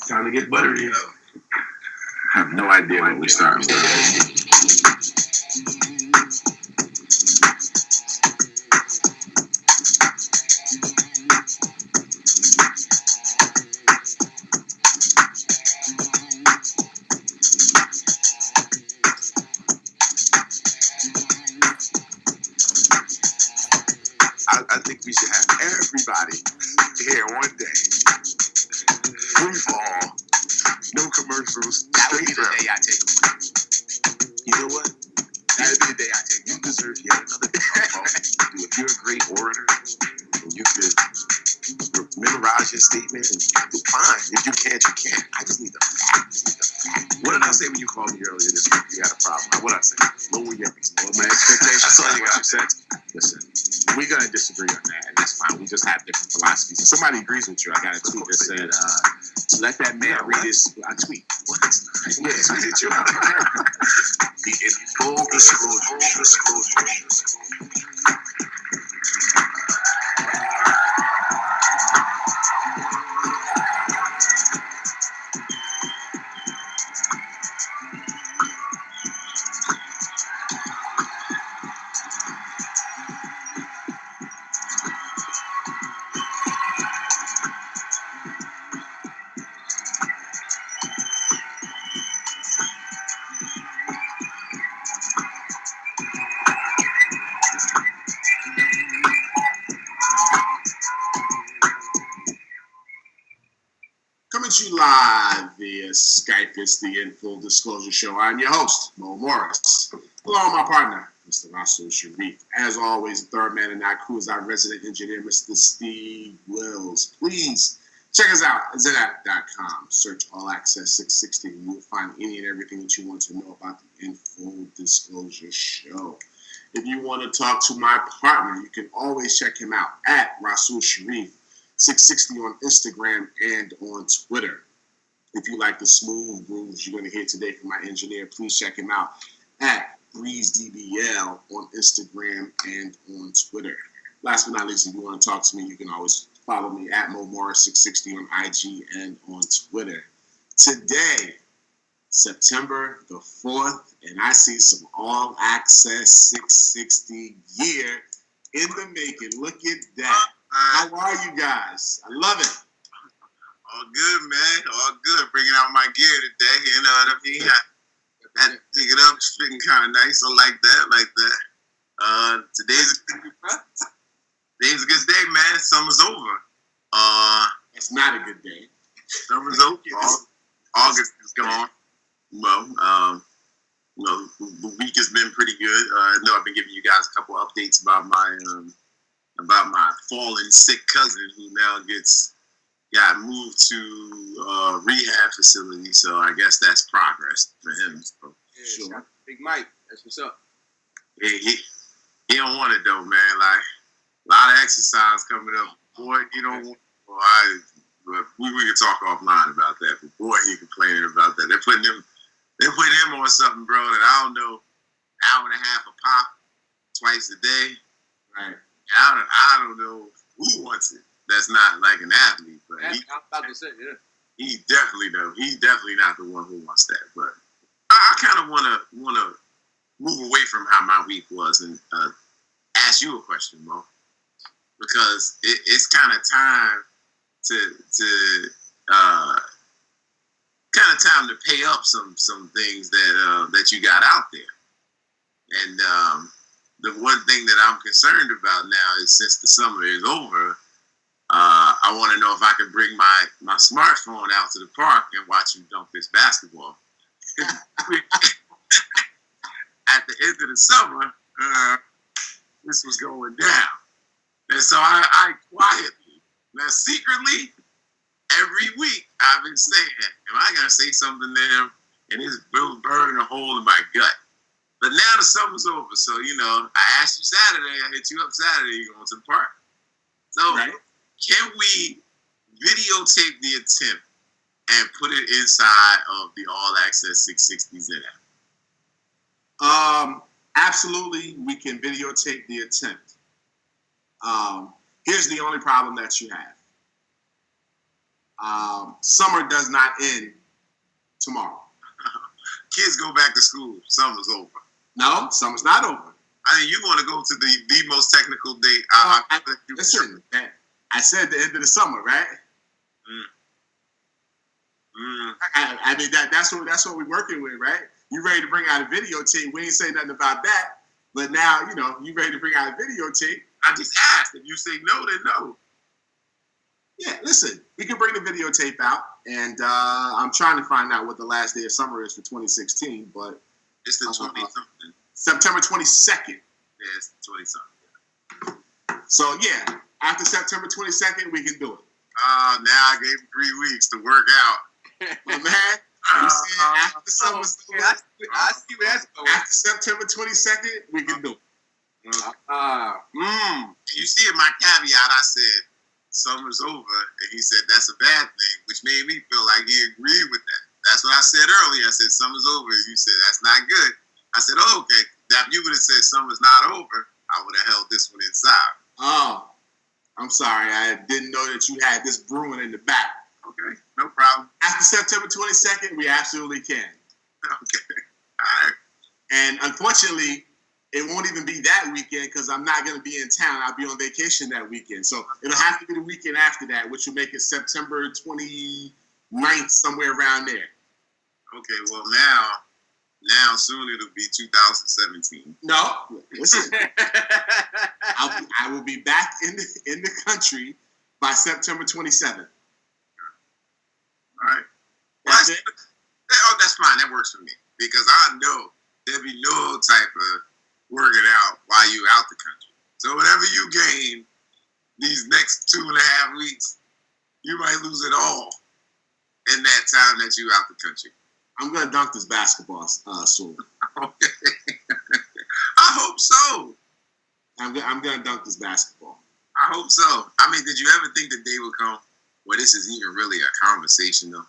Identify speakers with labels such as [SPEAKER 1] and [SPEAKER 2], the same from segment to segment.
[SPEAKER 1] Time to get buttery.
[SPEAKER 2] I have no idea when we start. I think we should have everybody here one day. Free for all. No commercials.
[SPEAKER 3] That would be the day I take.
[SPEAKER 2] You know what?
[SPEAKER 3] That would be the day I take.
[SPEAKER 2] You deserve yet another day. If you're a great orator and you could memorize your statement, and fine. If you can't, you can't. I just need the facts. What did I say when you called me earlier this week? You had a problem. What did I say? Lower your expectations.
[SPEAKER 3] My expectations.
[SPEAKER 2] That's all you got to say.
[SPEAKER 3] Listen, we're going to disagree on that, and that's fine. We just have different philosophies. If somebody agrees with you, I got a tweet that said, let that man read his... I tweet.
[SPEAKER 2] What? Yeah, tweeted you. Be in full disclosure.
[SPEAKER 1] Coming to you live via Skype, it's the In Full Disclosure Show. I'm your host, Mo Morris. Hello, my partner, Mr. Rasul Sharif. As always, the third man in our crew is our resident engineer, Mr. Steve Wills. Please check us out at ZApp.com. Search All Access 660. You will find any and everything that you want to know about the In Full Disclosure Show. If you want to talk to my partner, you can always check him out at Rasul Sharif 660 on Instagram and on Twitter. If you like the smooth grooves you're going to hear today from my engineer, please check him out at BreezeDBL on Instagram and on Twitter. Last but not least, if you want to talk to me, you can always follow me at MoMorris660 on IG and on Twitter. Today, September the 4th, and I see some All Access 660 gear in the making. Look at that. How are you guys? I love it.
[SPEAKER 3] All good, man. All good. Bringing out my gear today. You know what I mean? I had to pick it up. It's fitting kind of nice. I like that. Today's a good day, man. Summer's over.
[SPEAKER 1] It's not a good day.
[SPEAKER 3] Summer's over. August is gone. Well, the week has been pretty good. I know I've been giving you guys a couple updates about my fallen sick cousin who now got moved to rehab facility. So I guess that's progress for him. So,
[SPEAKER 4] yeah, sure. Big Mike, that's what's up.
[SPEAKER 3] Yeah, he don't want it though, man. Like a lot of exercise coming up. Boy, he don't want. Well, we can talk offline about that. But boy, he complaining about that. They're putting him on something, bro, that I don't know. Hour and a half a pop, twice a day.
[SPEAKER 1] Right.
[SPEAKER 3] I don't know who wants it. That's not like an athlete, but
[SPEAKER 4] I'm about to say, yeah.
[SPEAKER 3] He's definitely not the one who wants that. But I kind of want to move away from how my week was and ask you a question, Mo, because it's kind of time to pay up some things that you got out there, and the one thing that I'm concerned about now is since the summer is over, I want to know if I can bring my smartphone out to the park and watch you dunk this basketball. At the end of the summer, this was going down. And so I quietly, now secretly, every week I've been saying, am I going to say something to him? And it's burning a hole in my gut. But now the summer's over, so, I asked you Saturday, I hit you up Saturday, you going to the park. So, right. Can we videotape the attempt and put it inside of the All Access 660 ZApp?
[SPEAKER 1] absolutely, we can videotape the attempt. Here's the only problem that you have. Summer does not end tomorrow.
[SPEAKER 3] Kids go back to school. Summer's over.
[SPEAKER 1] No, summer's not over.
[SPEAKER 3] I mean, you want to go to the most technical date.
[SPEAKER 1] Listen, I said the end of the summer, right? I mean that's what we're working with, right? You ready to bring out a videotape? We ain't say nothing about that, but now you ready to bring out a videotape.
[SPEAKER 3] I just asked. If you say no, then no.
[SPEAKER 1] Yeah, listen, we can bring the videotape out, and I'm trying to find out what the last day of summer is for 2016, but
[SPEAKER 3] it's the 20-something.
[SPEAKER 1] September 22nd.
[SPEAKER 3] Yeah, it's the 20-something.
[SPEAKER 1] So yeah, after September 22nd, we can do it.
[SPEAKER 3] Now I gave him 3 weeks to work out.
[SPEAKER 1] My man, you see, after summer,
[SPEAKER 4] I see where that's going.
[SPEAKER 1] after September 22nd, we can do it.
[SPEAKER 3] You see in my caveat, I said, summer's over. And he said, that's a bad thing, which made me feel like he agreed with that. That's what I said earlier. I said, summer's over. You said, that's not good. I said, oh, okay. Now, if you would have said summer's not over, I would have held this one inside.
[SPEAKER 1] Oh, I'm sorry. I didn't know that you had this brewing in the back.
[SPEAKER 3] Okay, no problem.
[SPEAKER 1] After September 22nd, we absolutely can.
[SPEAKER 3] Okay, all right.
[SPEAKER 1] And unfortunately, it won't even be that weekend because I'm not going to be in town. I'll be on vacation that weekend. So it'll have to be the weekend after that, which will make it September 29th, somewhere around there.
[SPEAKER 3] Okay, well, now soon it'll be 2017.
[SPEAKER 1] No, listen. I will be back in the country by September 27th.
[SPEAKER 3] All right.
[SPEAKER 1] That's it.
[SPEAKER 3] That's fine. That works for me because I know there'll be no type of working out while you out the country. So whatever you gain these next 2.5 weeks, you might lose it all in that time that you out the country.
[SPEAKER 1] I'm gonna dunk this basketball soon.
[SPEAKER 3] Okay. I hope so.
[SPEAKER 1] I'm gonna dunk this basketball.
[SPEAKER 3] I hope so. I mean, did you ever think the day would come where this is even really a conversation, though?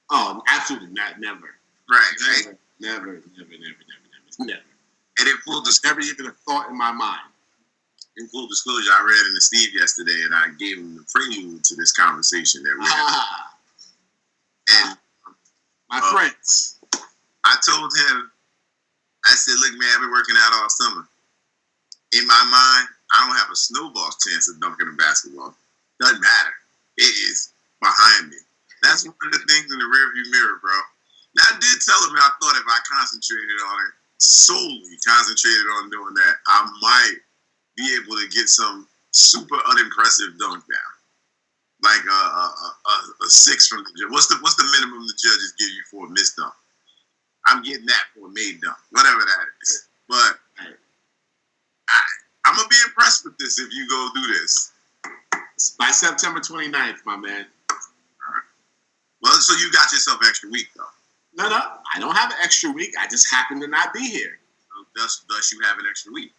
[SPEAKER 1] Oh, absolutely not. Never.
[SPEAKER 3] Right.
[SPEAKER 1] Never. And
[SPEAKER 3] in full
[SPEAKER 1] never even a thought in my mind.
[SPEAKER 3] In full disclosure, I read into Steve yesterday, and I gave him the prelude to this conversation that we had. And
[SPEAKER 1] my friends,
[SPEAKER 3] I told him, I said, look, man, I've been working out all summer. In my mind, I don't have a snowball's chance of dunking a basketball. Doesn't matter. It is behind me. That's one of the things in the rearview mirror, bro. Now, I did tell him I thought if I concentrated on it, solely concentrated on doing that, I might be able to get some super unimpressive dunk down. Like a 6 from the judge. What's the minimum the judges give you for a missed dunk? I'm getting that for a made dunk, whatever that is. But I'm gonna be impressed with this if you go do this
[SPEAKER 1] by September 29th, my man.
[SPEAKER 3] All right. Well, so you got yourself an extra week, though.
[SPEAKER 1] No, I don't have an extra week. I just happen to not be here.
[SPEAKER 3] So thus you have an extra week.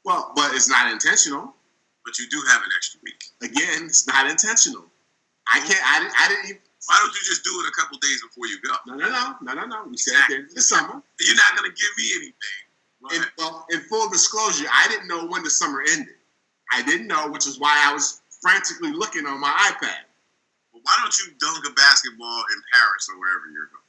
[SPEAKER 1] Well, but it's not intentional.
[SPEAKER 3] But you do have an extra week.
[SPEAKER 1] Again, it's not intentional. I didn't even.
[SPEAKER 3] Why don't you just do it a couple days before you go?
[SPEAKER 1] No. We said the end of the summer.
[SPEAKER 3] You're not gonna give me anything.
[SPEAKER 1] In full disclosure, I didn't know when the summer ended. I didn't know, which is why I was frantically looking on my iPad.
[SPEAKER 3] Well, why don't you dunk a basketball in Paris or wherever you're going?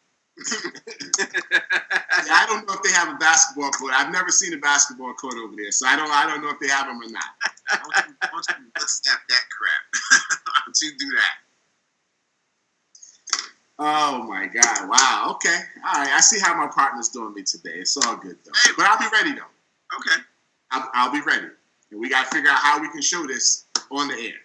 [SPEAKER 1] I don't know if they have a basketball court. I've never seen a basketball court over there, so I don't know if they have them or not.
[SPEAKER 3] Don't you WhatsApp that crap? Why don't you do that?
[SPEAKER 1] Oh my God! Wow. Okay. All right. I see how my partner's doing me today. It's all good though. Hey, but I'll be ready though.
[SPEAKER 3] Okay.
[SPEAKER 1] I'll be ready, and we got to figure out how we can show this on the air.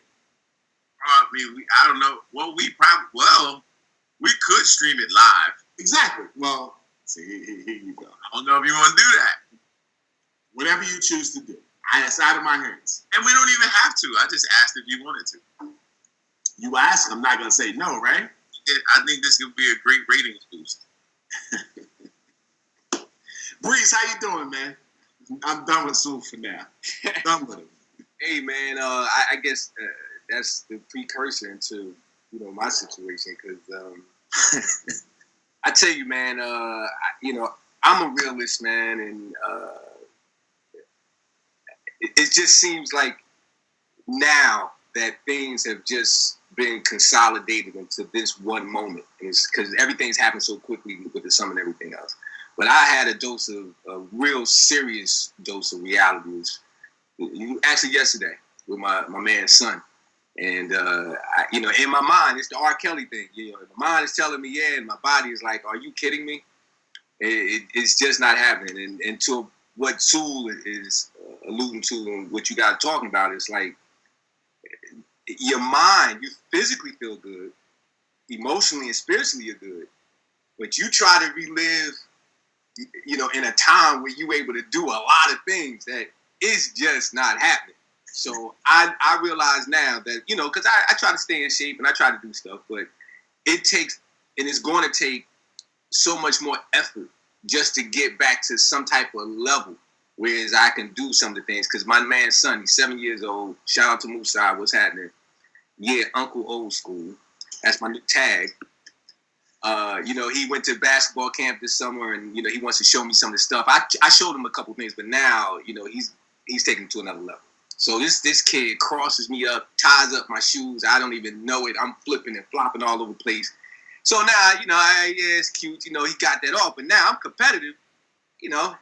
[SPEAKER 3] I mean, I don't know. Well, we could stream it live.
[SPEAKER 1] Exactly. Well, see, here you go.
[SPEAKER 3] I don't know if you want to do that.
[SPEAKER 1] Whatever you choose to do. It's out of my hands.
[SPEAKER 3] And we don't even have to. I just asked if you wanted to.
[SPEAKER 1] You ask, I'm not going to say no, right?
[SPEAKER 3] I think this could be a great ratings boost.
[SPEAKER 1] Breeze, how you doing, man? I'm done with Sue for now. Done with him.
[SPEAKER 4] Hey, man, I guess that's the precursor to, my situation. Because I tell you, man, I'm a realist, man. And it just seems like now that things have just been consolidated into this one moment. And it's because everything's happened so quickly with the summer and everything else. But I had a real serious dose of reality. Actually yesterday with my man's son. And, in my mind, it's the R. Kelly thing. My mind is telling me, yeah, and my body is like, are you kidding me? It's just not happening. And to what Sewell is alluding to and what you guys are talking about, it's like your mind, you physically feel good, emotionally and spiritually you're good, but you try to relive, in a time where you're able to do a lot of things that is just not happening. So I realize now that, because I try to stay in shape and I try to do stuff, but it takes, and it's going to take so much more effort just to get back to some type of level, whereas I can do some of the things. Because my man's son, he's 7 years old. Shout out to Musa, what's happening? Yeah, Uncle Old School. That's my new tag. He went to basketball camp this summer, and he wants to show me some of the stuff. I showed him a couple things, but now he's taking it to another level. So this kid crosses me up, ties up my shoes. I don't even know it. I'm flipping and flopping all over the place. So now, it's cute. He got that off. But now I'm competitive. People,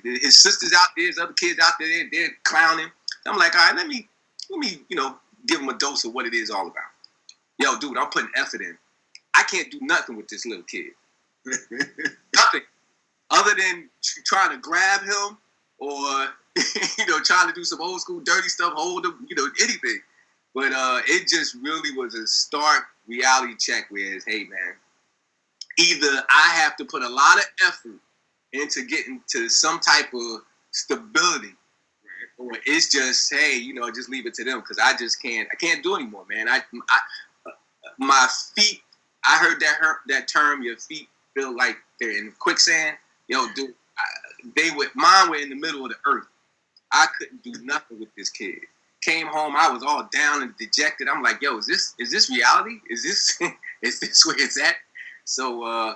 [SPEAKER 4] his sisters out there, his other kids out there, they're clowning. I'm like, all right, let me, give him a dose of what it is all about. Yo, dude, I'm putting effort in. I can't do nothing with this little kid. Nothing. Other than trying to grab him or, trying to do some old school dirty stuff, hold him, anything. But it just really was a stark reality check where, hey, man, either I have to put a lot of effort into getting to some type of stability, or it's just, hey, just leave it to them because I can't do anymore, man. My feet, I heard that term, your feet feel like they're in quicksand. Yo, dude, mine were in the middle of the earth. I couldn't do nothing with this kid. Came home, I was all down and dejected. I'm like, yo, is this reality? Is this where it's at? So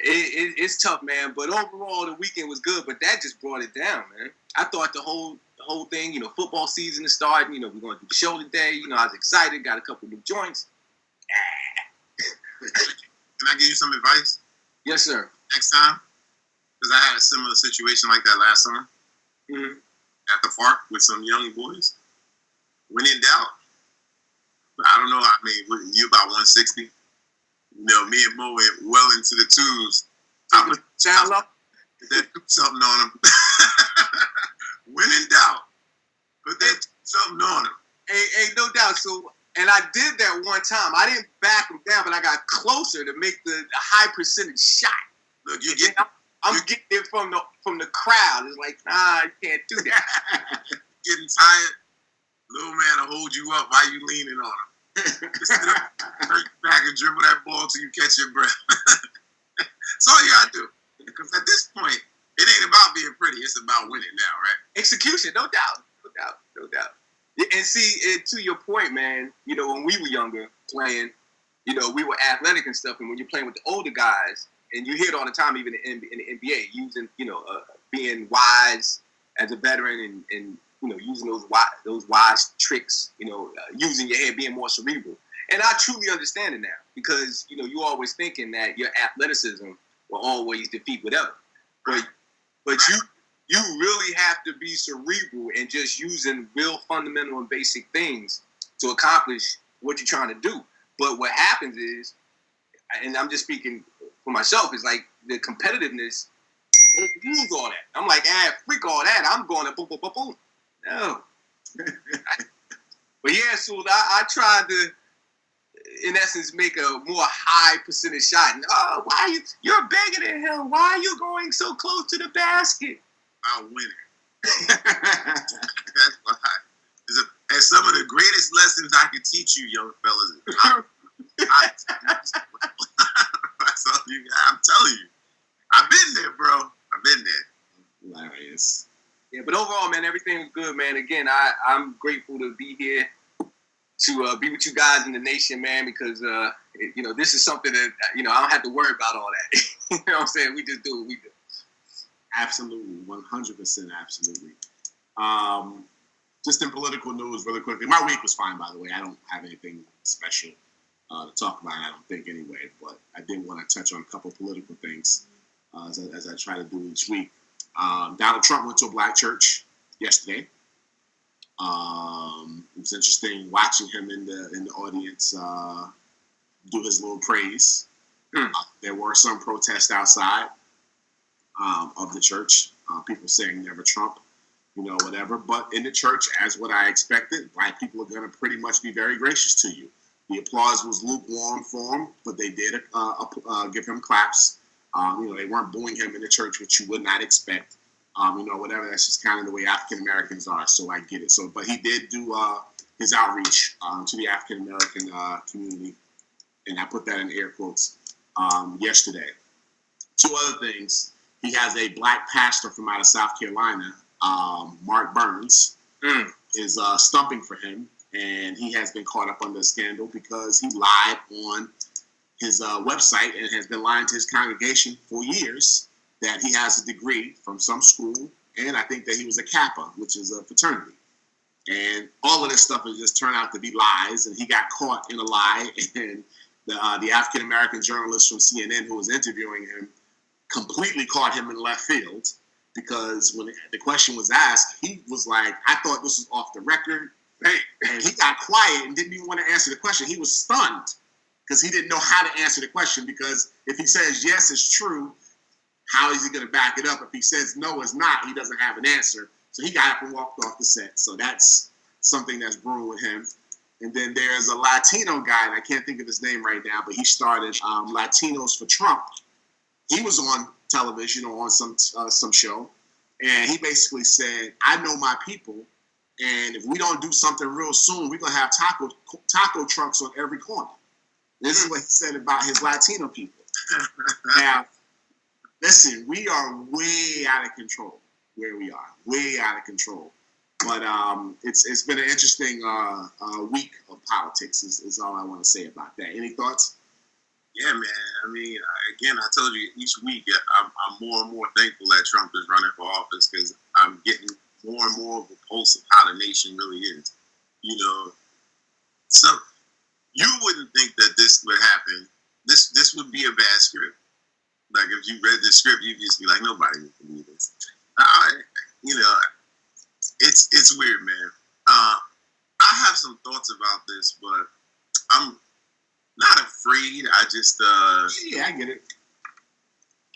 [SPEAKER 4] it's tough, man. But overall, the weekend was good. But that just brought it down, man. I thought the whole thing, football season is starting. We're going to do the show today. I was excited. Got a couple new joints.
[SPEAKER 3] Can I give you some advice?
[SPEAKER 4] Yes, sir.
[SPEAKER 3] Next time, because I had a similar situation like that last summer at the park with some young boys. When in doubt, I don't know. I mean, you about 160. Me and Mo went well into the twos. I put
[SPEAKER 4] Child up.
[SPEAKER 3] that something on him. When in doubt, put that something on him.
[SPEAKER 4] Hey, no doubt. So, and I did that one time. I didn't back him down, but I got closer to make the high percentage shot.
[SPEAKER 3] Look, you
[SPEAKER 4] get. I'm getting it from the crowd. It's like, nah, you can't do that.
[SPEAKER 3] Getting tired, little man will hold you up while you leaning on him. Just turn back and dribble that ball till you catch your breath. That's all you gotta do. Because at this point, it ain't about being pretty. It's about winning now, right?
[SPEAKER 4] Execution, no doubt. And see, to your point, man, when we were younger playing, we were athletic and stuff. And when you're playing with the older guys, and you hear it all the time, even in the NBA, using, being wise as a veteran and using those wise tricks, using your head, being more cerebral. And I truly understand it now because, you're always thinking that your athleticism will always defeat whatever. But you really have to be cerebral and just using real fundamental and basic things to accomplish what you're trying to do. But what happens is, and I'm just speaking for myself, is like the competitiveness won't use all that. I'm like, freak all that. I'm going to boom, boom, boom, boom. No. But yeah, so I tried to, in essence, make a more high percentage shot. And, you're bigger than him. Why are you going so close to the basket?
[SPEAKER 3] About winning. That's why. And some of the greatest lessons I could teach you, young fellas. I'm telling you. I've been there, bro. I've been there.
[SPEAKER 1] Hilarious.
[SPEAKER 4] Yeah, but overall, man, everything was good, man. Again, I'm grateful to be here to be with you guys in the nation, man, because, this is something that, I don't have to worry about all that. You know what I'm saying? We just do what we do.
[SPEAKER 1] Absolutely. 100% absolutely. Just in political news, really quickly. My week was fine, by the way. I don't have anything special to talk about, I don't think, anyway. But I did want to touch on a couple of political things as I try to do each week. Donald Trump went to a black church yesterday. It was interesting watching him in the audience do his little praise. There were some protests outside of the church, people saying "Never Trump," whatever. But in the church, as what I expected, black people are going to pretty much be very gracious to you. The applause was lukewarm for him, but they did give him claps. They weren't booing him in the church, which you would not expect. Whatever. That's just kind of the way African Americans are. So I get it. But he did do his outreach to the African American community, and I put that in air quotes yesterday. Two other things. He has a black pastor from out of South Carolina, Mark Burns, is stumping for him, and he has been caught up under a scandal because he lied on his website and has been lying to his congregation for years that he has a degree from some school, and I think that he was a Kappa, which is a fraternity. And all of this stuff has just turned out to be lies, and he got caught in a lie, and the African-American journalist from CNN who was interviewing him completely caught him in left field, because when the question was asked, he was like, I thought this was off the record, and he got quiet and didn't even want to answer the question. He was stunned because he didn't know how to answer the question, because if he says yes, it's true, how is he going to back it up? If he says no, it's not, he doesn't have an answer. So he got up and walked off the set. So that's something that's brewing with him. And then there's a Latino guy, and I can't think of his name right now, but he started Latinos for Trump. He was on television or on some show, and he basically said, I know my people, and if we don't do something real soon, we're going to have taco trucks on every corner. This is what he said about his Latino people. Now, listen, we are way out of control where we are, way out of control. But it's been an interesting week of politics is all I want to say about that. Any thoughts?
[SPEAKER 3] Yeah, man. I mean, again, I told you each week I'm more and more thankful that Trump is running for office, because I'm getting more and more of a pulse of how the nation really is. So you wouldn't think that this would happen. This would be a bad script. Like, if you read the script, you'd just be like, nobody would believe this. It's weird, man. I have some thoughts about this, but I'm not afraid. I just
[SPEAKER 1] Yeah, I get it.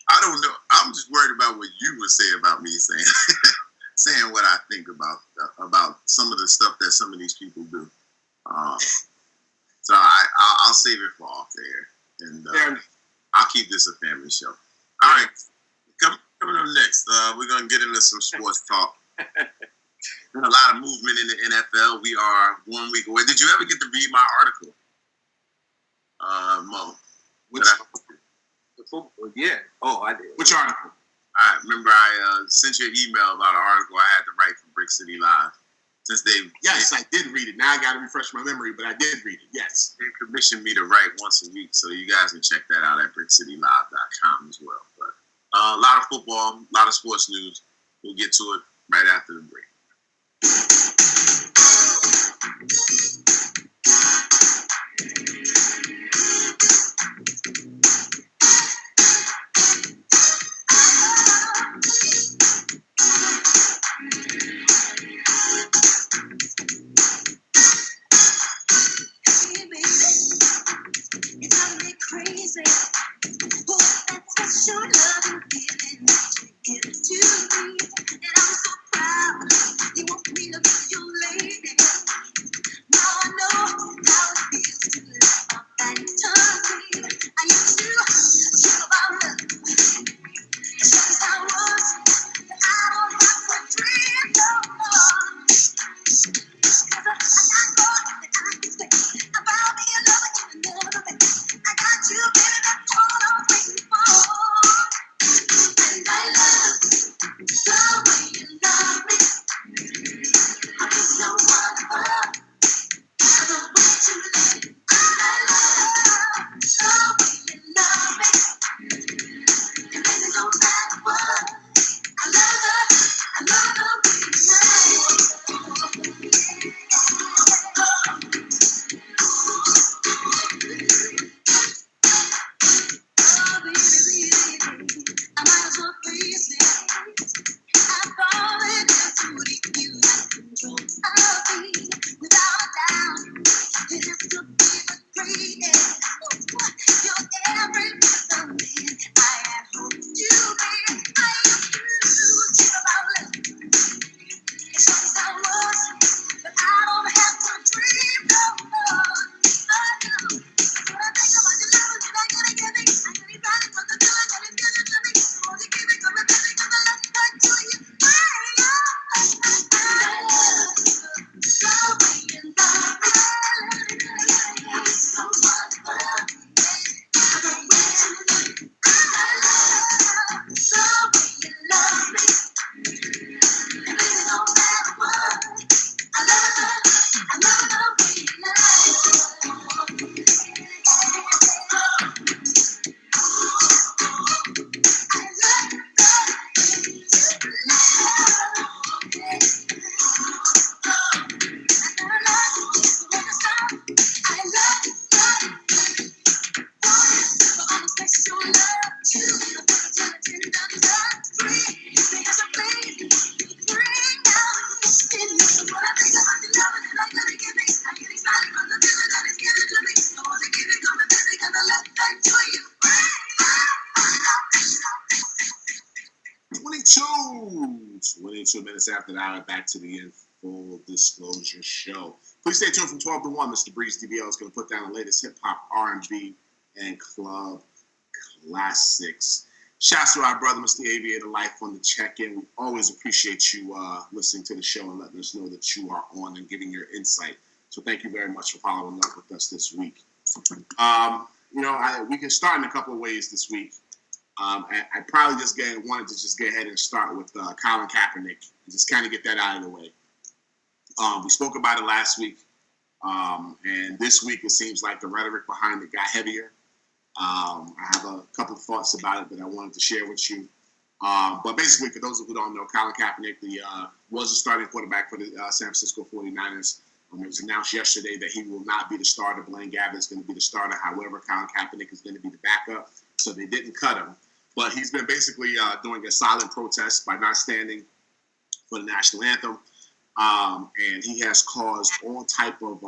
[SPEAKER 3] I don't know. I'm just worried about what you would say about me saying what I think about some of the stuff that some of these people do. So I'll save it for off air, and I'll keep this a family show. All right, coming up next, we're gonna get into some sports talk. Been a lot of movement in the NFL. We are 1 week away. Did you ever get to read my article, Mo?
[SPEAKER 4] Yeah. Oh, I did.
[SPEAKER 1] Which article?
[SPEAKER 3] I remember I sent you an email about an article I had to write for Brick City Live.
[SPEAKER 1] Yes, I did read it. Now I got to refresh my memory, but I did read it. Yes.
[SPEAKER 3] They commissioned me to write once a week, so you guys can check that out at brickcitylive.com as well. But a lot of football, a lot of sports news. We'll get to it right after the break.
[SPEAKER 5] Your love and giving to me, and I'm so proud.
[SPEAKER 1] minutes after that, back to the Full Disclosure Show. Please stay tuned from 12 to 1. Mr. Breeze DBL is going to put down the latest hip-hop, R&B, and club classics. Shouts to our brother, Mr. Aviator Life, on the check-in. We always appreciate you listening to the show and letting us know that you are on and giving your insight. So thank you very much for following up with us this week. We can start in a couple of ways this week. I probably wanted to just get ahead and start with Colin Kaepernick and just kind of get that out of the way. We spoke about it last week, and this week it seems like the rhetoric behind it got heavier. I have a couple of thoughts about it that I wanted to share with you. But basically, for those who don't know, Colin Kaepernick was a starting quarterback for the San Francisco 49ers. It was announced yesterday that he will not be the starter. Blaine Gabbert is going to be the starter. However, Colin Kaepernick is going to be the backup, so they didn't cut him. But he's been basically doing a silent protest by not standing for the national anthem. And he has caused all type of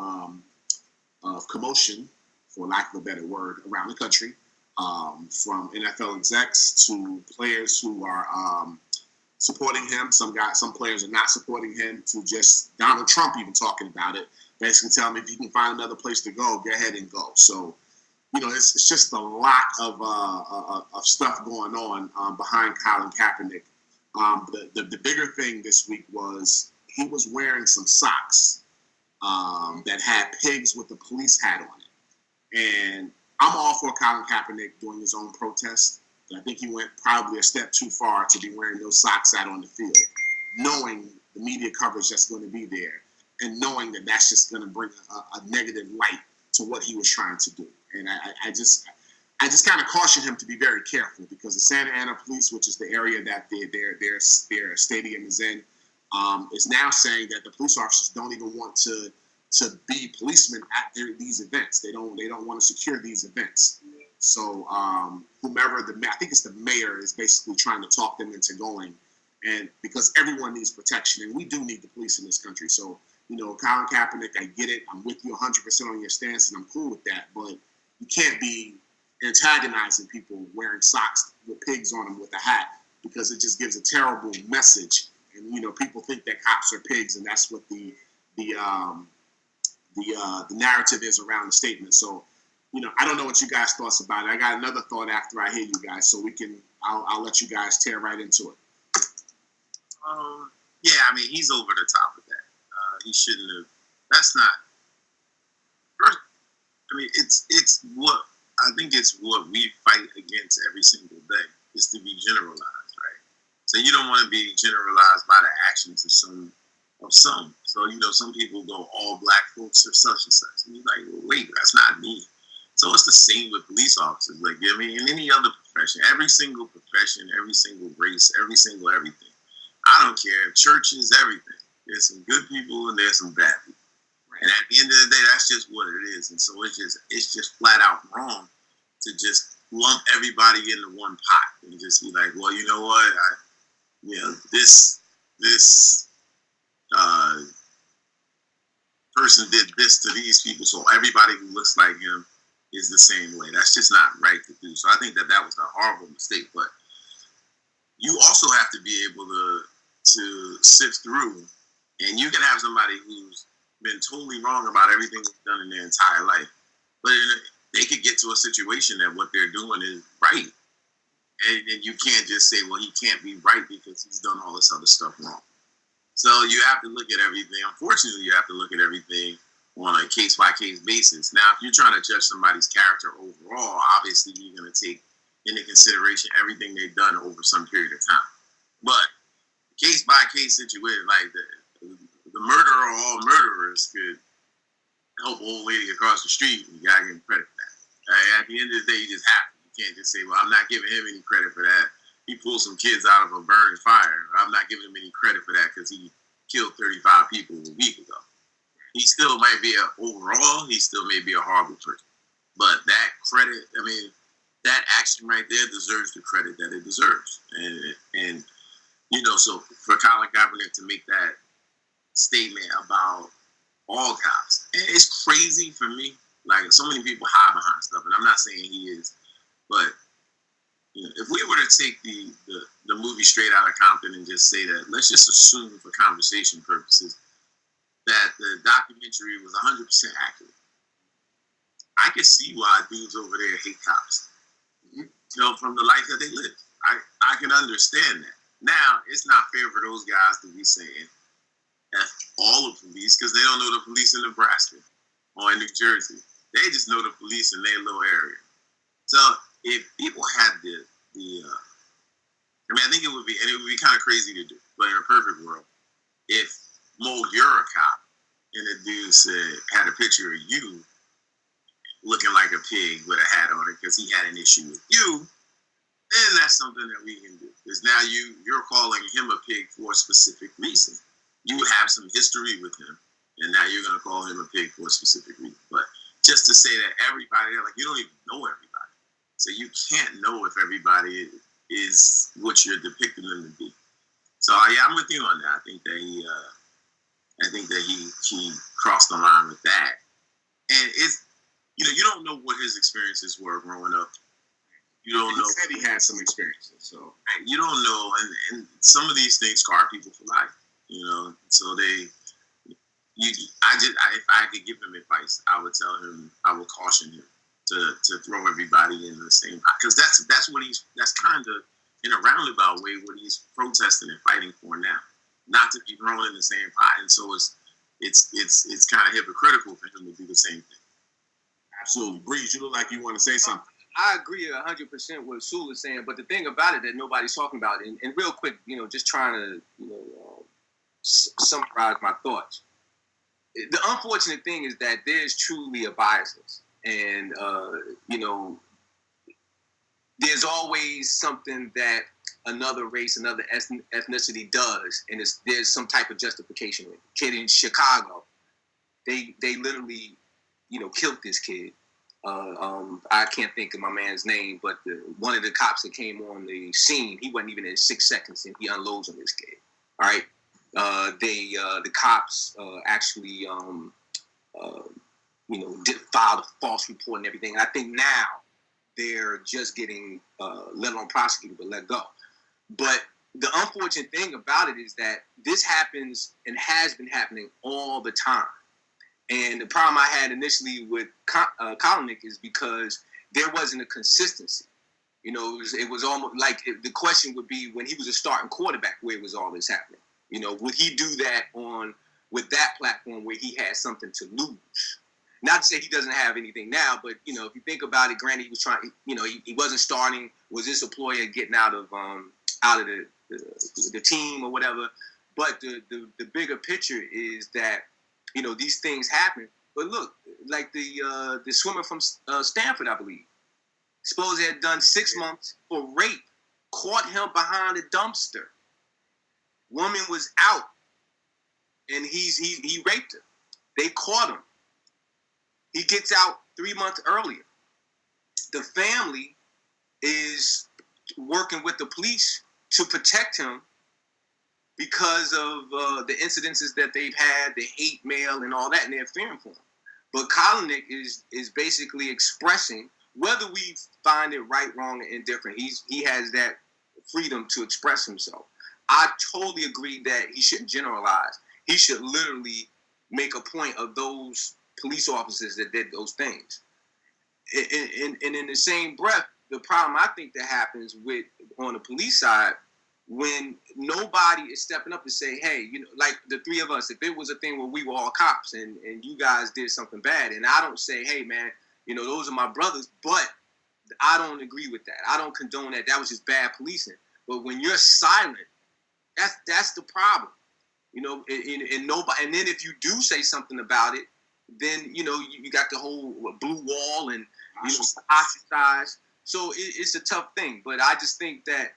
[SPEAKER 1] commotion, for lack of a better word, around the country, from NFL execs to players who are supporting him. Some players are not supporting him, to just Donald Trump even talking about it, basically telling him if you can find another place to go ahead and go. So, it's just a lot of stuff going on behind Colin Kaepernick. The bigger thing this week was he was wearing some socks that had pigs with the police hat on it. And I'm all for Colin Kaepernick doing his own protest. But I think he went probably a step too far to be wearing those socks out on the field, knowing the media coverage that's going to be there and knowing that that's just going to bring a negative light to what he was trying to do. And I just kind of caution him to be very careful, because the Santa Ana police, which is the area that their stadium is in, is now saying that the police officers don't even want to be policemen at these events. They don't want to secure these events. So whomever I think it's the mayor, is basically trying to talk them into going, and because everyone needs protection, and we do need the police in this country. So Colin Kaepernick, I get it. I'm with you 100% on your stance, and I'm cool with that. But you can't be antagonizing people wearing socks with pigs on them with a hat, because it just gives a terrible message. And people think that cops are pigs, and that's what the narrative is around the statement. So, I don't know what you guys' thoughts about it. I got another thought after I hear you guys, so I'll let you guys tear right into it.
[SPEAKER 3] Yeah, I mean, he's over the top of that. He shouldn't have. That's not. I mean, it's what I think it's what we fight against every single day, is to be generalized, right? So you don't want to be generalized by the actions of some. So some people go, all black folks are such and such, and you're like, well, wait, that's not me. So it's the same with police officers. Like, I mean, in any other profession, every single profession, every single race, every single everything. I don't care. Churches, everything. There's some good people and there's some bad people. Right. And at the end of the day, that's just what it is. And so it's just flat out wrong to just lump everybody into one pot and just be like, well, you know what? This person did this to these people, so everybody who looks like him is the same way. That's just not right to do. So I think that was a horrible mistake. But you also have to be able to sift through, and you can have somebody who's been totally wrong about everything they've done in their entire life, but they could get to a situation that what they're doing is right. And you can't just say, well, he can't be right because he's done all this other stuff wrong. So you have to look at everything. Unfortunately, you have to look at everything on a case-by-case basis. Now, if you're trying to judge somebody's character overall, obviously you're going to take into consideration everything they've done over some period of time. But case-by-case situation, like the murderer of all murderers could help an old lady across the street, and you got to give him credit for that. At the end of the day, you just have to. You can't just say, well, I'm not giving him any credit for that. He pulled some kids out of a burning fire. I'm not giving him any credit for that because he killed 35 people a week ago. He still might be overall, he still may be a horrible person. But that credit, I mean, that action right there deserves the credit that it deserves. And so for Colin Kaepernick to make that statement about all cops, and it's crazy for me. Like, so many people hide behind stuff, and I'm not saying he is, but if we were to take the movie Straight Outta Compton and just say that, let's just assume for conversation purposes that the documentary was 100% accurate. I can see why dudes over there hate cops. From the life that they live. I can understand that. Now, it's not fair for those guys to be saying F all the police because they don't know the police in Nebraska or in New Jersey. They just know the police in their little area. So if people had I think it would be kind of crazy to do, but in a perfect world, if Mo, you're a cop, and the dude had a picture of you looking like a pig with a hat on it because he had an issue with you, then that's something that we can do. Because now you're calling him a pig for a specific reason. You have some history with him, and now you're going to call him a pig for a specific reason. But just to say that everybody, you don't even know everybody. So you can't know if everybody is what you're depicting them to be. So yeah, I'm with you on that. I think that he crossed the line with that. And it's, you don't know what his experiences were growing up. You don't know.
[SPEAKER 1] He said he had some experiences, so
[SPEAKER 3] you don't know, and some of these things scar people for life. So if I could give him advice, I would tell him, I would caution him to throw everybody in the same pot, because that's kind of in a roundabout way what he's protesting and fighting for now, not to be thrown in the same pot, and so it's kind of hypocritical for him to do the same thing.
[SPEAKER 1] Absolutely. Breeze, you look like you want to say something.
[SPEAKER 4] I agree 100% with what Sue is saying, but the thing about it that nobody's talking about, and real quick, just trying to, summarize my thoughts. The unfortunate thing is that there's truly a biasness, and there's always something that another race, another ethnicity does, and there's some type of justification. Kid in Chicago, they literally, killed this kid. I can't think of my man's name, but one of the cops that came on the scene, he wasn't even in 6 seconds, and he unloads on this kid. All right, the cops actually, did file a false report and everything. And I think now they're just getting let alone prosecuted, but let go. But the unfortunate thing about it is that this happens and has been happening all the time. And the problem I had initially with Kalanick is because there wasn't a consistency. It was almost like the question would be when he was a starting quarterback, where was all this happening? Would he do that with that platform where he had something to lose? Not to say he doesn't have anything now, but if you think about it, granted he was trying. He wasn't starting. Was this employer getting out of the team or whatever? But the bigger picture is that. These things happen. But look, like the swimmer from Stanford, I believe, supposed he had done 6 months for rape, caught him behind a dumpster. Woman was out, and he raped her. They caught him. He gets out 3 months earlier. The family is working with the police to protect him because of the incidences that they've had, the hate mail and all that, and they're fearing for him. But Kalanick is basically expressing, whether we find it right, wrong, or indifferent, he has that freedom to express himself. I totally agree that he shouldn't generalize. He should literally make a point of those police officers that did those things. And in the same breath, the problem I think that happens on the police side, when nobody is stepping up to say, hey, like the three of us, if it was a thing where we were all cops and you guys did something bad, and I don't say, hey, man, those are my brothers, but I don't agree with that. I don't condone that. That was just bad policing. But when you're silent, that's the problem. And nobody. And then if you do say something about it, then you got the whole blue wall and ostracized. So it's a tough thing. But I just think that.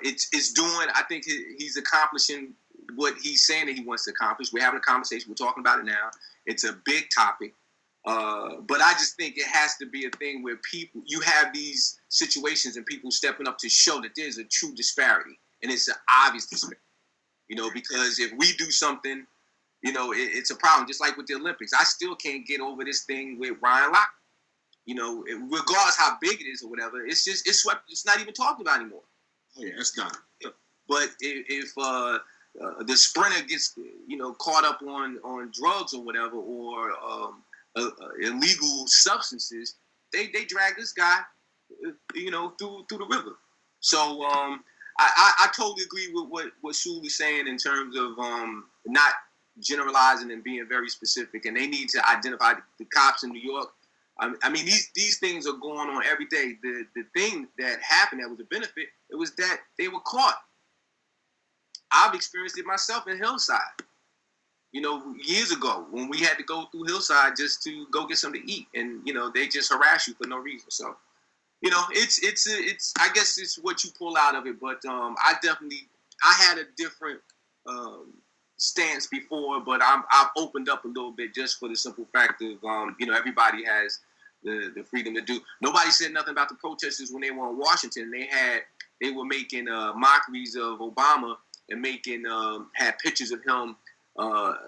[SPEAKER 4] It's doing. I think he's accomplishing what he's saying that he wants to accomplish. We're having a conversation. We're talking about it now. It's a big topic, but I just think it has to be a thing where you have these situations and people stepping up to show that there's a true disparity, and it's an obvious disparity. Because if we do something, it's a problem. Just like with the Olympics, I still can't get over this thing with Ryan Lochte. regardless how big it is or whatever, it's swept. It's not even talked about anymore.
[SPEAKER 1] Oh yeah, it's done.
[SPEAKER 4] But if the sprinter gets caught up on drugs or whatever, or illegal substances, they drag this guy through the river. So I totally agree with what Sue was saying in terms of not generalizing and being very specific, and they need to identify the cops in New York. I mean, these things are going on every day. The thing that happened that was a benefit, it was that they were caught. I've experienced it myself in Hillside. Years ago when we had to go through Hillside just to go get something to eat, and they just harass you for no reason. So, it's I guess it's what you pull out of it. But I had a different stance before, but I've opened up a little bit just for the simple fact of everybody has the freedom to do. Nobody said nothing about the protesters when they were in Washington. They were making mockeries of Obama and had pictures of him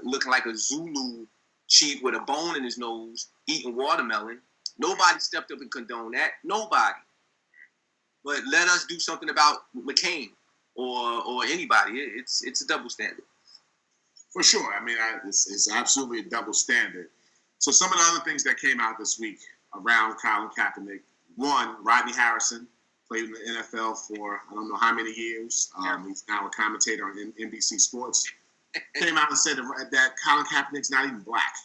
[SPEAKER 4] looking like a Zulu chief with a bone in his nose eating watermelon. Nobody stepped up and condoned that. Nobody. But let us do something about McCain or anybody. It's a double standard.
[SPEAKER 1] For sure. I mean, it's absolutely a double standard. So some of the other things that came out this week around Colin Kaepernick. One, Rodney Harrison played in the NFL for I don't know how many years. He's now a commentator on NBC Sports. Came out and said that Colin Kaepernick's not even black.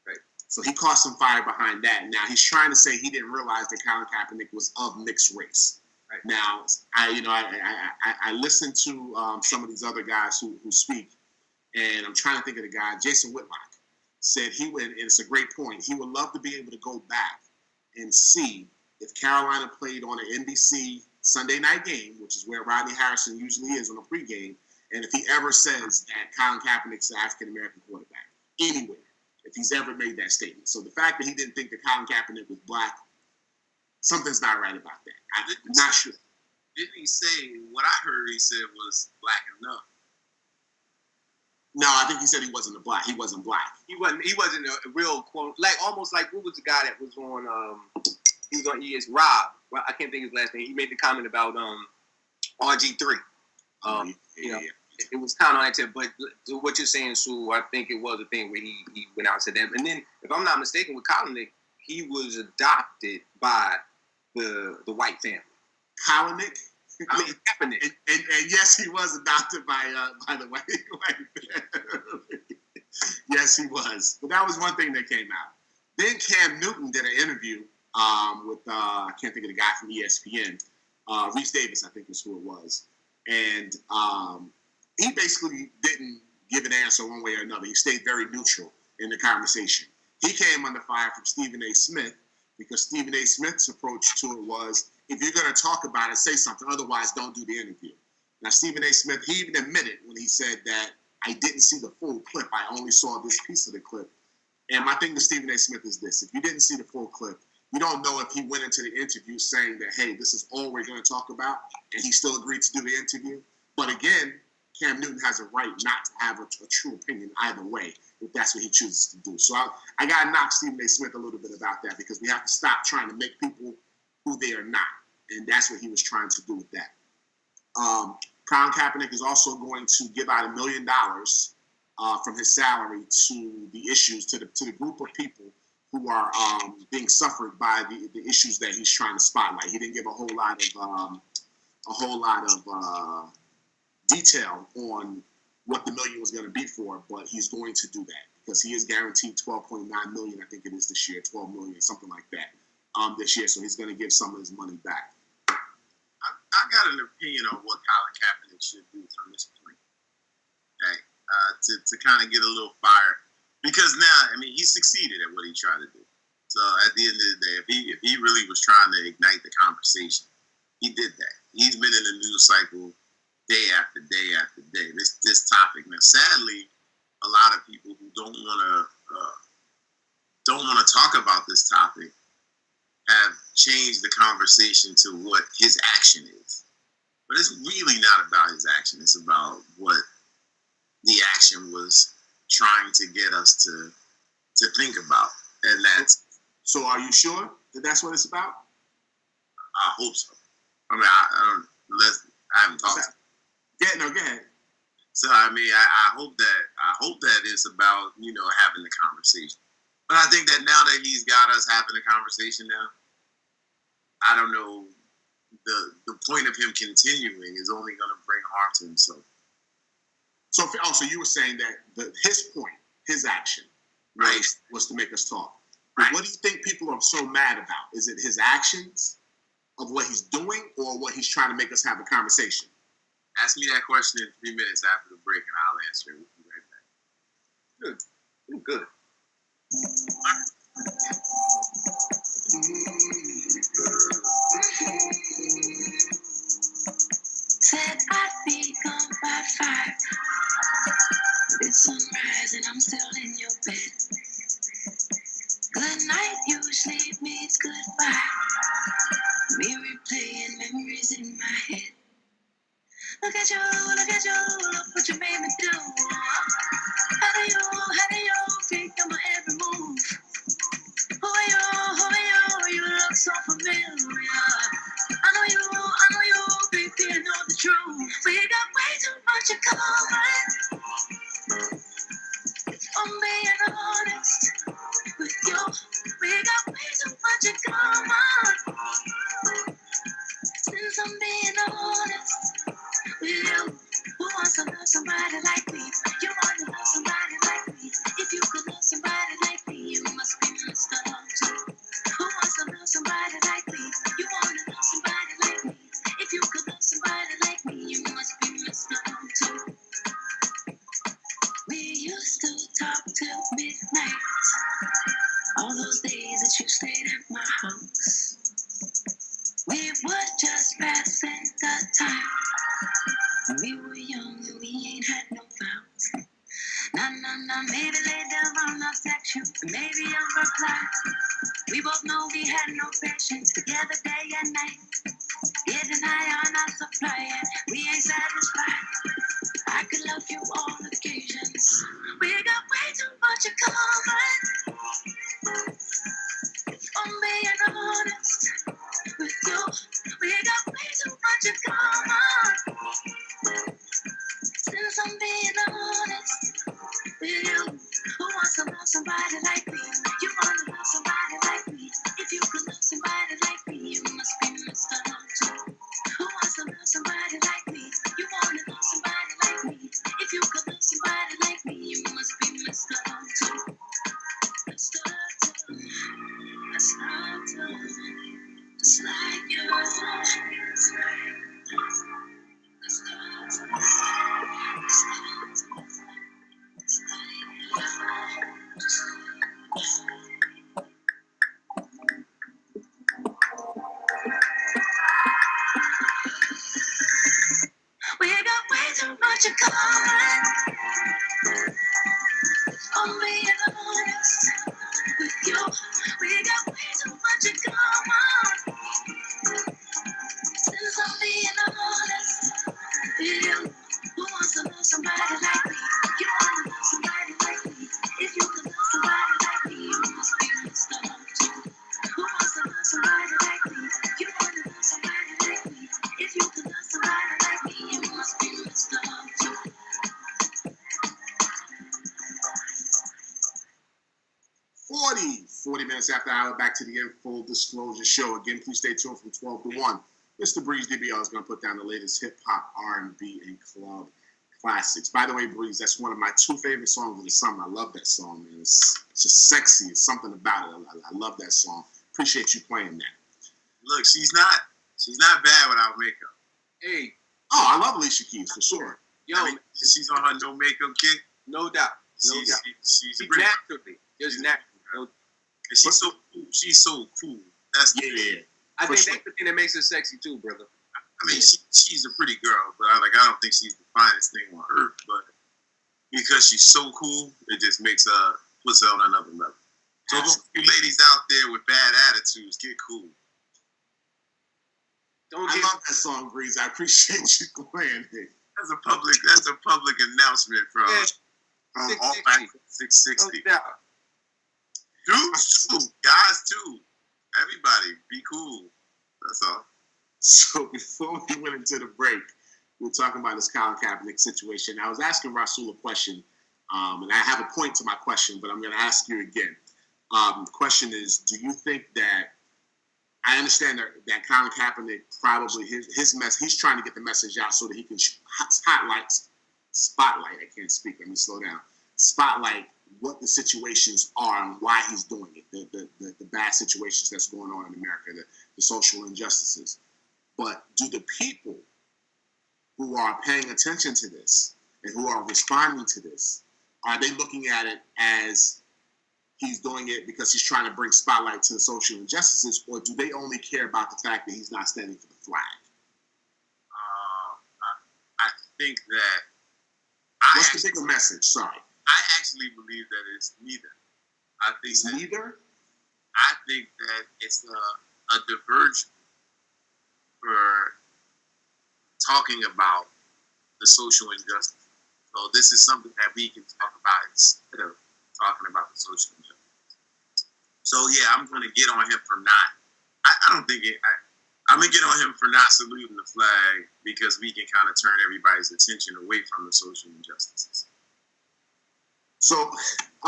[SPEAKER 4] Right.
[SPEAKER 1] So he caught some fire behind that. Now he's trying to say he didn't realize that Colin Kaepernick was of mixed race.
[SPEAKER 4] Right.
[SPEAKER 1] Now I listened to some of these other guys who speak, and I'm trying to think of the guy, Jason Whitlock, said he would, and it's a great point, he would love to be able to go back and see if Carolina played on an NBC Sunday night game, which is where Rodney Harrison usually is on a pregame, and if he ever says that Colin Kaepernick's an African-American quarterback, anywhere, if he's ever made that statement. So the fact that he didn't think that Colin Kaepernick was black, something's not right about that. I'm not sure.
[SPEAKER 3] Didn't he say, what I heard he said was black enough?
[SPEAKER 1] No, I think he said he wasn't black. He wasn't black.
[SPEAKER 4] He wasn't a real quote, almost like what was the guy that was on he was on ES Rob. Well, I can't think of his last name. He made the comment about RG3. It was kind of like that, but what you're saying, Sue, I think it was a thing where he went out and said that. And then, if I'm not mistaken, with Kaepernick, he was adopted by the white family.
[SPEAKER 1] Kaepernick?
[SPEAKER 4] Kaepernick.
[SPEAKER 1] And yes, he was adopted by the white family. Yes, he was. But that was one thing that came out. Then Cam Newton did an interview with, I can't think of the guy from ESPN, Reese Davis, I think is who it was. And he basically didn't give an answer one way or another. He stayed very neutral in the conversation. He came under fire from Stephen A. Smith because Stephen A. Smith's approach to it was, if you're going to talk about it, say something. Otherwise, don't do the interview. Now, Stephen A. Smith, he even admitted when he said that I didn't see the full clip. I only saw this piece of the clip. And my thing to Stephen A. Smith is this. If you didn't see the full clip, you don't know if he went into the interview saying that, hey, this is all we're going to talk about, and he still agreed to do the interview. But again, Cam Newton has a right not to have a true opinion either way, if that's what he chooses to do. So I got to knock Stephen A. Smith a little bit about that, because we have to stop trying to make people who they are not. And that's what he was trying to do with that. Colin Kaepernick is also going to give out $1 million from his salary to the issues, to the group of people who are being suffered by the issues that he's trying to spotlight. He didn't give a whole lot of detail on what the million was going to be for, but he's going to do that because he is guaranteed $12.9 million. I think it is this year, $12 million, something like that, this year. So he's going to give some of his money back.
[SPEAKER 3] I got an opinion on what Colin Kaepernick should do from this point. Okay, to kind of get a little fire, because now, I mean, he succeeded at what he tried to do. So at the end of the day, if he really was trying to ignite the conversation, he did that. He's been in the news cycle day after day after day. This topic. Now, sadly, a lot of people who don't want to talk about this topic have changed the conversation to what his action is. But it's really not about his action. It's about what the action was trying to get us to think about. And that's...
[SPEAKER 1] So are you sure? That that's what it's about?
[SPEAKER 3] I hope so. I mean, I don't. I haven't talked.
[SPEAKER 1] Yeah, no, go ahead.
[SPEAKER 3] So I mean, I hope that it's about having the conversation. But I think that now that he's got us having a conversation now, I don't know. The point of him continuing is only going to bring harm to himself.
[SPEAKER 1] So, so you were saying that his point, his action,
[SPEAKER 3] Right.
[SPEAKER 1] was to make us talk. But
[SPEAKER 3] Right.
[SPEAKER 1] what do you think people are so mad about? Is it his actions of what he's doing, or what he's trying to make us have a conversation?
[SPEAKER 3] Ask me that question in 3 minutes after the break, and I'll answer it. We'll be right back.
[SPEAKER 4] Good.
[SPEAKER 5] Said I'd be gone by 5. It's sunrise and I'm still in your bed. Good night usually means goodbye. Me replaying memories in my head. Look at you, look what you made me do. How do you think on my every move? Who are you, you look so familiar. I know you, baby, I know the truth. We got way too much in common. If I'm being honest with you, we got way too much in common. Since I'm being honest with you, who wants to love somebody like me? You want to love somebody like me? If you could love somebody like me, you must be messed up too. Who wants to love somebody like me? You want to love somebody like me? If you could love somebody like me, you must be messed up too. We used to talk till midnight. All those days that you stayed at my house. We were just passing the time. We were young and we ain't had no vows. Nah, maybe later on I'll text you, maybe I'll reply. We both know we had no patience together day and night. Getting high on our supply and we ain't satisfied. I could love you all occasions. We got way too much in common. If I'm being honest with you, we got way too much in common. Since I'm being honest with you, who wants to love somebody like me? You want to love somebody like me? If you could love somebody like me, you must be messed up too. Who wants to love somebody like me? You want to love somebody like me? If you could love somebody like me, you must be messed up too. Messed up too. Messed up too. Just like you. Messed up too. Messed up too. We got way too much in common. I'm being honest with you. We got way too much in common. Since I'm being honest with you, who wants to love somebody like me? You want to love somebody like me? If you could love somebody like me, you must be messed up too. Who wants to love somebody like me? You want to love somebody like me? If you could love somebody like me, you must be messed up too.
[SPEAKER 1] 40 minutes after hour, back to the In Full Disclosure Show. Again, please stay tuned from 12 to 1. Mr. Breeze DBL is going to put down the latest hip-hop, R&B, and club classics. By the way, Breeze, that's one of my 2 favorite songs of the summer. I love that song, man. It's just sexy. It's something about it. I love that song. Appreciate you playing that.
[SPEAKER 3] Look, she's not bad without makeup.
[SPEAKER 4] Hey,
[SPEAKER 1] Oh, I love Alicia Keys, for sure.
[SPEAKER 4] yo,
[SPEAKER 3] I mean, she's on her no makeup kick.
[SPEAKER 4] no doubt.
[SPEAKER 3] She's
[SPEAKER 4] She
[SPEAKER 3] pretty.
[SPEAKER 4] naturally, just naturally.
[SPEAKER 3] And she's so cool. She's so cool. That's
[SPEAKER 1] Yeah.
[SPEAKER 4] I
[SPEAKER 1] For
[SPEAKER 4] think
[SPEAKER 1] sure.
[SPEAKER 4] that's the thing that makes her sexy too, brother.
[SPEAKER 3] I mean, she's a pretty girl, but I don't think she's the finest thing on earth. But because she's so cool, it just puts her on another level. So those you ladies out there with bad attitudes, get cool.
[SPEAKER 4] Don't
[SPEAKER 1] I
[SPEAKER 4] get
[SPEAKER 1] love that song, Breeze. I appreciate you playing it.
[SPEAKER 3] That's a public announcement from all back 660.
[SPEAKER 4] no doubt.
[SPEAKER 3] Dudes too, guys too. Everybody, be cool. That's all.
[SPEAKER 1] So before we went into the break, we were talking about this Colin Kaepernick situation. I was asking Rasul a question, and I have a point to my question, but I'm going to ask you again. The question is, do you think that, I understand that Colin Kaepernick probably, his mess, he's trying to get the message out so that he can spotlight, I can't speak, let me slow down, spotlight what the situations are and why he's doing it, the bad situations that's going on in America, the social injustices. But do the people who are paying attention to this and who are responding to this, are they looking at it as he's doing it because he's trying to bring spotlight to the social injustices, or do they only care about the fact that he's not standing for the flag?
[SPEAKER 3] I think that
[SPEAKER 1] What's the bigger message? Sorry.
[SPEAKER 3] I actually believe that it's neither. I think
[SPEAKER 1] It's neither?
[SPEAKER 3] I think that it's a diversion for talking about the social injustice. So this is something that we can talk about instead of talking about the social injustice. So yeah, I'm going to get on him for not. I don't think it. I'm going to get on him for not saluting the flag because we can kind of turn everybody's attention away from the social injustices.
[SPEAKER 1] So,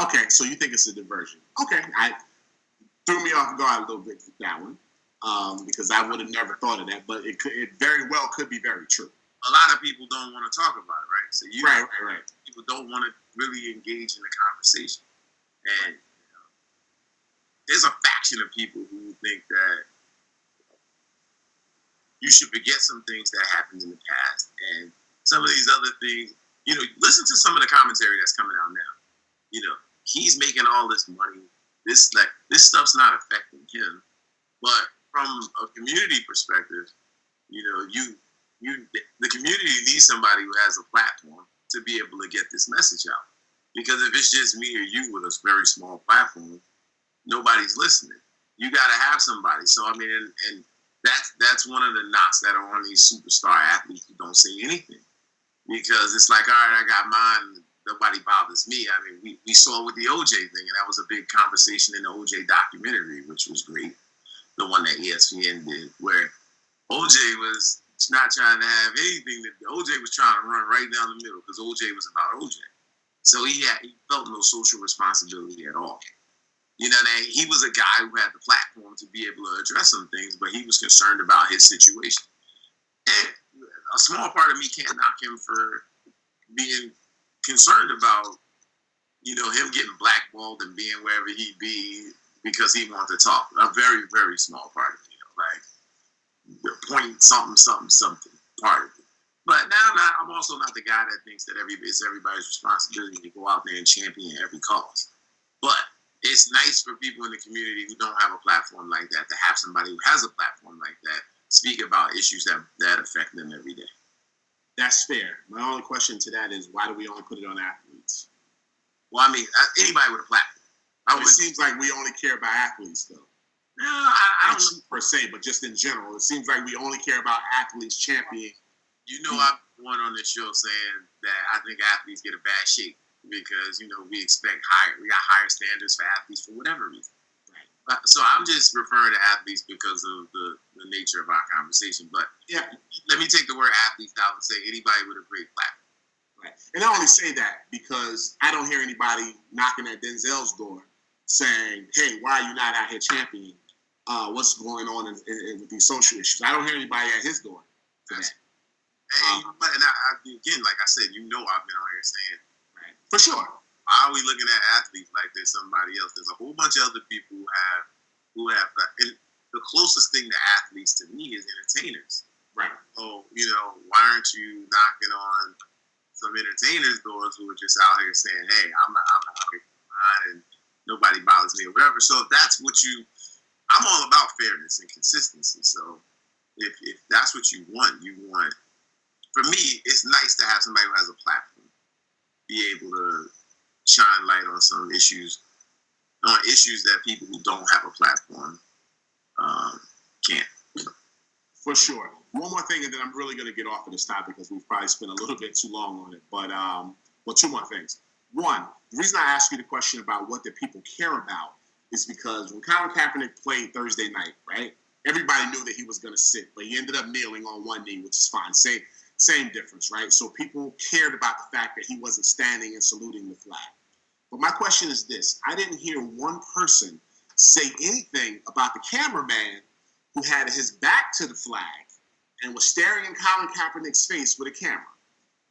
[SPEAKER 1] okay, so you think it's a diversion. Okay, I threw me off guard a little bit with that one because I would have never thought of that, but it very well could be very true.
[SPEAKER 3] A lot of people don't want to talk about it, right? So
[SPEAKER 1] Right.
[SPEAKER 3] people don't want to really engage in the conversation. And there's a faction of people who think that you should forget some things that happened in the past. And some of these other things, listen to some of the commentary that's coming out now. He's making all this money. This stuff's not affecting him. But from a community perspective, the community needs somebody who has a platform to be able to get this message out. Because if it's just me or you with a very small platform, nobody's listening. You got to have somebody. So I mean, and that's one of the knocks that are on these superstar athletes who don't say anything, because it's like, all right, I got mine. Nobody bothers me. I mean, we saw with the OJ thing, and that was a big conversation in the OJ documentary, which was great. The one that ESPN did, where OJ was not trying to have anything. That OJ was trying to run right down the middle because OJ was about OJ. So he felt no social responsibility at all. He was a guy who had the platform to be able to address some things, but he was concerned about his situation. And a small part of me can't knock him for being concerned about, him getting blackballed and being wherever he be because he wanted to talk. A very, very small part of me, like the point something part of it. But now I'm also not the guy that thinks that it's everybody's responsibility to go out there and champion every cause. But it's nice for people in the community who don't have a platform like that to have somebody who has a platform like that speak about issues that affect them every day.
[SPEAKER 1] That's fair. My only question to that is, why do we only put it on athletes?
[SPEAKER 3] Well, I mean, anybody with a platform.
[SPEAKER 1] It seems like we only care about athletes, though.
[SPEAKER 3] No, I don't know
[SPEAKER 1] per se, but just in general, it seems like we only care about athletes championing.
[SPEAKER 3] I've been on this show saying that I think athletes get a bad shape because, we expect we got higher standards for athletes for whatever reason. Right. So I'm just referring to athletes because of the nature of our conversation. But
[SPEAKER 1] yeah,
[SPEAKER 3] let me take the word athletes out and say anybody with a great platform.
[SPEAKER 1] Right. And I only say that because I don't hear anybody knocking at Denzel's door saying, hey, why are you not out here championing what's going on with these social issues? I don't hear anybody at his door.
[SPEAKER 3] Again, like I said, I've been on here saying,
[SPEAKER 1] right, for sure.
[SPEAKER 3] Why are we looking at athletes like there's somebody else? There's a whole bunch of other people who have, and the closest thing to athletes to me is entertainers.
[SPEAKER 1] Right.
[SPEAKER 3] So, why aren't you knocking on some entertainers' doors who are just out here saying, hey, I'm out here fine and nobody bothers me or whatever. So if that's what I'm all about fairness and consistency. So if that's what you want, for me, it's nice to have somebody who has a platform, be able to shine light on some issues that people who don't have a platform can't.
[SPEAKER 1] For sure. One more thing, and then I'm really going to get off of this topic because we've probably spent a little bit too long on it. But two more things. One, the reason I asked you the question about what do people care about is because when Colin Kaepernick played Thursday night, right, everybody knew that he was going to sit, but he ended up kneeling on one knee, which is fine. Same difference, right? So people cared about the fact that he wasn't standing and saluting the flag. But my question is this. I didn't hear one person say anything about the cameraman who had his back to the flag and was staring in Colin Kaepernick's face with a camera.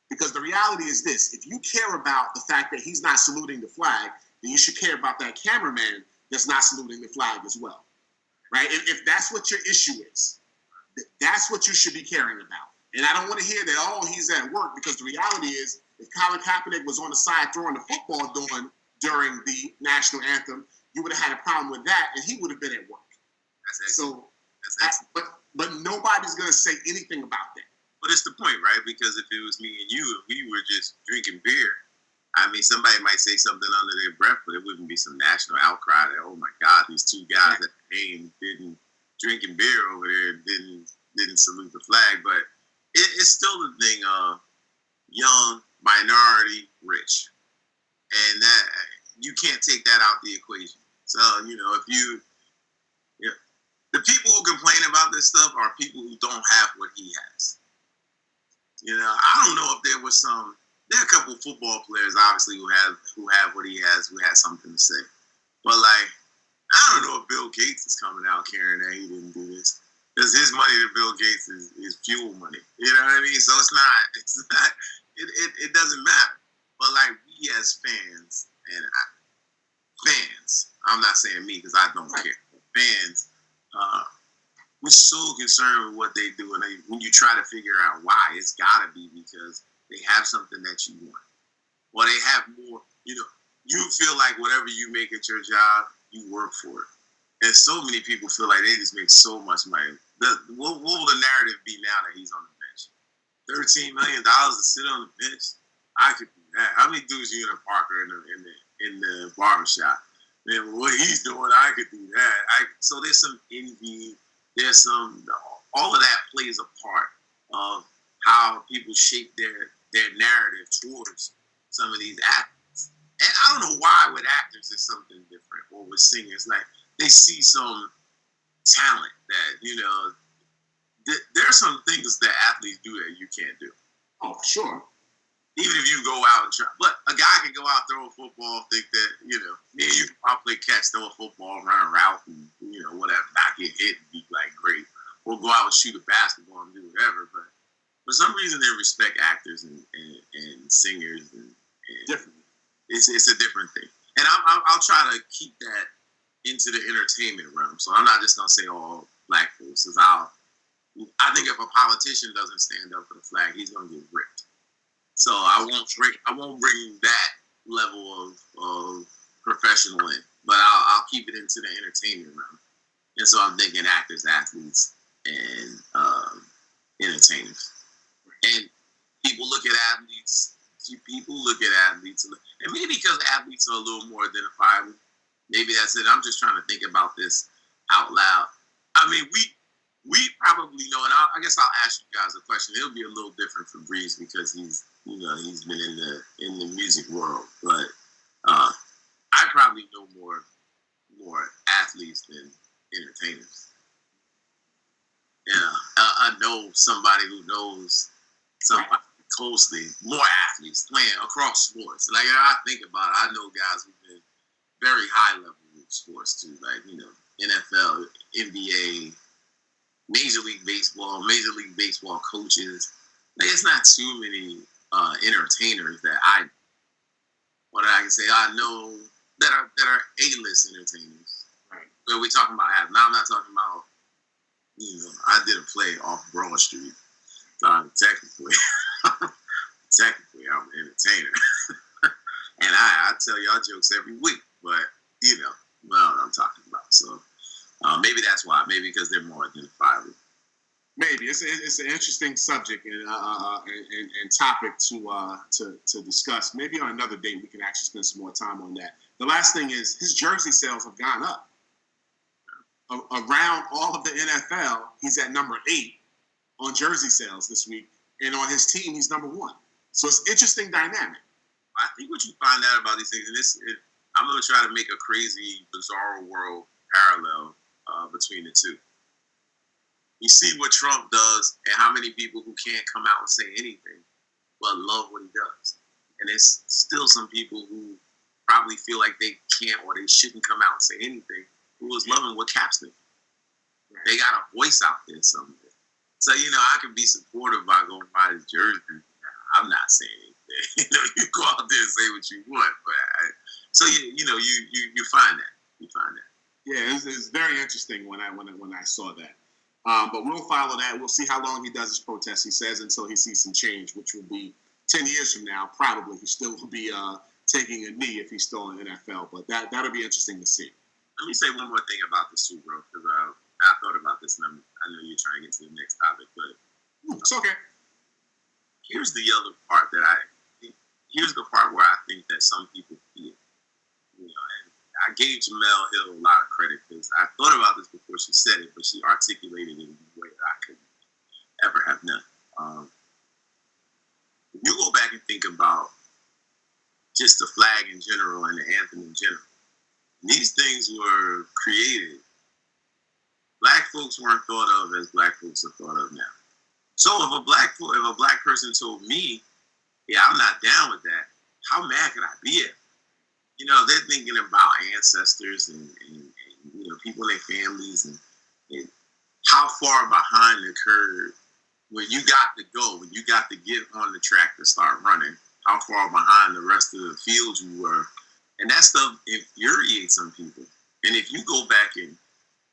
[SPEAKER 1] Because the reality is this. If you care about the fact that he's not saluting the flag, then you should care about that cameraman that's not saluting the flag as well, right? If that's what your issue is, that's what you should be caring about. And I don't want to hear that, oh, he's at work, because the reality is, if Colin Kaepernick was on the side throwing the football during the national anthem, you would have had a problem with that, and he would have been at work. But nobody's going to say anything about that.
[SPEAKER 3] But it's the point, right? Because if it was me and you, if we were just drinking beer, I mean, somebody might say something under their breath, but it wouldn't be some national outcry that, oh my God, these two guys at the game didn't drinking beer over there, didn't salute the flag. But it's still the thing of young, minority, rich. And that you can't take that out the equation. So, the people who complain about this stuff are people who don't have what he has. I don't know if there are a couple of football players, obviously, who have what he has, who has something to say. But, I don't know if Bill Gates is coming out caring that he didn't do this. Because his money to Bill Gates is fuel money. You know what I mean? So it doesn't matter. But, we as fans, I'm not saying me because I don't care. Fans, we're so concerned with what they do. And when you try to figure out why, it's got to be because they have something that you want. Or they have more, you feel like whatever you make at your job, you work for it. And so many people feel like they just make so much money. What will the narrative be now that he's on the bench? $13 million to sit on the bench? I could do that. How many dudes you in a Parker in the barbershop? And what he's doing, I could do that. So there's some envy. There's all of that plays a part of how people shape their narrative towards some of these actors. And I don't know why with actors it's something different, or with singers. They see some talent that, there are some things that athletes do that you can't do.
[SPEAKER 1] Oh, for sure.
[SPEAKER 3] Even if you go out and try. But a guy can go out, throw a football, think that, me and you can all play catch, throw a football, run a route, and, whatever, not get hit and be great. Or go out and shoot a basketball and do whatever. But for some reason, they respect actors and singers. And
[SPEAKER 1] different.
[SPEAKER 3] It's a different thing. And I'll try to keep that into the entertainment realm. So I'm not just going to say all black folks. Because I think if a politician doesn't stand up for the flag, he's going to get ripped. So I won't bring that level of professional in, but I'll keep it into the entertainment realm. And so I'm thinking actors, athletes, and entertainers. And people look at athletes. And maybe because athletes are a little more identifiable, maybe that's it. I'm just trying to think about this out loud. I mean, we probably know, and I guess I'll ask you guys a question. It'll be a little different for Breeze because he's been in the music world, but I probably know more athletes than entertainers. I know somebody who knows somebody closely, more athletes playing across sports. I think about it, I know guys who've been very high level in sports too, NFL, NBA, Major League Baseball coaches. It's not too many entertainers that I can say I know that are A-list entertainers. Right. But we're talking about athletes. Now I'm not talking about, I did a play off Broad Street. Technically I'm an entertainer. And I tell y'all jokes every week, but what I'm talking about. So maybe that's why. Maybe because they're more identifiable.
[SPEAKER 1] Maybe it's an interesting subject and topic to discuss. Maybe on another day we can actually spend some more time on that. The last thing is his jersey sales have gone up. Around all of the NFL, he's at number 8 on jersey sales this week, and on his team, he's number 1. So it's interesting dynamic.
[SPEAKER 3] I think what you find out about these things, and I'm gonna try to make a crazy, bizarre world parallel between the two. You see what Trump does, and how many people who can't come out and say anything, but love what he does. And there's still some people who probably feel like they can't or they shouldn't come out and say anything, who was loving what Cap's doing. They got a voice out there somewhere. So, I can be supportive by going by his jersey. I'm not saying anything. You go out there and say what you want. But you find that. You find that.
[SPEAKER 1] Yeah, it's very interesting when I saw that. But we'll follow that. We'll see how long he does his protest. He says until he sees some change, which will be 10 years from now. Probably he still will be taking a knee if he's still in the NFL. But that'll be interesting to see.
[SPEAKER 3] Let me say one more thing about this too, bro, because I thought about this, and I know you're trying to get to the next topic, but
[SPEAKER 1] It's okay.
[SPEAKER 3] here's the other part here's the part where I think that some people feel, and I gave Jamel Hill a lot of credit because I thought about this before she said it, but she articulated it in a way that I couldn't ever have done. If you go back and think about just the flag in general and the anthem in general, these things were created. Black folks weren't thought of as black folks are thought of now. So if a black person told me, yeah, I'm not down with that, how mad could I be at? They're thinking about ancestors and people in their families and how far behind the curve when you got to go, when you got to get on the track to start running, how far behind the rest of the field you were. And that stuff infuriates some people. And if you go back and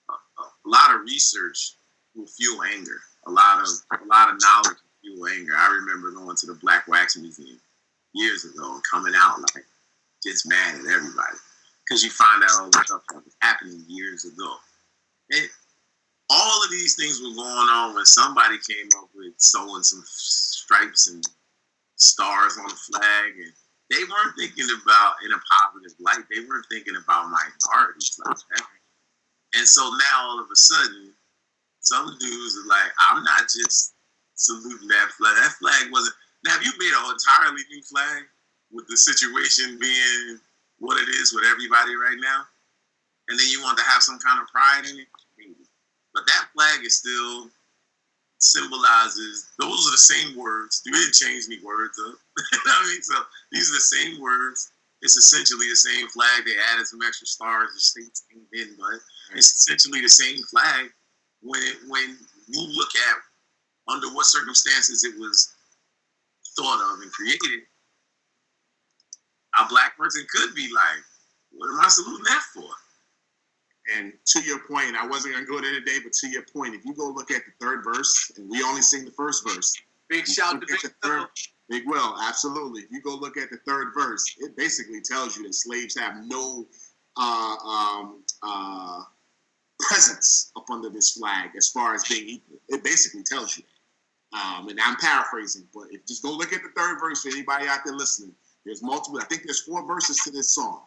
[SPEAKER 3] a lot of research will fuel anger. A lot of knowledge will fuel anger. I remember going to the Black Wax Museum years ago and coming out like just mad at everybody because you find out all the stuff that was happening years ago. And all of these things were going on when somebody came up with sewing some stripes and stars on the flag, and they weren't thinking about in a positive light. They weren't thinking about minorities like that. And so now all of a sudden, some dudes are like, I'm not just saluting that flag. That flag wasn't. Now, if you made an entirely new flag with the situation being what it is with everybody right now, and then you want to have some kind of pride in it, maybe. But that flag is still symbolizes, those are the same words. You didn't change any words up. So these are the same words. It's essentially the same flag. They added some extra stars to stay in, but it's essentially the same flag. When you look at under what circumstances it was thought of and created, a black person could be like, what am I saluting that for?
[SPEAKER 1] And to your point, I wasn't going to go there today, but to your point, if you go look at the third verse, and we only sing the first verse.
[SPEAKER 4] Big shout to Big Will.
[SPEAKER 1] Big Will, absolutely. If you go look at the third verse, it basically tells you that slaves have no presence up under this flag as far as being equal. It basically tells you that. And I'm paraphrasing, but if just go look at the third verse for anybody out there listening. There's multiple. I think there's 4 verses to this song.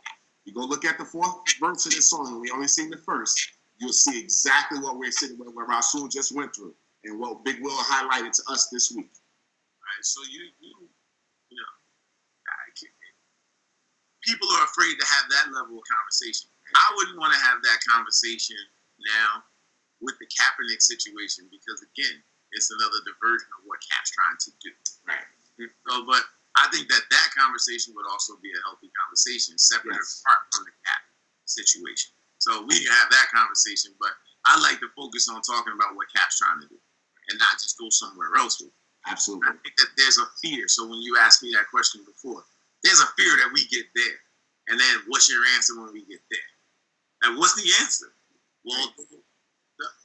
[SPEAKER 1] You go look at the 4th verse of this song, and we only sing the first. You'll see exactly what we're sitting with, what Rasul just went through, and what Big Will highlighted to us this week.
[SPEAKER 3] All right, so people are afraid to have that level of conversation. I wouldn't want to have that conversation now with the Kaepernick situation because, again, it's another diversion of what Cap's trying to do.
[SPEAKER 1] Right.
[SPEAKER 3] So, but I think that conversation would also be a healthy conversation, separate and apart from the Cap situation. So we can have that conversation, but I like to focus on talking about what Cap's trying to do and not just go somewhere else with it.
[SPEAKER 1] Absolutely.
[SPEAKER 3] I think that there's a fear. So when you asked me that question before, there's a fear that we get there. And then what's your answer when we get there? And what's the answer? Well,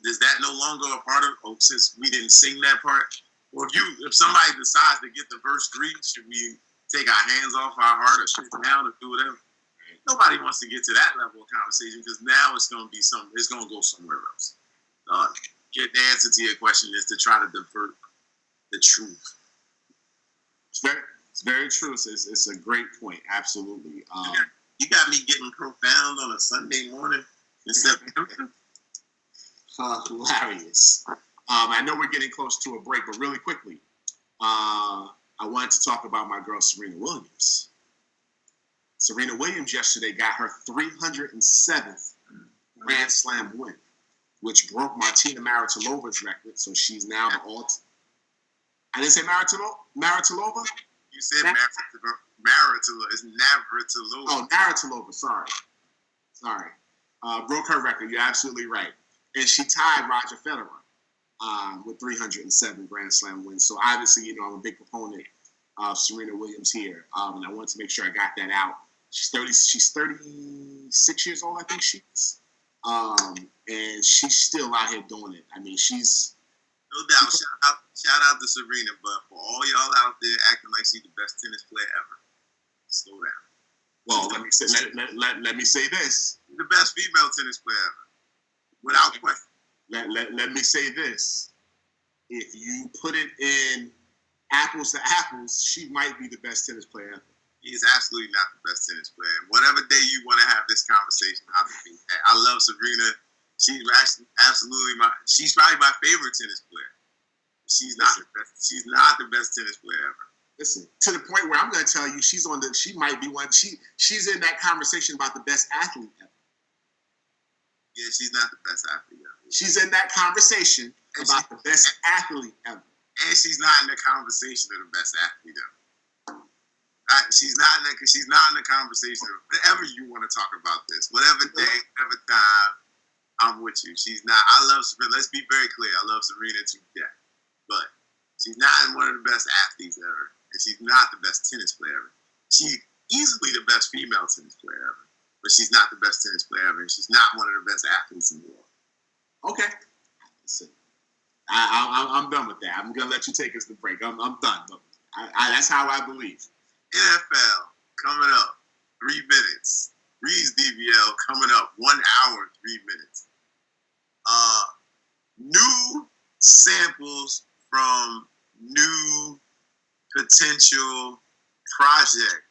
[SPEAKER 3] is that no longer a part of, since we didn't sing that part? Or if somebody decides to get the verse 3, should we take our hands off our heart or shut down or do whatever? Nobody wants to get to that level of conversation because now it's going to go somewhere else. Get the answer to your question is to try to divert the truth.
[SPEAKER 1] It's very true. It's a great point. Absolutely.
[SPEAKER 3] You got me getting profound on a Sunday morning in September.
[SPEAKER 1] Hilarious. I know we're getting close to a break, but really quickly, I wanted to talk about my girl Serena Williams. Serena Williams yesterday got her 307th Grand Slam win, which broke Martina Maritilova's record. So she's now the I didn't say Maritilova?
[SPEAKER 3] You said Maritilova. It's Navratilova.
[SPEAKER 1] Oh, Navratilova. Sorry. Broke her record. You're absolutely right. And she tied Roger Federer with 307 Grand Slam wins. So obviously, I'm a big proponent of Serena Williams here. And I wanted to make sure I got that out. She's 36 years old, I think she is. And she's still out here doing it. I mean, she's...
[SPEAKER 3] No doubt. Shout out to Serena, but for all y'all out there acting like she's the best tennis player ever, slow down.
[SPEAKER 1] Well, let me say this.
[SPEAKER 3] She's the best female tennis player ever, without question.
[SPEAKER 1] Let me say this. If you put it in apples to apples, she might be the best tennis player ever.
[SPEAKER 3] He is absolutely not the best tennis player. Whatever day you want to have this conversation, I love Serena. She's absolutely she's probably my favorite tennis player. She's not the best. She's not the best tennis player ever.
[SPEAKER 1] Listen, to the point where I'm going to tell you, she might be one. She's in that conversation about the best athlete ever.
[SPEAKER 3] Yeah, she's not the best athlete ever.
[SPEAKER 1] She's in that conversation about the best athlete ever.
[SPEAKER 3] And she's not in the conversation of the best athlete ever. She's not in the conversation of whatever you want to talk about this. Whatever day, whatever time, I'm with you. She's not. I love Serena. Let's be very clear. I love Serena to death. But she's not one of the best athletes ever. And she's not the best tennis player ever. She's easily the best female tennis player ever. But she's not the best tennis player ever. And she's not one of the best athletes in the world.
[SPEAKER 1] Okay. Listen, I'm done with that. I'm going to let you take us to break. I'm done. That's how I believe.
[SPEAKER 3] NFL coming up, 3 minutes. Reed's DBL coming up, 1 hour, 3 minutes. New samples from new potential project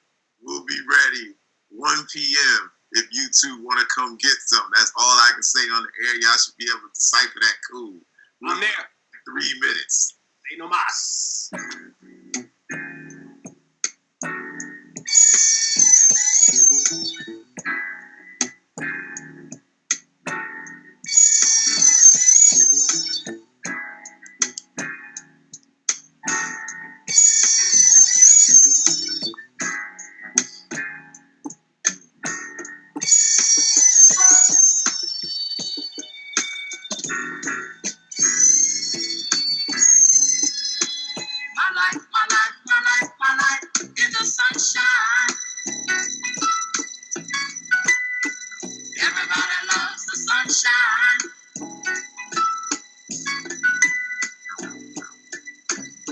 [SPEAKER 3] will be ready 1 p.m. if you two want to come get some. That's all I can say on the air. Y'all should be able to decipher that code.
[SPEAKER 1] I'm there.
[SPEAKER 3] 3 minutes.
[SPEAKER 1] Say no mas.
[SPEAKER 5] My life in the sunshine. Everybody loves the sunshine.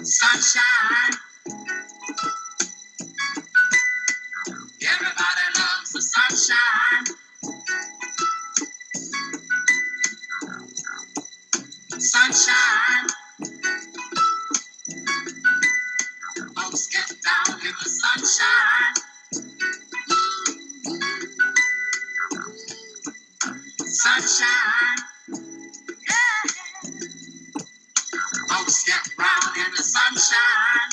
[SPEAKER 5] Sunshine. Everybody loves the sunshine. Sunshine. Folks get down in the sunshine. Sunshine. Yeah. Folks get round in the sunshine.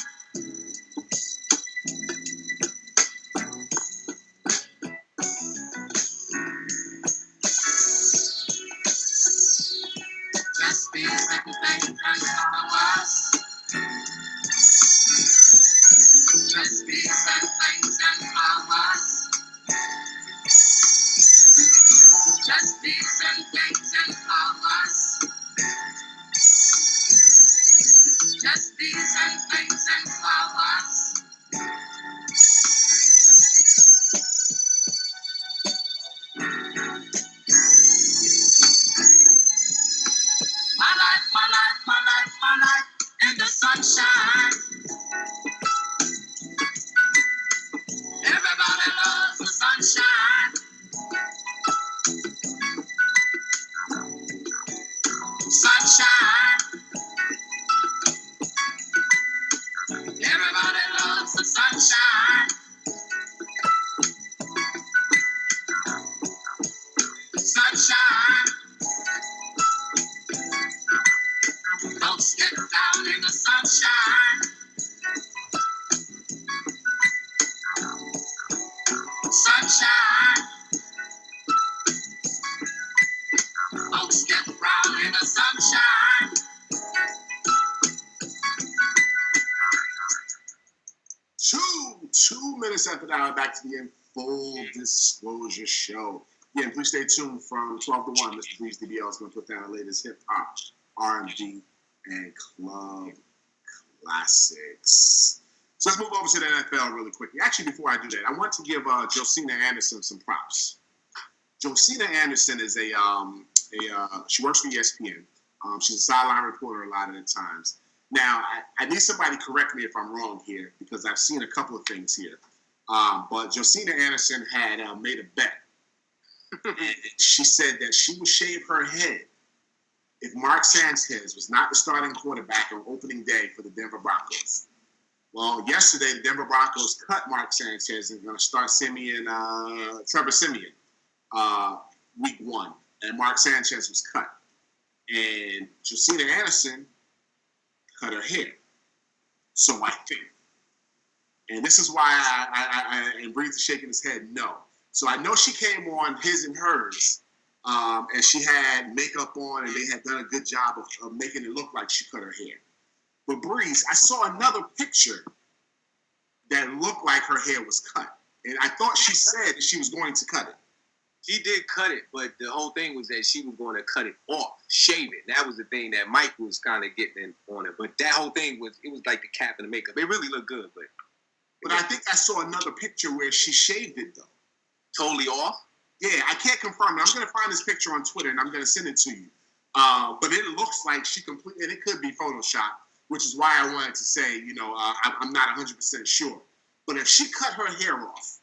[SPEAKER 5] sunshine. Folks get brown in the sunshine.
[SPEAKER 1] Two minutes after the hour, back to the Full Disclosure Show. Again, please stay tuned from 12 to 1. Mr. Breeze DBL is going to put down the latest hip hop, R&B, and club classics. So let's move over to the NFL really quickly. Actually, before I do that, I want to give Josina Anderson some props. Josina Anderson is she works for ESPN. She's a sideline reporter a lot of the times. Now, I need somebody to correct me if I'm wrong here, because I've seen a couple of things here. But Josina Anderson had made a bet. And she said that she would shave her head if Mark Sanchez was not the starting quarterback on opening day for the Denver Broncos. Well, yesterday, the Denver Broncos cut Mark Sanchez and are going to start Trevor Siemian week 1. And Mark Sanchez was cut. And Josina Anderson cut her hair. So I think. And this is why and Breeze is shaking his head no. So I know she came on His and Hers, and she had makeup on, and they had done a good job of making it look like she cut her hair. But Breeze, I saw another picture that looked like her hair was cut. And I thought she said that she was going to cut it.
[SPEAKER 4] She did cut it, but the whole thing was that she was going to cut it off, shave it. That was the thing that Mike was kind of getting in on it. But that whole thing was like the cap and the makeup. It really looked good,
[SPEAKER 1] But I think I saw another picture where she shaved it, though.
[SPEAKER 4] Totally off?
[SPEAKER 1] Yeah, I can't confirm it. I'm going to find this picture on Twitter, and I'm going to send it to you. But it looks like she completely, and it could be Photoshop, which is why I wanted to say, I'm not 100% sure. But if she cut her hair off,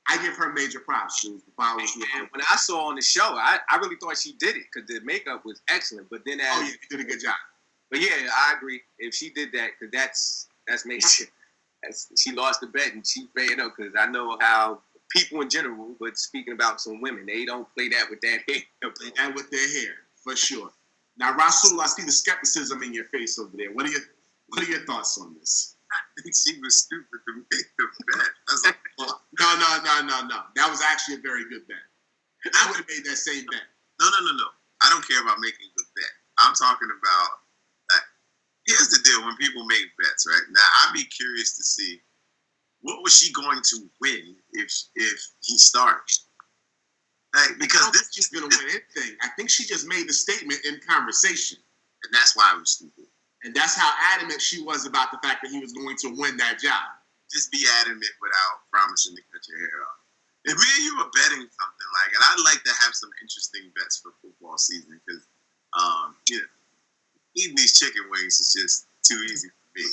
[SPEAKER 1] I give her major props.
[SPEAKER 4] And when I saw on the show, I really thought she did it because the makeup was excellent. But then
[SPEAKER 1] you did a good job.
[SPEAKER 4] But yeah, I agree. If she did that, because that's major. She lost the bet and she paid up because I know how people in general, but speaking about some women, they don't play that with that hair.
[SPEAKER 1] Play that with their hair, for sure. Now, Rasul, I see the skepticism in your face over there. What are your thoughts on this?
[SPEAKER 3] I think she was stupid to make the bet. I was like,
[SPEAKER 1] No. That was actually a very good bet. I would have made that same bet.
[SPEAKER 3] no. I don't care about making the bet. I'm talking about here's the deal when people make bets, right? Now, I'd be curious to see what was she going to win if he started. Because this
[SPEAKER 1] she's going to win anything. I think she just made the statement in conversation.
[SPEAKER 3] And that's why I was stupid.
[SPEAKER 1] And that's how adamant she was about the fact that he was going to win that job.
[SPEAKER 3] Just be adamant without promising to cut your hair off. If me and you were betting something and I'd like to have some interesting bets for football season because, eating these chicken wings is just too easy for me.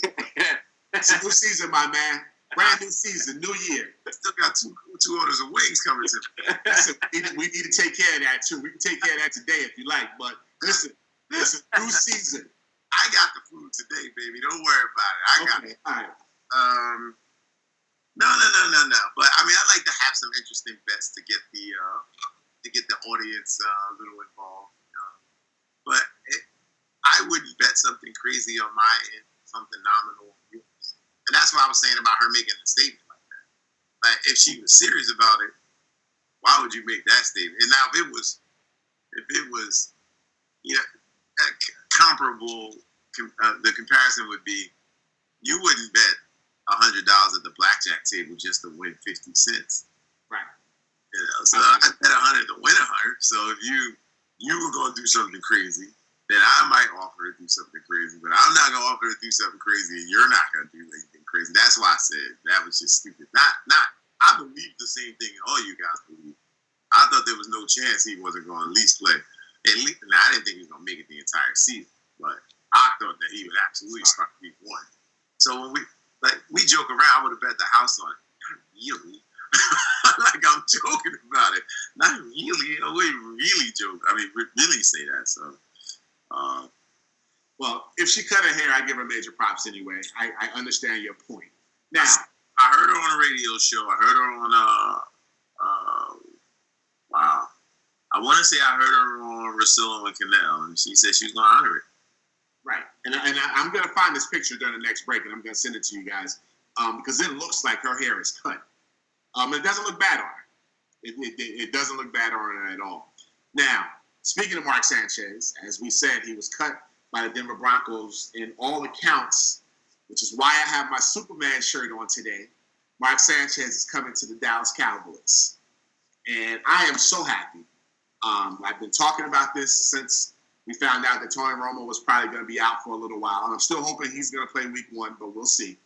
[SPEAKER 1] It's a new season, my man. Brand new season, new year.
[SPEAKER 3] I still got two orders of wings coming to me.
[SPEAKER 1] Listen, we need to take care of that too. We can take care of that today if you like. But listen, it's a new season.
[SPEAKER 3] I got the food today, baby. Don't worry about it. I got it.
[SPEAKER 1] All right.
[SPEAKER 3] No. But I mean, I'd like to have some interesting bets to get the audience a little involved. But I wouldn't bet something crazy on my end, something nominal. And that's what I was saying about her making a statement like that. Like, if she was serious about it, why would you make that statement? And now, if it was, comparable, the comparison would be, you wouldn't bet $100 at the blackjack table just to win 50 cents.
[SPEAKER 1] Right.
[SPEAKER 3] So I bet 100 to win 100. So if you were going to do something crazy, then I might offer to do something crazy, but I'm not gonna offer to do something crazy, and you're not gonna do anything crazy. That's why I said that was just stupid. I believe the same thing all you guys believe. I thought there was no chance he wasn't gonna at least play. I didn't think he was gonna make it the entire season, but I thought that he would absolutely start week 1. So when we joke around, I would have bet the house on it. Not really. Like I'm joking about it. Not really. I wouldn't really joke. I mean, really say that. So.
[SPEAKER 1] Well, if she cut her hair, I give her major props anyway. I understand your point. Now,
[SPEAKER 3] I heard her on a radio show. I heard her on wow. I want to say I heard her on Russillo and Canal, and she said she was going to honor it.
[SPEAKER 1] Right. And I'm going to find this picture during the next break, and I'm going to send it to you guys because it looks like her hair is cut. It doesn't look bad on her. It doesn't look bad on it at all. Now, speaking of Mark Sanchez, as we said, he was cut by the Denver Broncos in all accounts, which is why I have my Superman shirt on today. Mark Sanchez is coming to the Dallas Cowboys. And I am so happy. I've been talking about this since we found out that Tony Romo was probably going to be out for a little while. And I'm still hoping he's going to play week 1, but we'll see.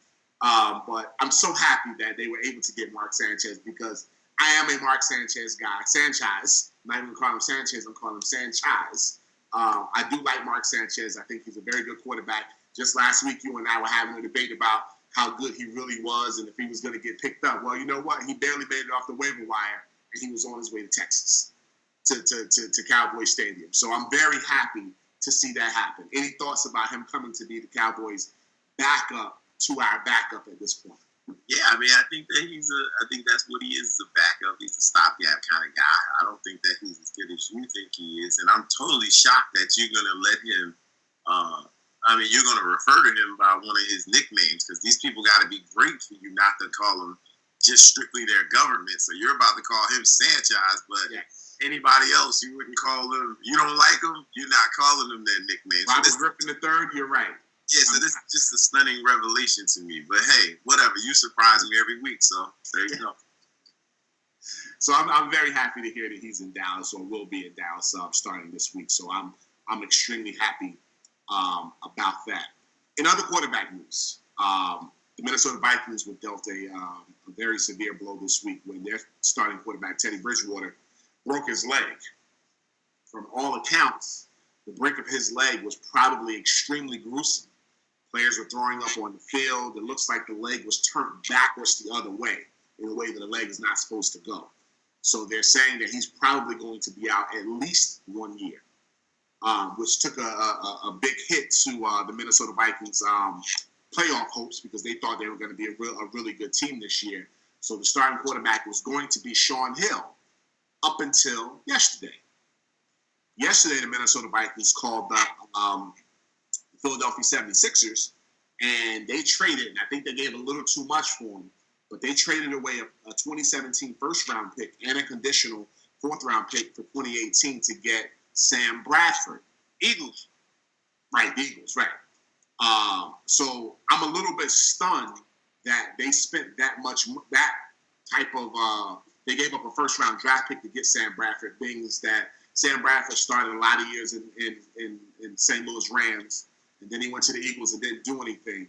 [SPEAKER 1] But I'm so happy that they were able to get Mark Sanchez because I am a Mark Sanchez guy. Sanchez. I'm not even going to call him Sanchez. I'm calling him Sanchez. I do like Mark Sanchez. I think he's a very good quarterback. Just last week, you and I were having a debate about how good he really was and if he was going to get picked up. Well, you know what? He barely made it off the waiver wire, and he was on his way to Texas, to Cowboy Stadium. So I'm very happy to see that happen. Any thoughts about him coming to be the Cowboys' backup to our backup at this point?
[SPEAKER 3] Yeah, I mean, I think that's what he is, a backup. He's a stopgap kind of guy. I don't think that he's as good as you think he is. And I'm totally shocked that you're going to let him, you're going to refer to him by one of his nicknames because these people got to be great for you not to call him just strictly their government. So you're about to call him Sanchez, but anybody else, you wouldn't call them. You don't like them, you're not calling them their nicknames.
[SPEAKER 1] Robert Griffin III, you're right.
[SPEAKER 3] Yeah, so this is just a stunning revelation to me. But hey, whatever. You surprise me every week, so there you go.
[SPEAKER 1] So I'm very happy to hear that he's in Dallas or will be in Dallas starting this week. So I'm extremely happy about that. In other quarterback news, the Minnesota Vikings were dealt a very severe blow this week when their starting quarterback, Teddy Bridgewater, broke his leg. From all accounts, the break of his leg was probably extremely gruesome. Players were throwing up on the field. It looks like the leg was turned backwards the other way, in a way that the leg is not supposed to go. So they're saying that he's probably going to be out at least 1 year, which took a big hit to the Minnesota Vikings playoff hopes because they thought they were going to be a really good team this year. So the starting quarterback was going to be Shaun Hill up until yesterday. Yesterday, the Minnesota Vikings called the Philadelphia 76ers, and they traded, and I think they gave a little too much for him, but they traded away a 2017 first-round pick and a conditional fourth-round pick for 2018 to get Sam Bradford. Eagles. Right, the Eagles, right. So I'm a little bit stunned that they spent that type of, they gave up a first-round draft pick to get Sam Bradford, things that Sam Bradford started a lot of years in St. Louis Rams, and then he went to the Eagles and didn't do anything.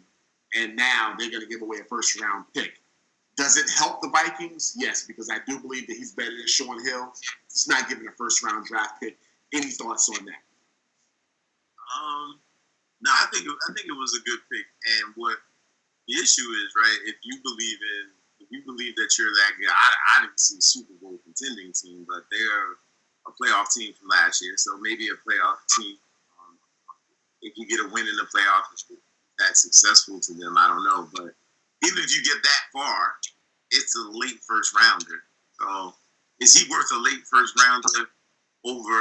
[SPEAKER 1] And now they're going to give away a first-round pick. Does it help the Vikings? Yes, because I do believe that he's better than Shaun Hill. It's not giving a first-round draft pick. Any thoughts on that?
[SPEAKER 3] No, I think it was a good pick. And what the issue is, right? If you believe that you're that guy, I didn't see a Super Bowl contending team, but they're a playoff team from last year, so maybe a playoff team. If you get a win in the playoffs, that's successful to them. I don't know, but even if you get that far, it's a late first rounder. So, is he worth a late first rounder over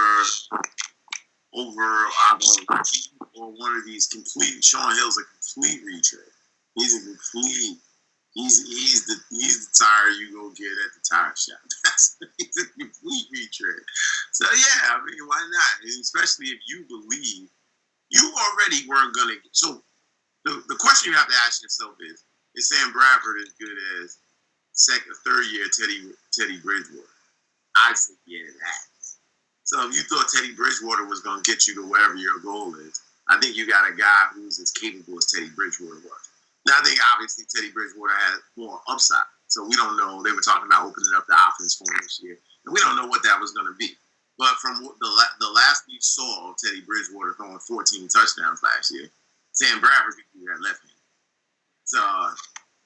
[SPEAKER 3] or one of these complete? Shaun Hill's a complete retread. He's a complete. He's the tire you go get at the tire shop. He's a complete retread. So yeah, I mean, why not? And especially if you believe you already weren't gonna. So the question you have to ask yourself is Sam Bradford as good as third year Teddy Bridgewater? I'd say yeah, that. So if you thought Teddy Bridgewater was gonna get you to wherever your goal is, I think you got a guy who's as capable as Teddy Bridgewater was. Now, I think obviously Teddy Bridgewater has more upside. So we don't know. They were talking about opening up the offense for him this year. And we don't know what that was going to be. But from the last we saw of Teddy Bridgewater throwing 14 touchdowns last year, Sam Bradford could do that left hand. So,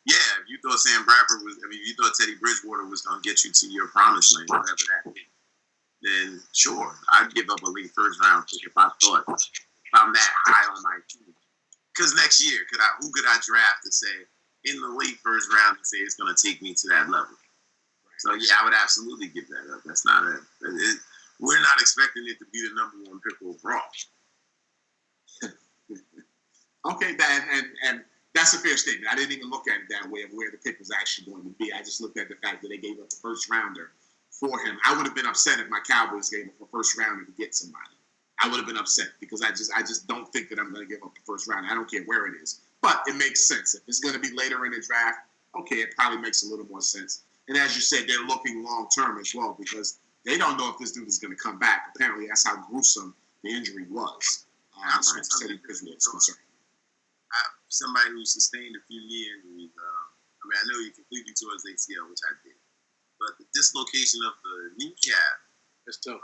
[SPEAKER 3] yeah, if you thought you thought Teddy Bridgewater was going to get you to your promised land, whatever that is, then sure, I'd give up a late first round pick if I'm that high on my team. Because next year, who could I draft to say in the late first round and say it's going to take me to that level? So yeah, I would absolutely give that up. That's not we're not expecting it to be the number one pick overall.
[SPEAKER 1] Okay, and that's a fair statement. I didn't even look at it that way of where the pick was actually going to be. I just looked at the fact that they gave up the first rounder for him. I would have been upset if my Cowboys gave up a first rounder to get somebody. I would have been upset because I just don't think that I'm going to give up the first round. I don't care where it is, but it makes sense. If it's going to be later in the draft, okay, it probably makes a little more sense. And as you said, they're looking long term as well because they don't know if this dude is going to come back. Apparently, that's how gruesome the injury was. As far as is concerned.
[SPEAKER 3] Somebody who sustained a few knee injuries. I know he completely tore his ACL, which I did, but the dislocation of the kneecap,
[SPEAKER 4] That's tough.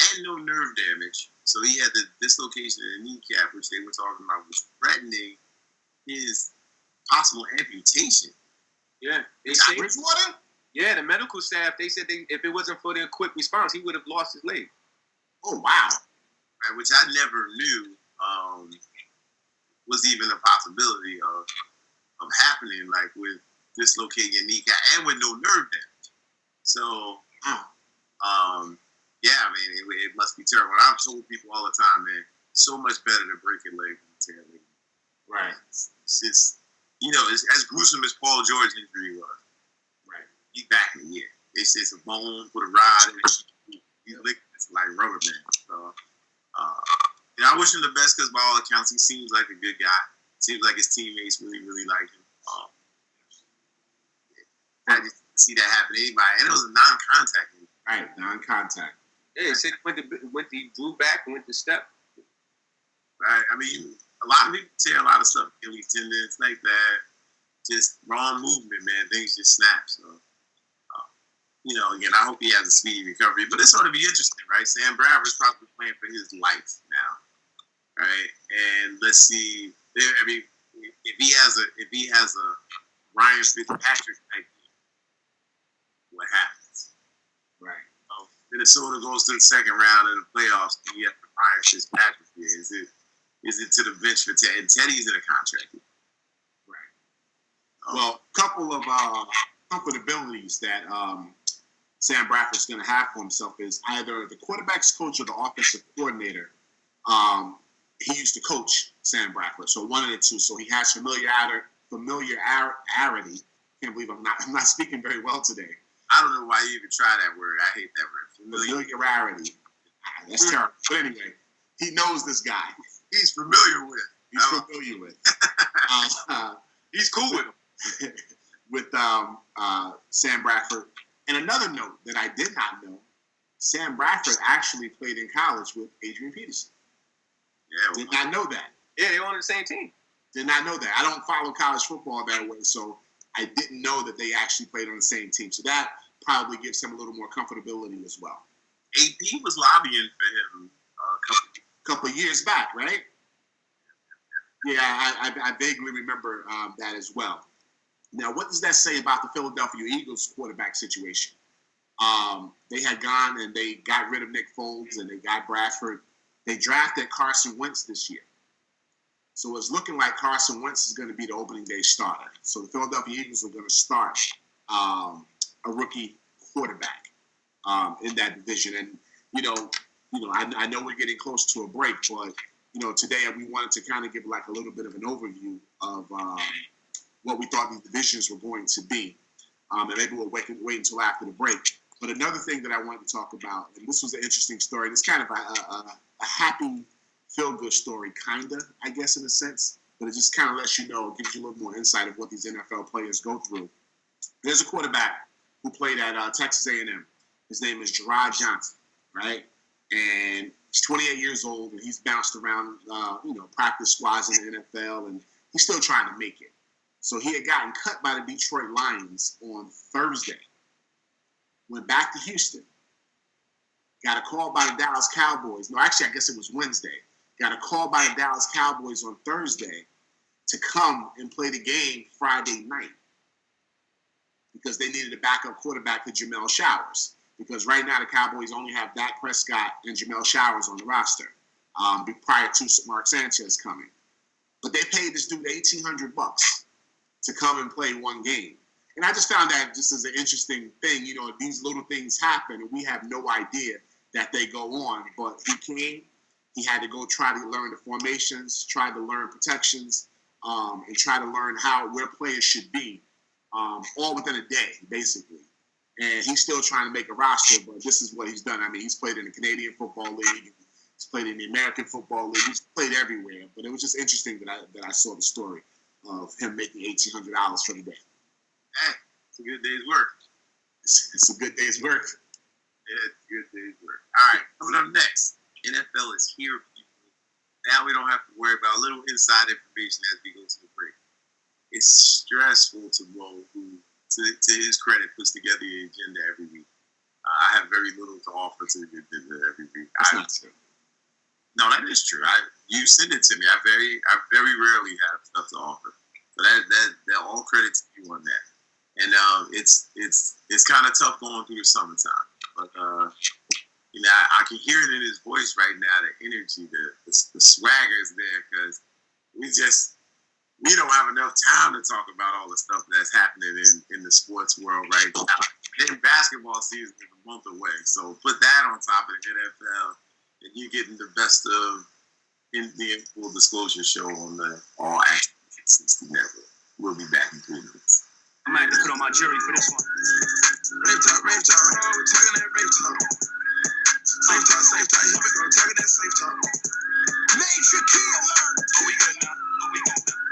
[SPEAKER 3] and no nerve damage. So he had the dislocation of the kneecap, which they were talking about was threatening his possible amputation.
[SPEAKER 4] Yeah, they say.
[SPEAKER 1] Bridgewater?
[SPEAKER 4] Yeah, the medical staff. They said if it wasn't for their quick response, he would have lost his leg.
[SPEAKER 1] Oh wow!
[SPEAKER 3] Right, which I never knew was even a possibility of happening, like with dislocating your kneecap and with no nerve damage. So, yeah, I mean, it must be terrible. And I've told people all the time, man, so much better to break a leg than tear a leg.
[SPEAKER 1] Right.
[SPEAKER 3] It's it's as gruesome as Paul George's injury was.
[SPEAKER 1] Right.
[SPEAKER 3] He's back in a year. They said it's a bone with a rod in it. He's like rubber man. So, I wish him the best because by all accounts, he seems like a good guy. Seems like his teammates really, really like him. I just see that happen to anybody. And it was a non-contact injury.
[SPEAKER 1] Right, non-contact.
[SPEAKER 4] Yeah, he said he drew back and went to step.
[SPEAKER 3] Right? I mean, a lot of people tear a lot of stuff. Achilles tendons like that. Just wrong movement, man. Things just snap. So, again, I hope he has a speedy recovery. But it's going to be interesting, right? Sam Bradford's probably playing for his life now, right? And let's see. If he has a Ryan Fitzpatrick type game, what happens?
[SPEAKER 1] Right.
[SPEAKER 3] Minnesota goes to the second round of the playoffs, and you have the Ryan Fitzpatrick here. Is it to the bench for Teddy? And Teddy's in a contract.
[SPEAKER 1] Right. Well, a couple of comfortabilities that Sam Bradford's going to have for himself is either the quarterback's coach or the offensive coordinator. He used to coach Sam Bradford, so one of the two. So he has familiarity. Can't believe I'm not speaking very well today.
[SPEAKER 3] I don't know why you even try that word. I hate that word.
[SPEAKER 1] Familiarity. That's terrible. But anyway, he knows this guy.
[SPEAKER 3] He's familiar with.
[SPEAKER 1] He's familiar with.
[SPEAKER 3] He's cool with him.
[SPEAKER 1] With Sam Bradford. And another note that I did not know, Sam Bradford actually played in college with Adrian Peterson.
[SPEAKER 3] Yeah,
[SPEAKER 1] did not know that.
[SPEAKER 4] Yeah, they were on the same team.
[SPEAKER 1] Did not know that. I don't follow college football that way, so I didn't know that they actually played on the same team. So that probably gives him a little more comfortability as well.
[SPEAKER 3] AP was lobbying for him
[SPEAKER 1] a couple of years back, right? Yeah, I vaguely remember that as well. Now, what does that say about the Philadelphia Eagles quarterback situation? They had gone and they got rid of Nick Foles and they got Bradford. They drafted Carson Wentz this year. So it's looking like Carson Wentz is going to be the opening day starter. So the Philadelphia Eagles are going to start a rookie quarterback in that division. And, I know we're getting close to a break, but, today we wanted to kind of give like a little bit of an overview of what we thought these divisions were going to be. And maybe we'll wait until after the break. But another thing that I wanted to talk about, and this was an interesting story, and it's kind of a happy, feel-good story, kind of, I guess, in a sense. But it just kind of lets you know, gives you a little more insight of what these NFL players go through. There's a quarterback who played at Texas A&M. His name is Gerard Johnson, right? And he's 28 years old, and he's bounced around, practice squads in the NFL, and he's still trying to make it. So he had gotten cut by the Detroit Lions on Thursday. Went back to Houston. Got a call by the Dallas Cowboys. No, actually, I guess it was Wednesday. Got a call by the Dallas Cowboys on Thursday to come and play the game Friday night because they needed a backup quarterback for Jamel Showers. Because right now the Cowboys only have Dak Prescott and Jamel Showers on the roster prior to Mark Sanchez coming. But they paid this dude $1,800 to come and play one game. And I just found that just as an interesting thing, these little things happen and we have no idea that they go on. But he came, he had to go try to learn the formations, try to learn protections, and try to learn where players should be, all within a day, basically. and he's still trying to make a roster. But this is what he's done. I mean, he's played in the Canadian Football League, he's played in the American Football League, he's played everywhere. But it was just interesting that I saw the story of him making $1,800 for the day.
[SPEAKER 3] Hey, it's a good day's work.
[SPEAKER 1] It's a good day's work.
[SPEAKER 3] Yeah, it's a good day's work. All right, coming up next, NFL is here, people. Now we don't have to worry about a little inside information as we go to the break. It's stressful to Mo, who, to his credit, puts together the agenda every week. I have very little to offer to the agenda every week.
[SPEAKER 1] That's not true.
[SPEAKER 3] No, that is true. You send it to me. I very rarely have stuff to offer. So that all credit to you on that. And it's kind of tough going through the summertime, but you know, I can hear it in his voice right now. The energy, the swagger is there because we don't have enough time to talk about all the stuff that's happening in the sports world right now. Then basketball season is a month away, so put that on top of the NFL, and you're getting the best of the Full Disclosure Show on the All Access 360 Network. We'll be back in 3 minutes.
[SPEAKER 6] I might have to put on my jury for this one.
[SPEAKER 2] Rave talk, oh, we're talking that rave talk. Safe talk, here we go, talking that safe talk. Major key alert. Oh, we good now.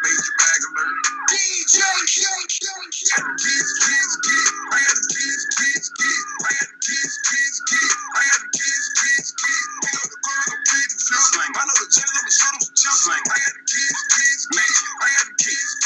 [SPEAKER 2] Major bag alert. DJ, keys. I got the keys. I got the keys. I got the keys. We know the girl gon' plead the fifth. I know the jail, I'ma shoot him some chips. I got the keys. I got the keys.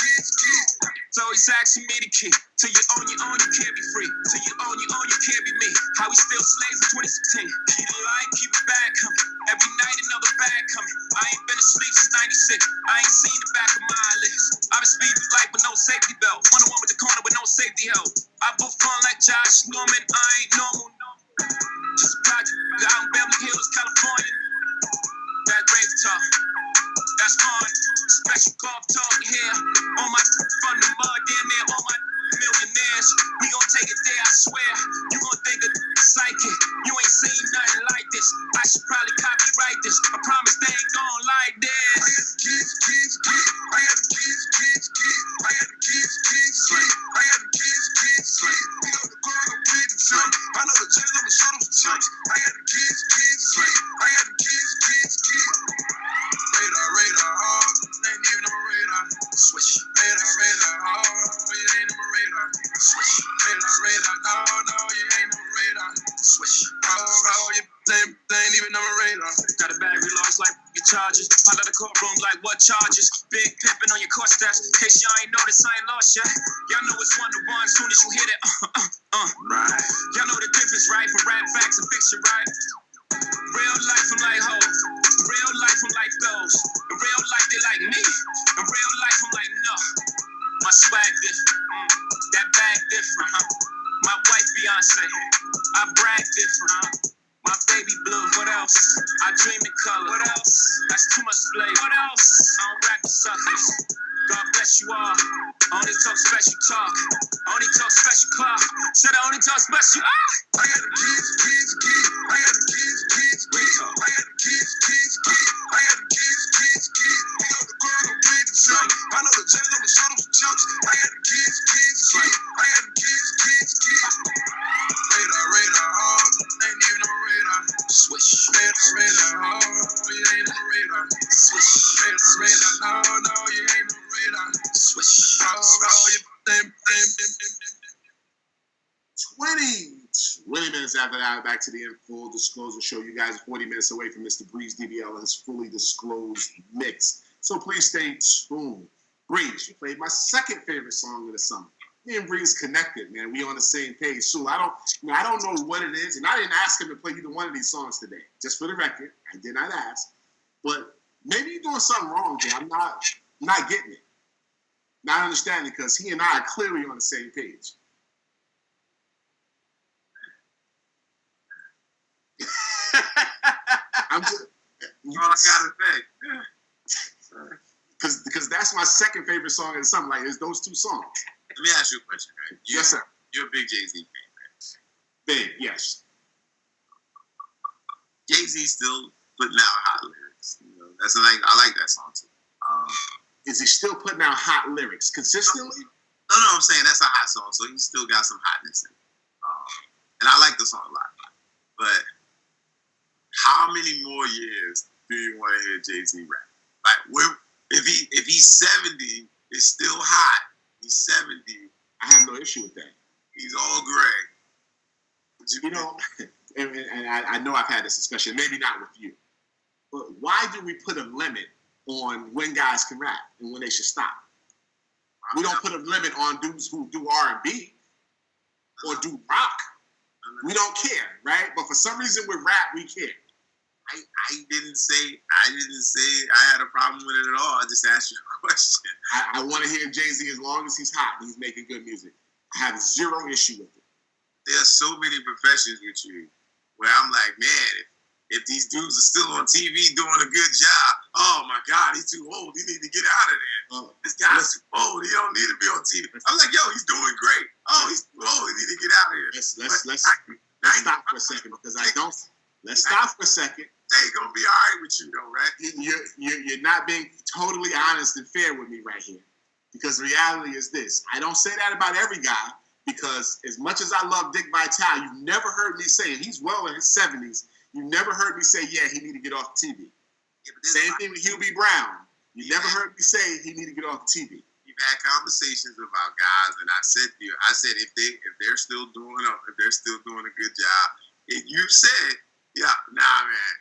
[SPEAKER 6] So he's asking me the key. Till you own your own, you can't be free. Till you own your own, you can't be me. How we still slaves in 2016. Keep the light, keep it back coming. Every night another bag coming. I ain't been asleep since 96. I ain't seen the back of my eyelids. I've been speeding through life with no safety belt. One with the corner with no safety help. I book fun like Josh Norman. I ain't normal. Just a project out in Beverly Hills, California. That rave talk. That's fun. Special golf talk here. On my from the mud, damn near all my millionaires. We gon' take it there, I swear. You gon' think of psychic. You ain't seen nothing like this. I should probably copyright this. I promise they ain't gon' like this.
[SPEAKER 2] I got the keys. I got the keys. I got the keys. I got the keys. We know the girl gon' plead the fifth. I know the jail, I'ma shoot him some chips. I got the keys. I got the keys. Radar, oh, ain't even on my radar. Switch. Radar, oh, you ain't on my radar. Switch. Radar, no, you ain't on my radar. Switch. Oh, you ain't even on my radar.
[SPEAKER 6] Got a bag reloads like your charges. Out of the courtroom like what charges? Big pimping on your court steps. In case y'all ain't noticed, I ain't lost yet. Y'all know it's 1-to-1 soon as you hit it.
[SPEAKER 2] Right.
[SPEAKER 6] Y'all know the difference, right? From rap facts and fiction, right? Real life, I'm like ho. Real life, I'm like those. In real life, they like me. In real life, I'm like no. My swag different. That bag different, huh? My wife Beyonce. I brag different, huh? My baby blue. What else? I dream in color. What else? That's too much flavor. What else? I don't rap the suckers. God bless you all. Only talk special talk. Only talk special clock. Said I only talk special.
[SPEAKER 2] I got the keys. I got the keys. I got the keys. I got the keys. We know the girl gon' plead the fifth. I know the jail, I'ma shoot him some chips. I got the keys. I got the keys. Radar, oh, ain't even on my radar. Switch. Radar, oh, you ain't on my radar. Switch. Radar, no, you ain't on my radar. Switch. Oh, you
[SPEAKER 1] 20 minutes after that, back to the Full Disclosure Show. You guys are 40 minutes away from Mr. Breeze DBL and his fully disclosed mix. So please stay tuned. Breeze, you played my second favorite song of the summer. Me and Breeze connected, man. We on the same page. So I don't know what it is, and I didn't ask him to play either one of these songs today. Just for the record, I did not ask. But maybe you're doing something wrong here. I'm not getting it. Not understanding, because he and I are clearly on the same page. I'm just,
[SPEAKER 3] All I gotta say.
[SPEAKER 1] Because that's my second favorite song of the summer. Like, it's those two songs.
[SPEAKER 3] Let me ask you a question, right?
[SPEAKER 1] Yes, sir.
[SPEAKER 3] You're a big Jay-Z fan, right?
[SPEAKER 1] Big, yes.
[SPEAKER 3] Jay-Z still putting out hot lyrics. You know, that's like I like that song too.
[SPEAKER 1] Is he still putting out hot lyrics consistently?
[SPEAKER 3] No, I'm saying that's a hot song, so he's still got some hotness in it. and I like the song a lot. But how many more years do you want to hear Jay-Z rap? Like, if he's 70, it's still hot. He's 70.
[SPEAKER 1] I have no issue with that.
[SPEAKER 3] He's all gray.
[SPEAKER 1] You know, and I know I've had this discussion, maybe not with you, but why do we put a limit on when guys can rap and when they should stop? We don't put a limit on dudes who do R&B or do rock. We don't care, right? But for some reason with rap, we care.
[SPEAKER 3] I didn't say I had a problem with it at all. I just asked you a question.
[SPEAKER 1] I want to hear Jay-Z as long as he's hot and he's making good music. I have zero issue with it.
[SPEAKER 3] There's so many professions with you where I'm like, man, if these dudes are still on TV doing a good job, oh my God, he's too old. He need to get out of there. This guy's too old. He don't need to be on TV. I'm like, yo, he's doing great. Oh, he's too old. He need to get out of here.
[SPEAKER 1] Let's stop for a second because I don't. Let's stop for a second.
[SPEAKER 3] They gonna be all right with you though, right?
[SPEAKER 1] You're not being totally honest and fair with me right here, because the reality is this: I don't say that about every guy, because as much as I love Dick Vitale, you never heard me say, and he's well in his 70s. You never heard me say, yeah, he need to get off the TV. Yeah, same thing with Hugh B. Brown. You never heard me say he need to get off the TV.
[SPEAKER 3] You've had conversations about guys, and I said if they're still doing a good job, if you said, yeah, nah, man.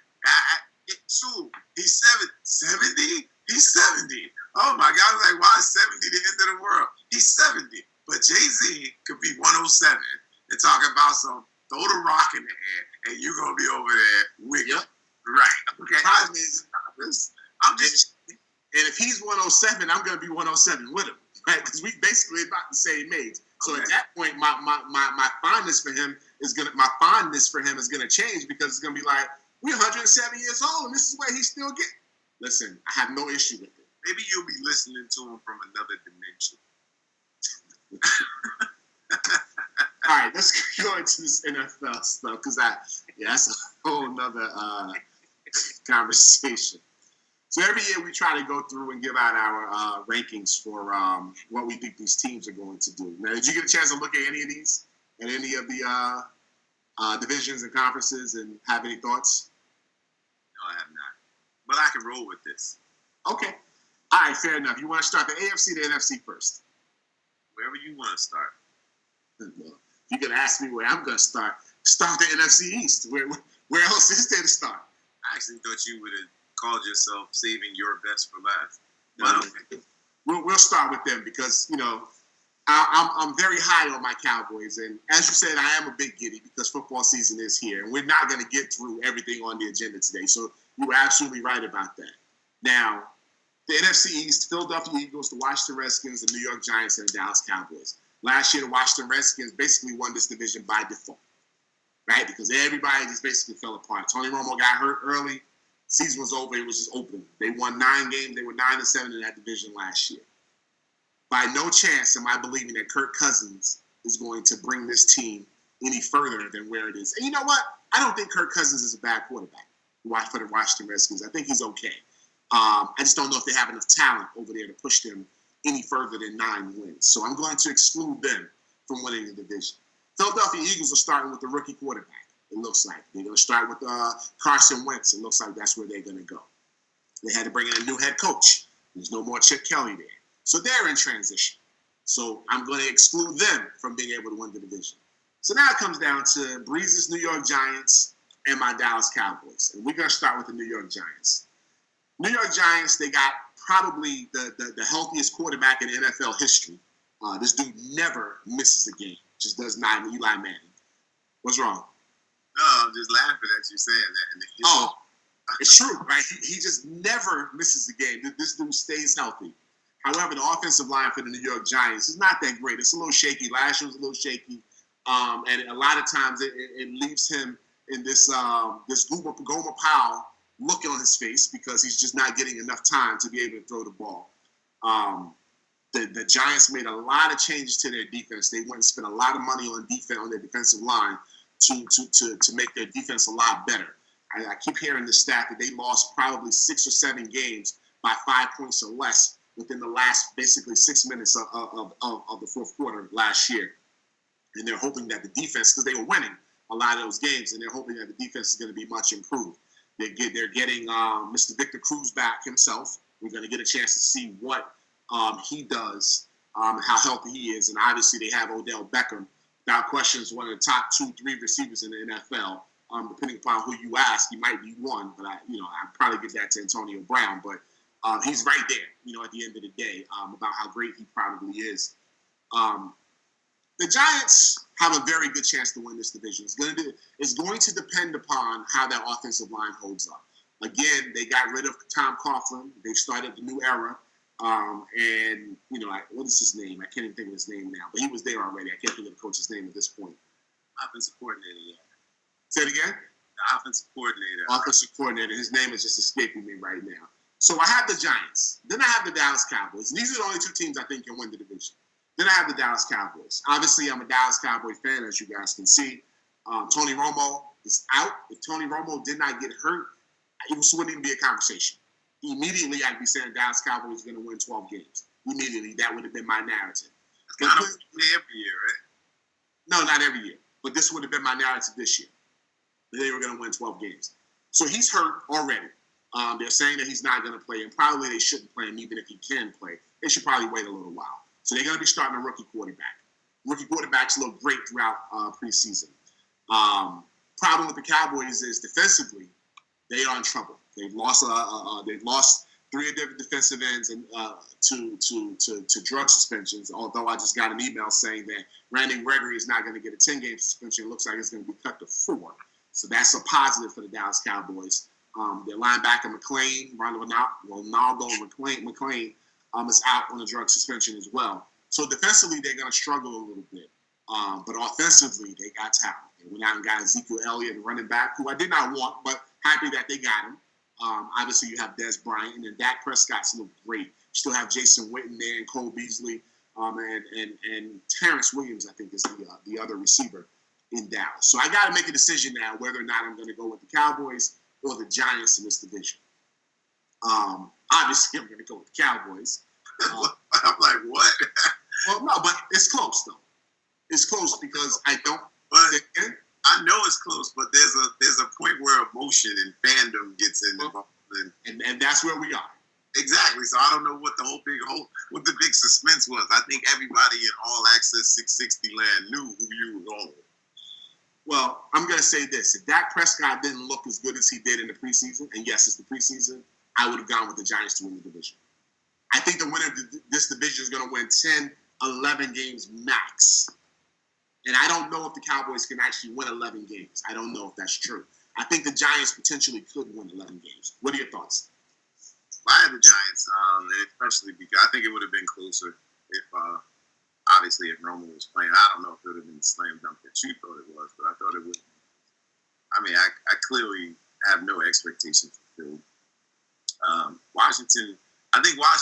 [SPEAKER 3] Shoot, he's 70. He's 70. Oh my God! I was like, why is 70 the end of the world? He's 70. But Jay-Z could be 107 and talk about some throw the rock in the air, and you're gonna be over there with
[SPEAKER 1] Yep.
[SPEAKER 3] Right. Okay.
[SPEAKER 1] Problem is,
[SPEAKER 3] I'm just.
[SPEAKER 1] and if he's 107, I'm gonna be 107 with him, right? Because we basically about the same age. So
[SPEAKER 3] Okay.
[SPEAKER 1] at that point, my fondness for him is gonna change, because it's gonna be like, we're 107 years old, and this is where he's still getting. Listen, I have no issue with it.
[SPEAKER 3] Maybe you'll be listening to him from another dimension.
[SPEAKER 1] All right, let's go into this NFL stuff, because that's a whole nother conversation. So every year we try to go through and give out our rankings for what we think these teams are going to do. Now, did you get a chance to look at any of these, at any of the divisions and conferences, and have any thoughts?
[SPEAKER 3] No, I have not. But I can roll with this.
[SPEAKER 1] Okay. All right, fair enough. You want to start the AFC, the NFC first?
[SPEAKER 3] Wherever you want to start.
[SPEAKER 1] Well, you're going to ask me where I'm going to start. Start the NFC East. Where else is there to start?
[SPEAKER 3] I actually thought you would have called yourself saving your best for last. But okay.
[SPEAKER 1] We'll start with them, because, you know, I'm very high on my Cowboys. And as you said, I am a bit giddy because football season is here. And we're not going to get through everything on the agenda today. So you were absolutely right about that. Now, the NFC East, Philadelphia Eagles, the Washington Redskins, the New York Giants, and the Dallas Cowboys. Last year, the Washington Redskins basically won this division by default, right? Because everybody just basically fell apart. Tony Romo got hurt early. Season was over. It was just opening. They won 9 games. They were 9-7 in that division last year. By no chance am I believing that Kirk Cousins is going to bring this team any further than where it is. And you know what? I don't think Kirk Cousins is a bad quarterback for the Washington Redskins. I think he's okay. I just don't know if they have enough talent over there to push them any further than 9 wins. So I'm going to exclude them from winning the division. Philadelphia Eagles are starting with the rookie quarterback, it looks like. They're going to start with Carson Wentz. It looks like that's where they're going to go. They had to bring in a new head coach. There's no more Chip Kelly there. So they're in transition. So I'm going to exclude them from being able to win the division. So now it comes down to Breeze's New York Giants and my Dallas Cowboys. And we're going to start with the New York Giants. New York Giants, they got probably the healthiest quarterback in NFL history. This dude never misses a game. Just does not. Eli Manning. What's wrong?
[SPEAKER 3] No, I'm just laughing at you saying that.
[SPEAKER 1] Oh, it's true, right? He just never misses a game. This dude stays healthy. However, the offensive line for the New York Giants is not that great. It's a little shaky. Last year was a little shaky. And a lot of times it leaves him in this Gomer Powell look on his face, because he's just not getting enough time to be able to throw the ball. The Giants made a lot of changes to their defense. They went and spent a lot of money on defense, on their defensive line, to make their defense a lot better. I keep hearing the stat that they lost probably 6 or 7 games by 5 points or less within the last basically 6 minutes of the fourth quarter last year. And they're hoping that the defense, because they were winning, a lot of those games, and they're hoping that the defense is going to be much improved. They're getting Mr. Victor Cruz back himself. We're going to get a chance to see what he does, how healthy he is, and obviously they have Odell Beckham. Without question, is one of the top 2-3 receivers in the NFL. Depending upon who you ask, he might be one, but I'd probably give that to Antonio Brown. But he's right there, at the end of the day, about how great he probably is. The Giants have a very good chance to win this division. It's going to depend upon how that offensive line holds up. Again, they got rid of Tom Coughlin. They've started the new era. And, what is his name? I can't even think of his name now. But he was there already. I can't think of the coach's name at this point.
[SPEAKER 3] Offensive coordinator, yeah.
[SPEAKER 1] Say it again?
[SPEAKER 3] The offensive coordinator.
[SPEAKER 1] Offensive coordinator. His name is just escaping me right now. So I have the Giants. Then I have the Dallas Cowboys. And these are the only two teams I think can win the division. Then I have the Dallas Cowboys. Obviously, I'm a Dallas Cowboy fan, as you guys can see. Tony Romo is out. If Tony Romo did not get hurt, it wouldn't even be a conversation. Immediately, I'd be saying Dallas Cowboys are going to win 12 games. Immediately, that would have been my narrative.
[SPEAKER 3] It's kind of every year, right?
[SPEAKER 1] No, not every year. But this would have been my narrative this year. They were going to win 12 games. So he's hurt already. They're saying that he's not going to play, and probably they shouldn't play him even if he can play. They should probably wait a little while. So they're going to be starting a rookie quarterback. Rookie quarterbacks look great throughout preseason. Problem with the Cowboys is defensively, they are in trouble. They've lost 3 different defensive ends and to drug suspensions. Although I just got an email saying that Randy Gregory is not going to get a 10-game suspension. It looks like it's going to be cut to 4. So that's a positive for the Dallas Cowboys. Their linebacker Ronaldo McClain is out on a drug suspension as well. So defensively, they're going to struggle a little bit. But offensively, they got talent. They went out and got Ezekiel Elliott, running back, who I did not want, but happy that they got him. Obviously, you have Des Bryant, and Dak Prescott's look great. You still have Jason Witten there and Cole Beasley, and Terrence Williams, I think, is the other receiver in Dallas. So I got to make a decision now whether or not I'm going to go with the Cowboys or the Giants in this division. Obviously, I'm going to go with the Cowboys.
[SPEAKER 3] I'm like, what?
[SPEAKER 1] Well, no, but it's close, though. It's close because I don't.
[SPEAKER 3] But I know it's close, but there's a point where emotion and fandom gets involved,
[SPEAKER 1] and that's where we are.
[SPEAKER 3] Exactly. So I don't know what what the big suspense was. I think everybody in All Access 660 land knew who you were going with.
[SPEAKER 1] Well, I'm going to say this. If Dak Prescott didn't look as good as he did in the preseason, and yes, it's the preseason, I would have gone with the Giants to win the division. I think the winner of this division is going to win 10, 11 games max. And I don't know if the Cowboys can actually win 11 games. I don't know if that's true. I think the Giants potentially could win 11 games. What are your thoughts?
[SPEAKER 3] I had the Giants, especially because I think it would have been closer if, obviously, if Romo was playing. I don't know if it would have been the slam dunk that you thought it was, but I thought it would. I mean, I clearly have no expectations for Philly. Washington. I think what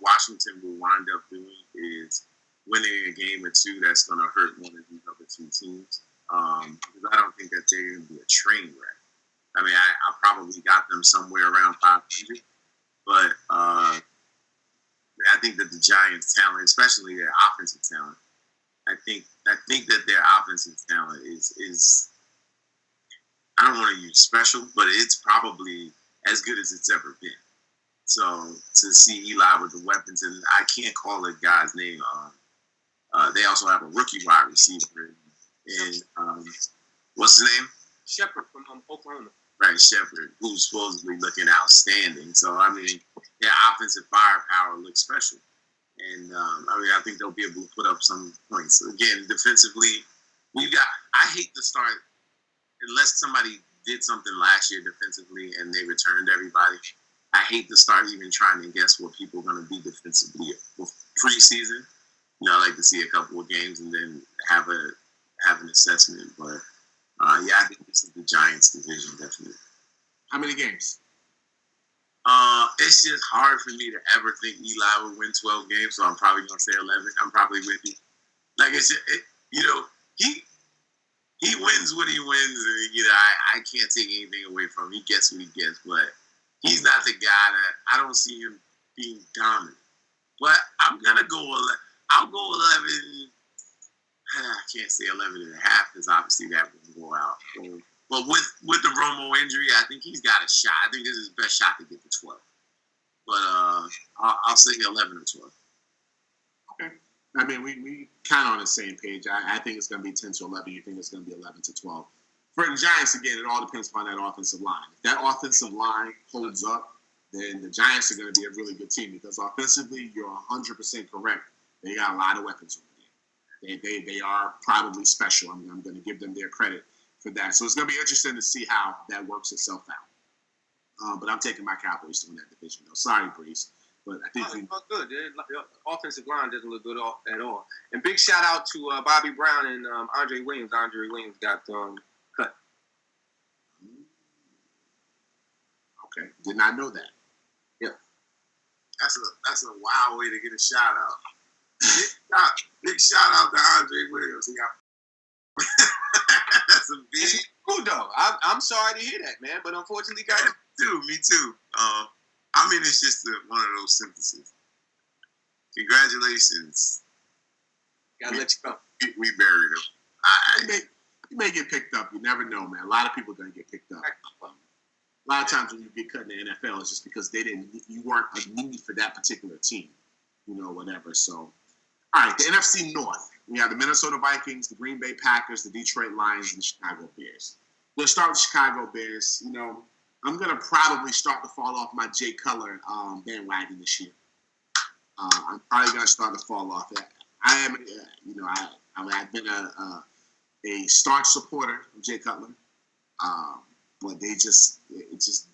[SPEAKER 3] Washington will wind up doing is winning a game or two that's going to hurt one of these other two teams. Because I don't think that they're going to be a train wreck. I mean, I probably got them somewhere around 500, but I think that the Giants' talent, especially their offensive talent, I think that their offensive talent is I don't want to use special, but it's probably as good as it's ever been. So to see Eli with the weapons, and I can't call the guy's name. They also have a rookie wide receiver, and what's his name?
[SPEAKER 4] Shepard from Oklahoma.
[SPEAKER 3] Right, Shepard, who's supposedly looking outstanding. So I mean, their offensive firepower looks special, and I think they'll be able to put up some points. So again, defensively, I hate to start unless somebody did something last year defensively and they returned everybody. I hate to start even trying to guess what people are going to be defensively preseason. I like to see a couple of games and then have an assessment. But I think this is the Giants division, definitely.
[SPEAKER 1] How many games?
[SPEAKER 3] It's just hard for me to ever think Eli would win 12 games, so I'm probably going to say 11. I'm probably with you. Like I said, he wins what he wins, and I can't take anything away from him. He gets what he gets, but he's not the guy that I don't see him being dominant. But I'm gonna go. I'll go 11. I can't say 11.5 because obviously that would go out. But with the Romo injury, I think he's got a shot. I think this is his best shot to get to 12. But I'll say 11 or 12.
[SPEAKER 1] Okay. I mean, we kind of on the same page. I think it's going to be 10 to 11. You think it's going to be 11 to 12. For the Giants, again, it all depends upon that offensive line. If that offensive line holds up, then the Giants are going to be a really good team because offensively, you're 100% correct. They got a lot of weapons over there. They are probably special. I'm going to give them their credit for that. So it's going to be interesting to see how that works itself out. But I'm taking my Cowboys to win that division, though. Sorry, Breeze. But I think
[SPEAKER 4] it looked good. The offensive line doesn't look good at all. And big shout out to Bobby Brown and Andre Williams. Andre Williams got cut.
[SPEAKER 1] Okay, did not know that.
[SPEAKER 3] That's a wild way to get a shout out. Big shout out to Andre Williams. He got that's a big.
[SPEAKER 4] Cool though. I'm sorry to hear that, man. But unfortunately, guys.
[SPEAKER 3] Me too. I mean, it's just one of those sentences. Congratulations.
[SPEAKER 4] Gotta let you go.
[SPEAKER 3] We buried him.
[SPEAKER 1] You may get picked up. You never know, man. A lot of people are going to get picked up. A lot of times when you get cut in the NFL, it's just because you weren't a need for that particular team, whatever. So, all right, the NFC North. We have the Minnesota Vikings, the Green Bay Packers, the Detroit Lions, and the Chicago Bears. We'll start with the Chicago Bears. I'm going to probably start to fall off my Jay Cutler bandwagon this year. I'm probably going to start to fall off. I am, I've been a staunch supporter of Jay Cutler. But it just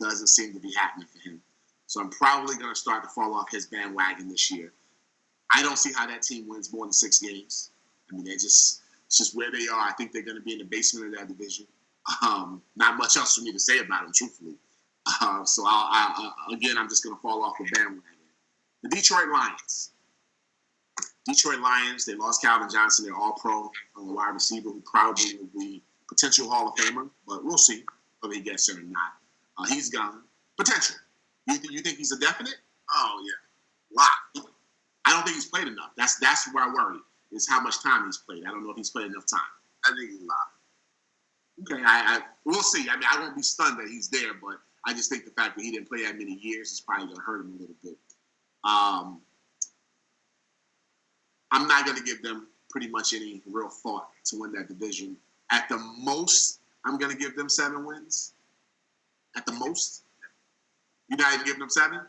[SPEAKER 1] doesn't seem to be happening for him. So I'm probably going to start to fall off his bandwagon this year. I don't see how that team wins more than 6 games. I mean, it's just where they are. I think they're going to be in the basement of that division. Not much else for me to say about them, truthfully. So I'm just going to fall off the bandwagon. The Detroit Lions. They lost Calvin Johnson, their all-pro wide receiver, who probably will be potential Hall of Famer, but we'll see whether he gets it or not. He's gone. Potential. You think he's a definite?
[SPEAKER 3] Oh, yeah. Lock.
[SPEAKER 1] I don't think he's played enough. That's where I worry, is how much time he's played. I don't know if he's played enough time.
[SPEAKER 3] I think he's locked.
[SPEAKER 1] Okay, we'll see. I mean, I won't be stunned that he's there, but I just think the fact that he didn't play that many years is probably going to hurt him a little bit. I'm not going to give them pretty much any real thought to win that division. At the most, I'm going to give them 7 wins. At the most. You're not even giving them 7?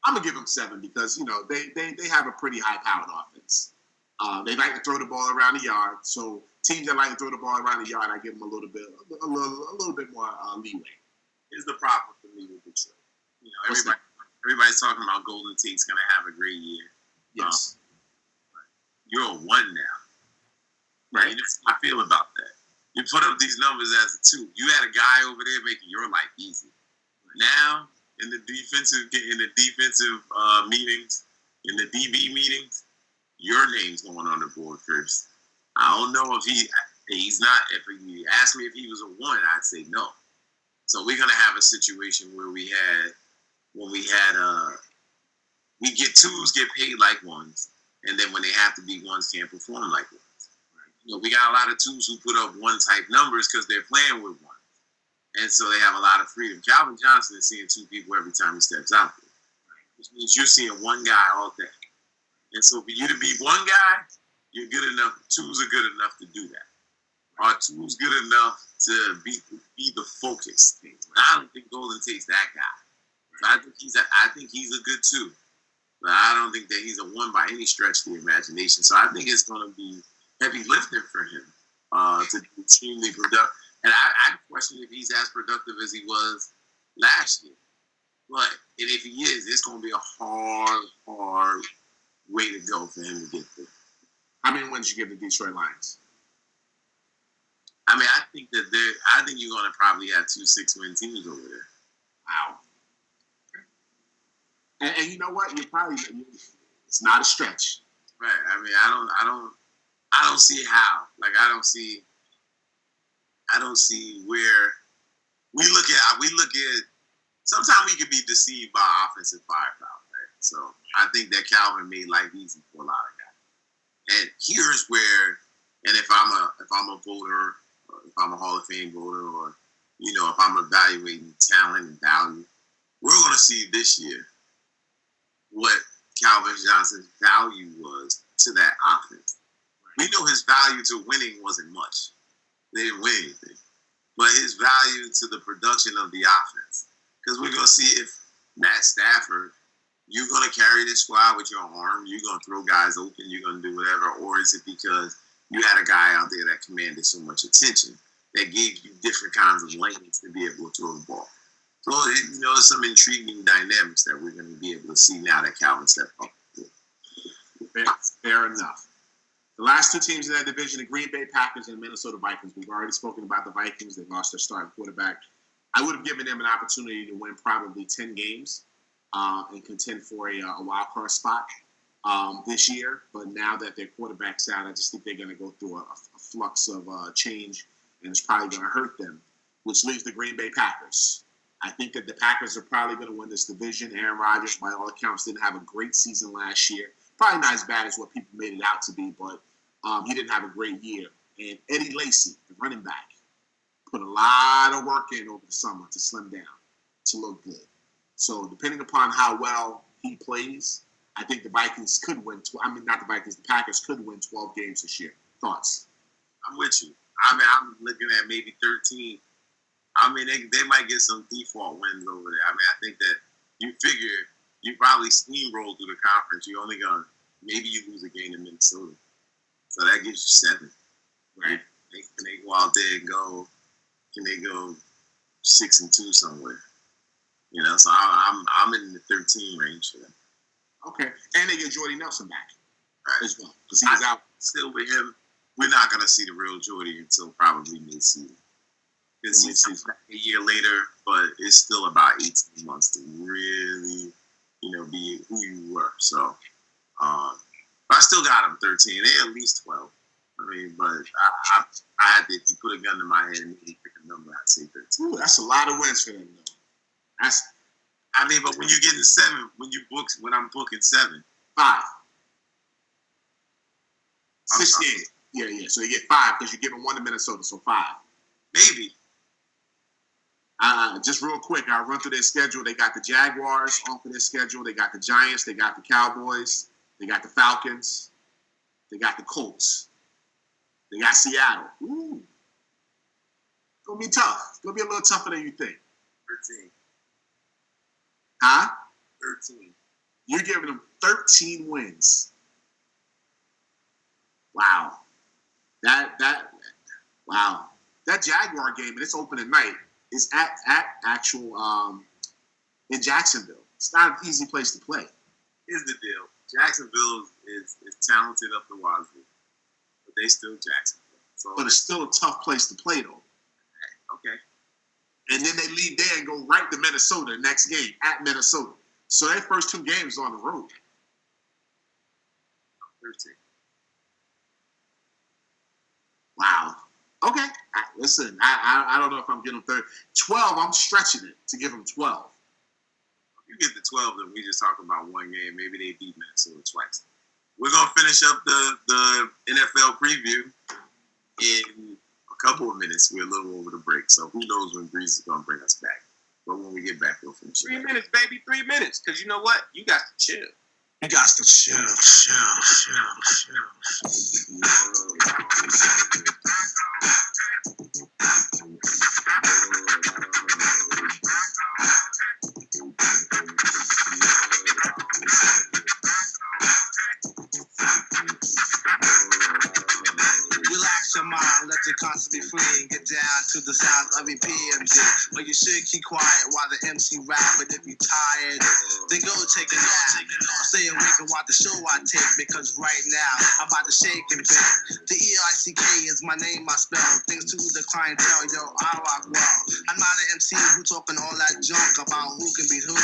[SPEAKER 1] I'm going to give them 7 because, they have a pretty high-powered offense. They like to throw the ball around the yard. So teams that like to throw the ball around the yard, I give them a little bit more leeway.
[SPEAKER 3] Here's the problem for me with Detroit. Everybody's talking about Golden Tate's going to have a great year.
[SPEAKER 1] Yes.
[SPEAKER 3] You're a 1 now. Right? That's how I feel about that. You put up these numbers as a 2. You had a guy over there making your life easy. Now, in the defensive meetings, in the DB meetings, your name's going on the board first. I don't know if he's not. If you asked me if he was a 1, I'd say no. So we're gonna have a situation where we get 2s get paid like 1s, and then when they have to be 1s, can't perform like 1s. We got a lot of 2s who put up 1 type numbers because they're playing with 1. And so they have a lot of freedom. Calvin Johnson is seeing 2 people every time he steps out there, which means you're seeing 1 guy all day. And so for you to be 1 guy, you're good enough. 2s are good enough to do that. Are 2s good enough to be the focus? I don't think Golden Tate's that guy. So I think he's a good 2. But I don't think that he's a 1 by any stretch of the imagination. So I think it's going to be heavy lifting for him to be extremely productive. And I question if he's as productive as he was last year. But if he is, it's going to be a hard way to go for him to get there.
[SPEAKER 1] How many wins you give the Detroit Lions?
[SPEAKER 3] I mean, I think you're going to probably have 2 6-win teams over there.
[SPEAKER 1] Wow. And you know what? It's not a stretch.
[SPEAKER 3] Right. I mean, I don't see how. Like, I don't see where we look at. Sometimes we can be deceived by offensive firepower. Right? So I think that Calvin made life easy for a lot of guys. And here's where, and if I'm a voter, or if I'm a Hall of Fame voter, or if I'm evaluating talent and value, we're going to see this year what Calvin Johnson's value was to that offense. We know his value to winning wasn't much. They didn't win anything. But his value to the production of the offense. Because we're going to see if Matt Stafford, you're going to carry this squad with your arm, you're going to throw guys open, you're going to do whatever, or is it because you had a guy out there that commanded so much attention that gave you different kinds of lanes to be able to throw the ball? So, there's some intriguing dynamics that we're going to be able to see now that Calvin stepped up.
[SPEAKER 1] Fair enough. The last two teams in that division, the Green Bay Packers and the Minnesota Vikings. We've already spoken about the Vikings. They lost their starting quarterback. I would have given them an opportunity to win probably 10 games and contend for a wild card spot this year. But now that their quarterback's out, I just think they're going to go through a flux of change, and it's probably going to hurt them, which leaves the Green Bay Packers. I think that the Packers are probably going to win this division. Aaron Rodgers, by all accounts, didn't have a great season last year. Probably not as bad as what people made it out to be, but he didn't have a great year. And Eddie Lacy, the running back, put a lot of work in over the summer to slim down, to look good. So depending upon how well he plays, I think the Vikings could win. Not the Vikings, the Packers could win 12 games this year. Thoughts?
[SPEAKER 3] I'm with you. I'm looking at maybe 13. They might get some default wins over there. I think that you figure you probably steamroll through the conference. You're only going to, maybe you lose a game in Minnesota. So that gives you 7. Right? Can they go out there and go, can they go 6-2 somewhere? So I'm in the 13 range for them.
[SPEAKER 1] Okay. And they get Jordy Nelson back as well. Because he was out.
[SPEAKER 3] Still with him, we're not going to see the real Jordy until probably mid-season. Because he's back a year later, but it's still about 18 months to really, be who you were. So, but I still got him 13. They at least 12. But I had to, if you put a gun to my head and pick a number, I'd say 13.
[SPEAKER 1] Ooh, that's a lot of wins for them, though.
[SPEAKER 3] But when you get in 7, when I'm booking 7,
[SPEAKER 1] 5. 6 games. Yeah. So you get 5 because you're giving 1 to Minnesota, so 5.
[SPEAKER 3] Maybe.
[SPEAKER 1] Just real quick, I'll run through their schedule. They got the Jaguars off of their schedule. They got the Giants. They got the Cowboys. They got the Falcons. They got the Colts. They got Seattle. Ooh. It's going to be tough. It's going to be a little tougher than you think.
[SPEAKER 3] 13.
[SPEAKER 1] Huh?
[SPEAKER 3] 13.
[SPEAKER 1] You're giving them 13 wins. Wow. Wow. That Jaguar game, and it's opening night, is at actual in Jacksonville. It's not an easy place to play.
[SPEAKER 3] Here's the deal. Jacksonville is talented up the wazoo, but they still Jacksonville. So,
[SPEAKER 1] but it's still a tough place to play, though.
[SPEAKER 3] Okay.
[SPEAKER 1] And then they leave there and go right to Minnesota next game at Minnesota. So their first 2 games on the road.
[SPEAKER 3] 13.
[SPEAKER 1] Wow. Okay. Listen, I don't know if I'm giving them 12. I'm stretching it to give them 12.
[SPEAKER 3] You get the 12, then we just talk about 1 game. Maybe they beat Minnesota twice. We're going to finish up the NFL preview in a couple of minutes. We're a little over the break, so who knows when Breeze is going to bring us back. But when we get back, we'll finish
[SPEAKER 4] 3 minutes, baby, 3 minutes. Because you know what? You got to chill.
[SPEAKER 6] You got to chill. Relax your mind, let your conscience be free, and get down to the sound of EPMG. But you should keep quiet while the MC rap. But if you're tired, then go take a nap. Or stay awake and watch the show I take, because right now I'm about to shake and bake. The EICK is my name, I spell. Thanks to the clientele, yo, I rock well. I'm not an MC who talking all that junk about who can be who.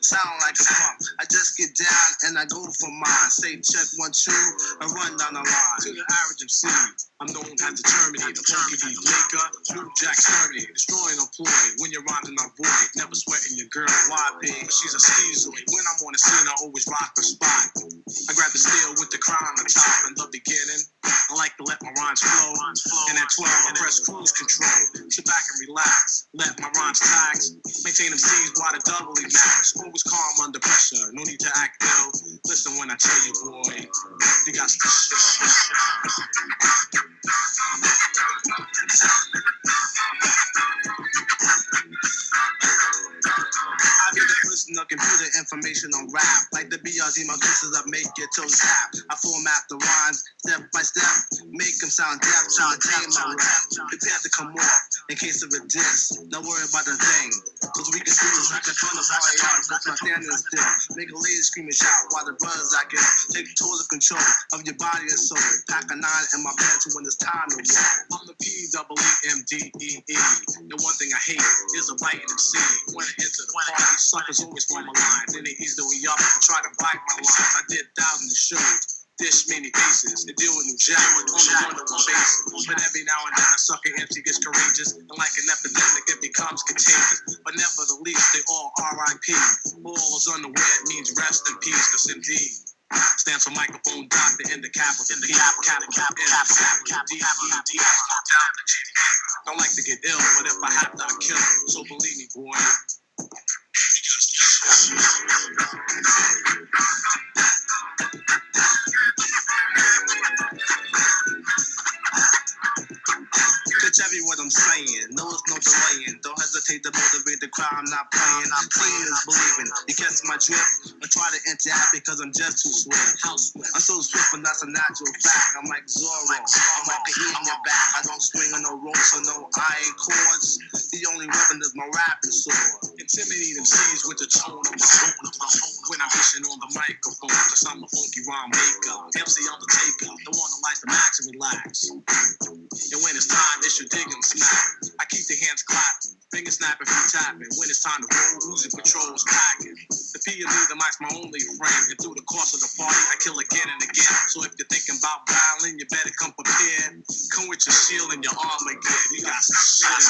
[SPEAKER 6] Sound like a pump. I just get down and I go for mine. Say check 1, 2, and run down the line. To the average MC, I'm known as the Germany. the Tommy D. Baker, New Jack Sturdy, destroying employ. When you're riding on boy, never sweating your girl. Why pig? She's a schizoid. When I'm on the scene, I always rock the spot. I grab the steel with the crown on top in the beginning. I like to let my rhymes flow. And at 12, I press cruise control. Sit back and relax. Let my rhymes tax. Maintain them C's while the doubly max. Always calm under pressure. No need to act ill. Listen when I tell you, boy, you got to chill. I be the person of computer information on rap. Like the BRZ, my pieces that make your toes tap. I format the rhymes step by step. Make them sound deaf, sound deaf, my rap. Prepare to come off in case of a diss. Don't worry about the thing. Cause we can do this, we can turn the party out. That's my standing still. Make a lady scream and shout while the brothers I can take total control of your body and soul. Pack a 9 in my pants when it's time to roll. I'm the PEEMDEE. The one thing I hate is a biting MC. When I enter the party, suckers always form a line. Then they ease the way up and try to bite my lines. I did thousands of shows. Dish many faces to deal with New Jack on the one-on-one basis. But every now and then a sucker MC gets courageous, and like an epidemic it becomes contagious. But never the least, they all R.I.P. All is unaware it means rest in peace, cause indeed stands for microphone doctor in the capital. In the capital. Don't like to get ill, but if I have to, I kill. So believe me, boy. Bitch, every word I'm saying, no, it's no delaying. Don't hesitate to motivate the crowd, I'm not playing. I'm seeing is believing. You catch my drift, I try to interact because I'm just too swift. I'm so swift, but that's a natural fact. I'm like Zorro, I'm like the E in your back. I don't swing on no ropes or no iron cords. The only weapon is my rapping sword. Intimidate MCs with the tone of my own. When I'm dishing on the microphone, cause I'm a funky rhyme maker. MC on the taker, the one that likes to max and relax. And when it's time, it's your dig and snap. I keep the hands clapping, fingers snapping, feet tapping. When it's time to roll, Uzi patrols packing. The P and the mic's my only friend. And through the course of the party, I kill again and again. So if you're thinking about battling, you better come prepared. Come with your shield and your armor again. You got some shit.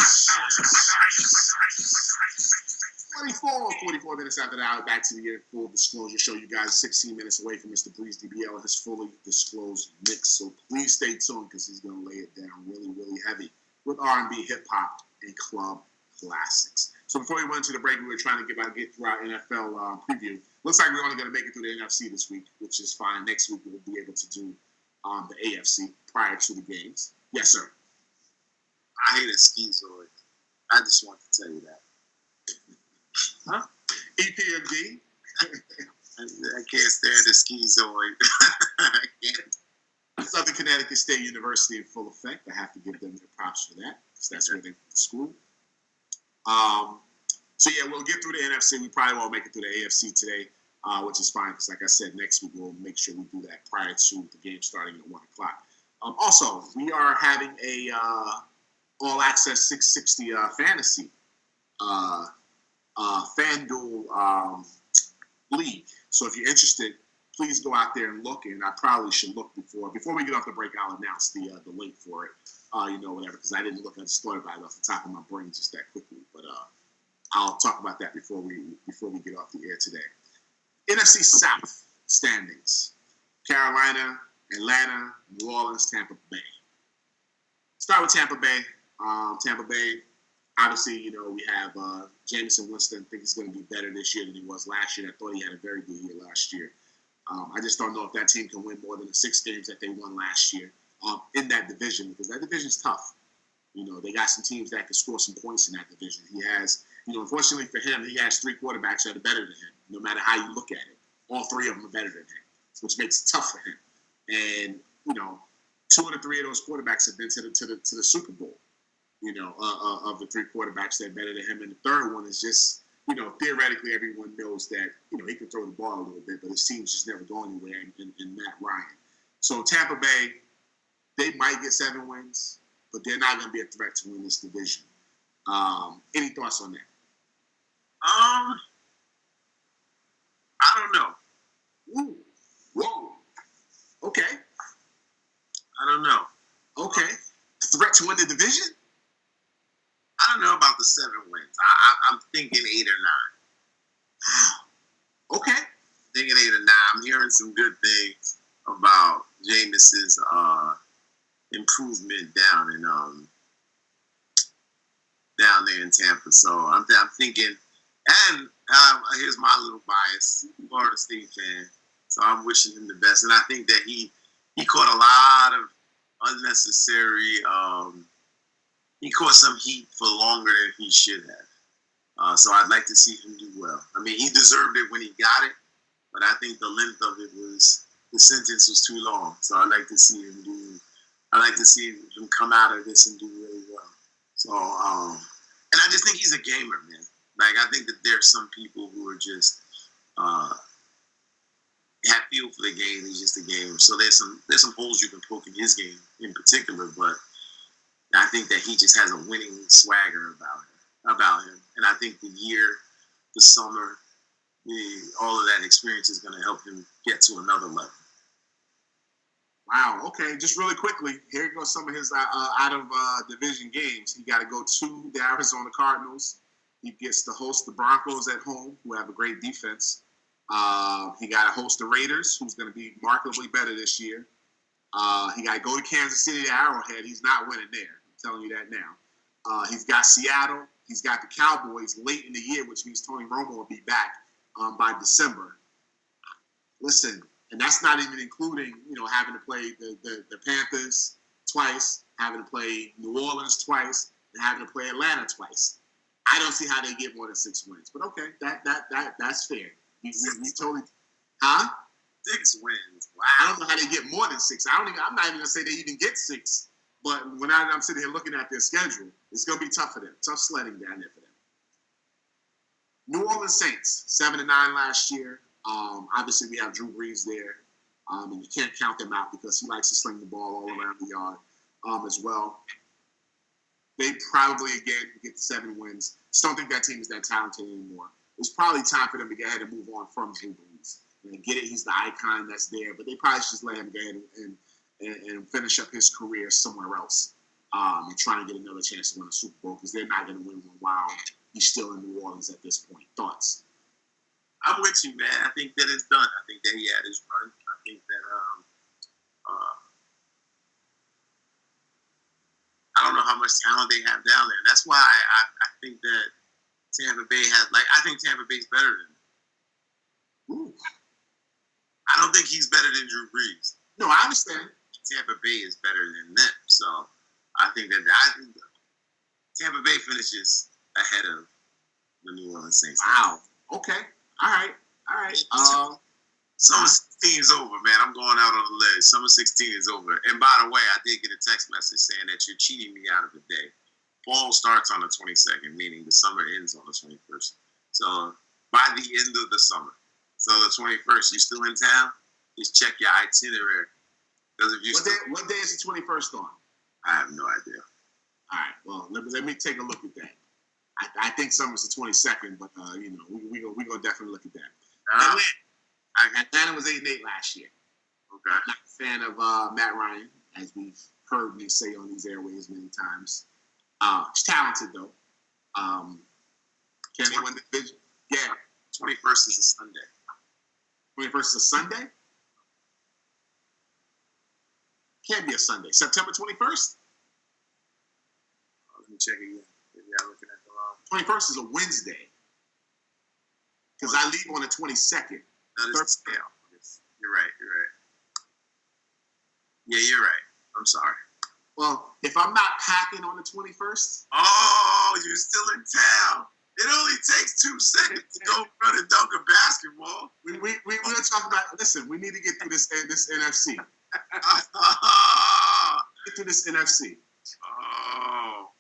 [SPEAKER 1] 44 minutes after the hour, back to the full disclosure show. You guys 16 minutes away from Mr. Breeze DBL and his fully disclosed mix. So please stay tuned because he's going to lay it down really, really heavy with R&B, hip hop, and club classics. So before we went into the break, we were trying to get through our NFL preview. Looks like we're only going to make it through the NFC this week, which is fine. Next week we'll be able to do the AFC prior to the games. Yes, sir.
[SPEAKER 3] I hate a schizoid. I just want to tell you that.
[SPEAKER 1] Huh? EPMD.
[SPEAKER 3] I can't stand a schizoid. I can't.
[SPEAKER 1] Southern Connecticut State University in full effect. I have to give them their props for that because that's where they went to school. So yeah, we'll get through the NFC. We probably won't make it through the AFC today, which is fine because, like I said, next week we'll make sure we do that prior to the game starting at 1 o'clock. Also, we are having a all access 660 fantasy FanDuel league. So if you're interested, please go out there and look. And I probably should look before we get off the break. I'll announce the link for it. Whatever, because I didn't look at the story about it off the top of my brain just that quickly. But I'll talk about that before we get off the air today. NFC South standings: Carolina, Atlanta, New Orleans, Tampa Bay. Start with Tampa Bay. Tampa Bay. Obviously, we have Jameson Winston. I think he's going to be better this year than he was last year. I thought he had a very good year last year. I just don't know if that team can win more than the 6 games that they won last year in that division, because that division's tough. They got some teams that can score some points in that division. He has, unfortunately for him, he has 3 quarterbacks that are better than him, no matter how you look at it. All 3 of them are better than him, which makes it tough for him. And, 2 of the 3 of those quarterbacks have been to the Super Bowl. Of the 3 quarterbacks that are better than him. And the third one is just, theoretically everyone knows that, he can throw the ball a little bit, but his team's just never going anywhere in Matt Ryan. So Tampa Bay, they might get 7 wins, but they're not going to be a threat to win this division. Any thoughts on that?
[SPEAKER 3] I don't know.
[SPEAKER 1] Ooh. Whoa. Okay.
[SPEAKER 3] I don't know.
[SPEAKER 1] Okay. threat to win the division?
[SPEAKER 3] I don't know about the 7 wins. I'm thinking 8 or 9.
[SPEAKER 1] Okay.
[SPEAKER 3] Thinking 8 or 9. I'm hearing some good things about Jameis's improvement down there in Tampa. So I'm thinking, and here's my little bias, Florida State fan. So I'm wishing him the best, and I think that he caught a lot of unnecessary. He caught some heat for longer than he should have. So I'd like to see him do well. I mean, he deserved it when he got it, but I think the length of it was, the sentence was too long. So I'd like to see him come out of this and do really well. So, and I just think he's a gamer, man. Like, I think that there's some people who are just have feel for the game. He's just a gamer. So there's some holes you can poke in his game in particular, but I think that he just has a winning swagger about him. And I think the summer, all of that experience is going to help him get to another level.
[SPEAKER 1] Wow. Okay. Just really quickly, here goes some of his out of division games. He got to go to the Arizona Cardinals. He gets to host the Broncos at home, who have a great defense. He got to host the Raiders, who's going to be markedly better this year. He got to go to Kansas City to Arrowhead. He's not winning there. I'm telling you that now. He's got Seattle. He's got the Cowboys late in the year, which means Tony Romo will be back by December. Listen, and that's not even including, having to play the Panthers twice, having to play New Orleans twice, and having to play Atlanta twice. I don't see how they get more than 6 wins, but okay, that's fair. We totally, huh?
[SPEAKER 3] 6 wins. Wow.
[SPEAKER 1] I don't know how they get more than 6. I'm not even gonna say they even get 6. But when I'm sitting here looking at their schedule, it's gonna be tough for them. Tough sledding down there for them. New Orleans Saints, 7-9 last year. Obviously, we have Drew Brees there, and you can't count them out because he likes to sling the ball all around the yard as well. They probably, again, get the 7 wins. Just don't think that team is that talented anymore. It's probably time for them to go ahead and move on from Drew Brees. And I get it, he's the icon that's there, but they probably should just let him go ahead and finish up his career somewhere else and try and get another chance to win a Super Bowl because they're not going to win one while he's still in New Orleans at this point. Thoughts?
[SPEAKER 3] I'm with you, man. I think that it's done. I think that he had his run. I think that I don't know how much talent they have down there. That's why I think that Tampa Bay I think Tampa Bay's better than them.
[SPEAKER 1] Ooh.
[SPEAKER 3] I don't think he's better than Drew Brees.
[SPEAKER 1] No, I understand.
[SPEAKER 3] Tampa Bay is better than them. So I think that Tampa Bay finishes ahead of the New Orleans Saints.
[SPEAKER 1] Wow. Okay. All right.
[SPEAKER 3] Summer 16 is over, man. I'm going out on the ledge. Summer 16 is over. And by the way, I did get a text message saying that you're cheating me out of a day. Fall starts on the 22nd, meaning the summer ends on the 21st. So by the end of the summer. So the 21st, you still in town? Just check your itinerary. Because if you
[SPEAKER 1] what day is the 21st on?
[SPEAKER 3] I have no idea.
[SPEAKER 1] All right. Well, let me take a look at that. I think summer's the 22nd, but we gonna definitely look at that. Atlanta was 8-8 last year.
[SPEAKER 3] Okay.
[SPEAKER 1] I'm not a fan of Matt Ryan, as we've heard me say on these airways many times. He's talented though. Can they win the division? Yeah.
[SPEAKER 3] 21st is a Sunday.
[SPEAKER 1] 21st is a Sunday? Can't be a Sunday. September 21st?
[SPEAKER 3] Let me check again. Maybe I'm looking at the wrong.
[SPEAKER 1] 21st is a Wednesday. Because I leave on the 22nd.
[SPEAKER 3] No, this is scale. You're right. Yeah, you're right. I'm sorry.
[SPEAKER 1] Well, if I'm not packing on the 21st.
[SPEAKER 3] Oh, you're still in town. It only takes 2 seconds to go run and dunk a basketball.
[SPEAKER 1] We're talking about, listen, we need to get through this NFC. Get through this NFC.
[SPEAKER 3] Oh.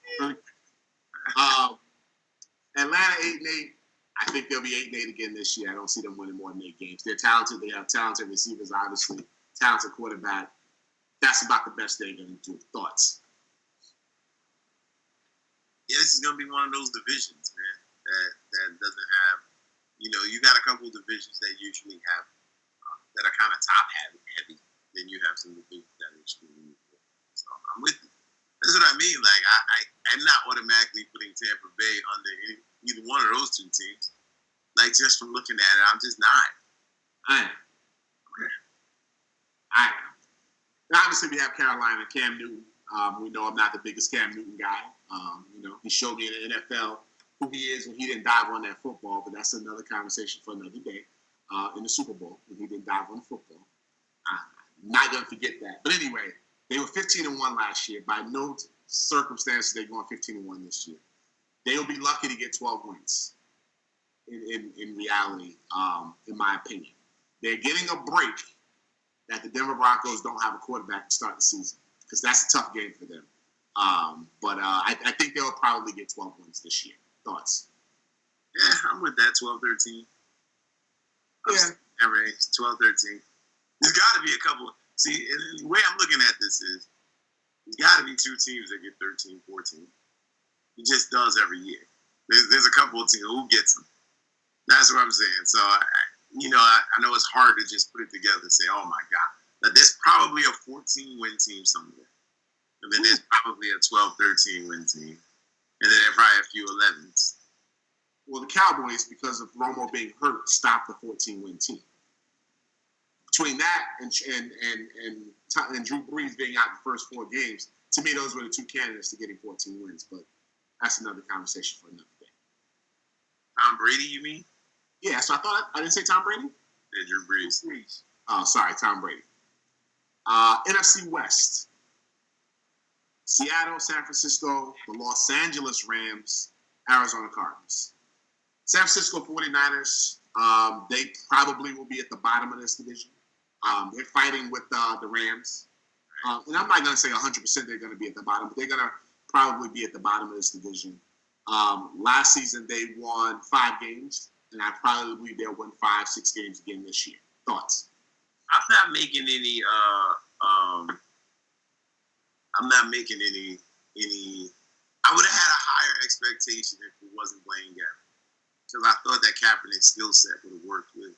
[SPEAKER 1] Atlanta 8-8. I think they'll be 8-8 again this year. I don't see them winning more than 8 games. They're talented. They have talented receivers, obviously. Talented quarterback. That's about the best they're going to do. Thoughts?
[SPEAKER 3] Yeah, this is going to be one of those divisions, man, that doesn't have, you got a couple of divisions that usually have, that are kind of top heavy. Then you have some divisions that are extremely weak. So I'm with you. That's what I mean. Like I'm not automatically putting Tampa Bay under either one of those two teams. Like just from looking at it, I'm just not.
[SPEAKER 1] I am. Now, obviously, we have Carolina, Cam Newton. We know I'm not the biggest Cam Newton guy. He showed me in the NFL who he is when he didn't dive on that football, but that's another conversation for another day. In the Super Bowl, when he didn't dive on football. I'm not going to forget that. But anyway, they were 15-1 last year. By no circumstances they're going 15-1 this year. They'll be lucky to get 12 wins. In reality, in my opinion, they're getting a break that the Denver Broncos don't have a quarterback to start the season because that's a tough game for them. But I think they'll probably get 12 wins this year. Thoughts?
[SPEAKER 3] Yeah, I'm with that 12-13.
[SPEAKER 1] Yeah.
[SPEAKER 3] Average 12-13. There's got to be a couple. See, and the way I'm looking at this is there's got to be two teams that get 13, 14. It just does every year. There's a couple of teams who gets them. That's what I'm saying. So, I know it's hard to just put it together and say, oh, my God. Now, there's probably a 14-win team somewhere. And then there's probably a 12-13-win team. And then there's probably a few 11s.
[SPEAKER 1] Well, the Cowboys, because of Romo being hurt, stopped the 14-win team. Between that and Drew Brees being out the first 4 games, to me, those were the two candidates to getting 14 wins. But that's another conversation for another day.
[SPEAKER 3] Tom Brady, you mean?
[SPEAKER 1] Yeah, so I didn't say Tom Brady?
[SPEAKER 3] Yeah, Drew Brees.
[SPEAKER 1] Oh, sorry, Tom Brady. NFC West. Seattle, San Francisco, the Los Angeles Rams, Arizona Cardinals. San Francisco 49ers, they probably will be at the bottom of this division. They're fighting with the Rams. And I'm not going to say 100% they're going to be at the bottom, but they're going to probably be at the bottom of this division. Last season, they won 5 games, and I probably believe they'll win 5-6 games again this year. Thoughts?
[SPEAKER 3] I'm not making any I would have had a higher expectation if it wasn't Blaine Gabbert. Because I thought that Kaepernick skill set would have worked with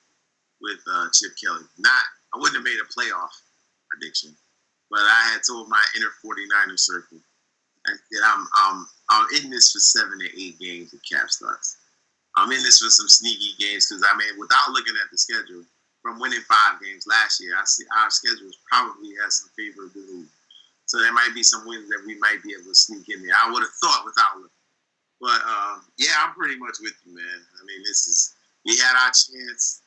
[SPEAKER 3] Chip Kelly. I wouldn't have made a playoff prediction, but I had told my inner 49er circle that I'm in this for 7 to 8 games if Cap starts. I'm in this for some sneaky games because without looking at the schedule, from winning 5 games last year, I see our schedules probably has some favorability. So there might be some wins that we might be able to sneak in there. I would have thought without looking. But, I'm pretty much with you, man. We had our chance.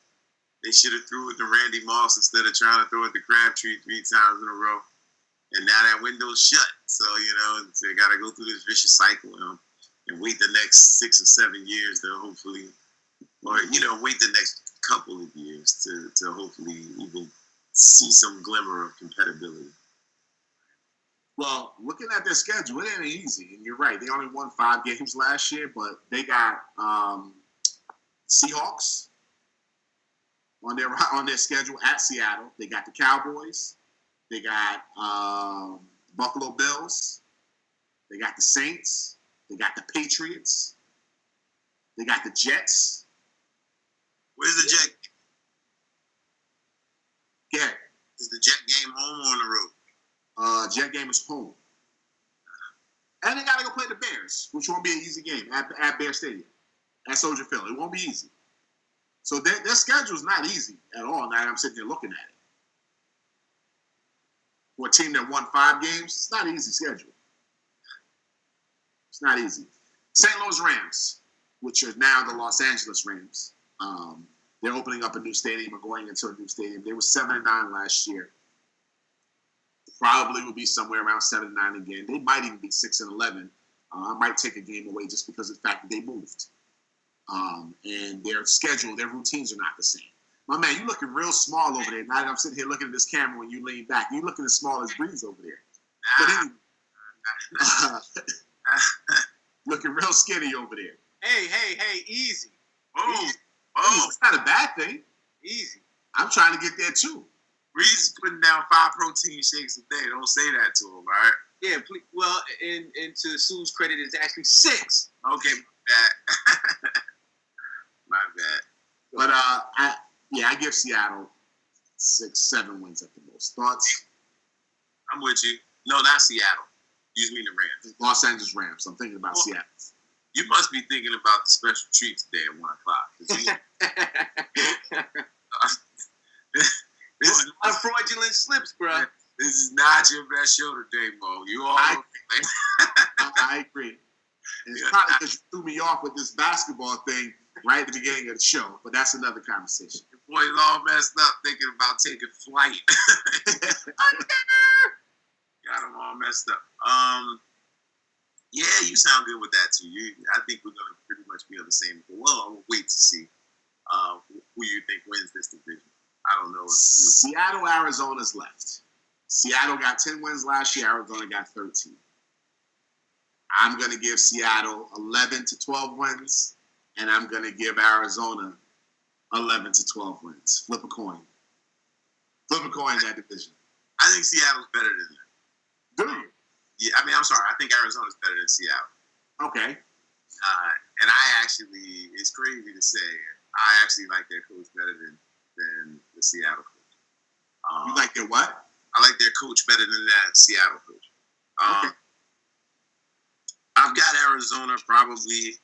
[SPEAKER 3] They should have threw it to Randy Moss instead of trying to throw it to Crabtree 3 times in a row. And now that window's shut. So, they got to go through this vicious cycle and wait the next 6 or 7 years to hopefully, wait the next couple of years to hopefully even see some glimmer of compatibility.
[SPEAKER 1] Well, looking at their schedule, it ain't easy. And you're right. They only won 5 games last year, but they got Seahawks on their schedule at Seattle. They got the Cowboys. They got Buffalo Bills. They got the Saints. They got the Patriots. They got the Jets.
[SPEAKER 3] Where's the Jet?
[SPEAKER 1] Yeah.
[SPEAKER 3] Is the Jet game home or on the road?
[SPEAKER 1] Jet game is home. And they got to go play the Bears, which won't be an easy game at Bear Stadium, at Soldier Field. It won't be easy. So their schedule is not easy at all. Now I'm sitting there looking at it. For a team that won 5 games, it's not an easy schedule. It's not easy. St. Louis Rams, which are now the Los Angeles Rams. They're opening up a new stadium or going into a new stadium. They were 7-9 last year. Probably will be somewhere around 7-9 again. They might even be 6-11. I might take a game away just because of the fact that they moved. And their schedule, their routines are not the same. My man, you looking real small over there. Now that I'm sitting here looking at this camera when you lean back, you looking as small as Breeze over there. But anyway, looking real skinny over there.
[SPEAKER 7] Hey, easy.
[SPEAKER 1] It's not a bad thing.
[SPEAKER 7] Easy.
[SPEAKER 1] I'm trying to get there too.
[SPEAKER 3] Breeze is putting down 5 protein shakes a day. Don't say that to him, all right?
[SPEAKER 7] Yeah, please, well, and to Sue's credit, it's actually 6.
[SPEAKER 3] Okay, my bad. My bad.
[SPEAKER 1] But I give Seattle 6-7 wins at the most. Thoughts?
[SPEAKER 3] I'm with you. No, not Seattle. You mean the Rams?
[SPEAKER 1] Los Angeles Rams. I'm thinking about Seattle.
[SPEAKER 3] You must be thinking about the special treat today at 1 o'clock. This is
[SPEAKER 7] A lot of fraudulent slips, bro.
[SPEAKER 3] This is not your best show today, Mo. You all
[SPEAKER 1] I agree. And it's probably because you threw me off with this basketball thing right at the beginning of the show, but that's another conversation.
[SPEAKER 3] boys all messed up thinking about taking flight. Got them all messed up. Yeah, you sound good with that too. I think we're gonna pretty much be on the same. Well, we'll wait to see who you think wins this division. I don't know.
[SPEAKER 1] Seattle, Arizona's left. Seattle got 10 wins last year. Arizona got 13. I'm going to give Seattle 11 to 12 wins, and I'm going to give Arizona 11 to 12 wins. Flip a coin. Flip a coin in that division.
[SPEAKER 3] I think Seattle's better than that.
[SPEAKER 1] Do you?
[SPEAKER 3] Yeah, I mean, I'm sorry. I think Arizona's better than Seattle.
[SPEAKER 1] Okay.
[SPEAKER 3] And I actually, it's crazy to say, I actually like their coach better than the Seattle coach.
[SPEAKER 1] You like their what?
[SPEAKER 3] I like their coach better than that Seattle coach.
[SPEAKER 1] Okay.
[SPEAKER 3] I've got Arizona probably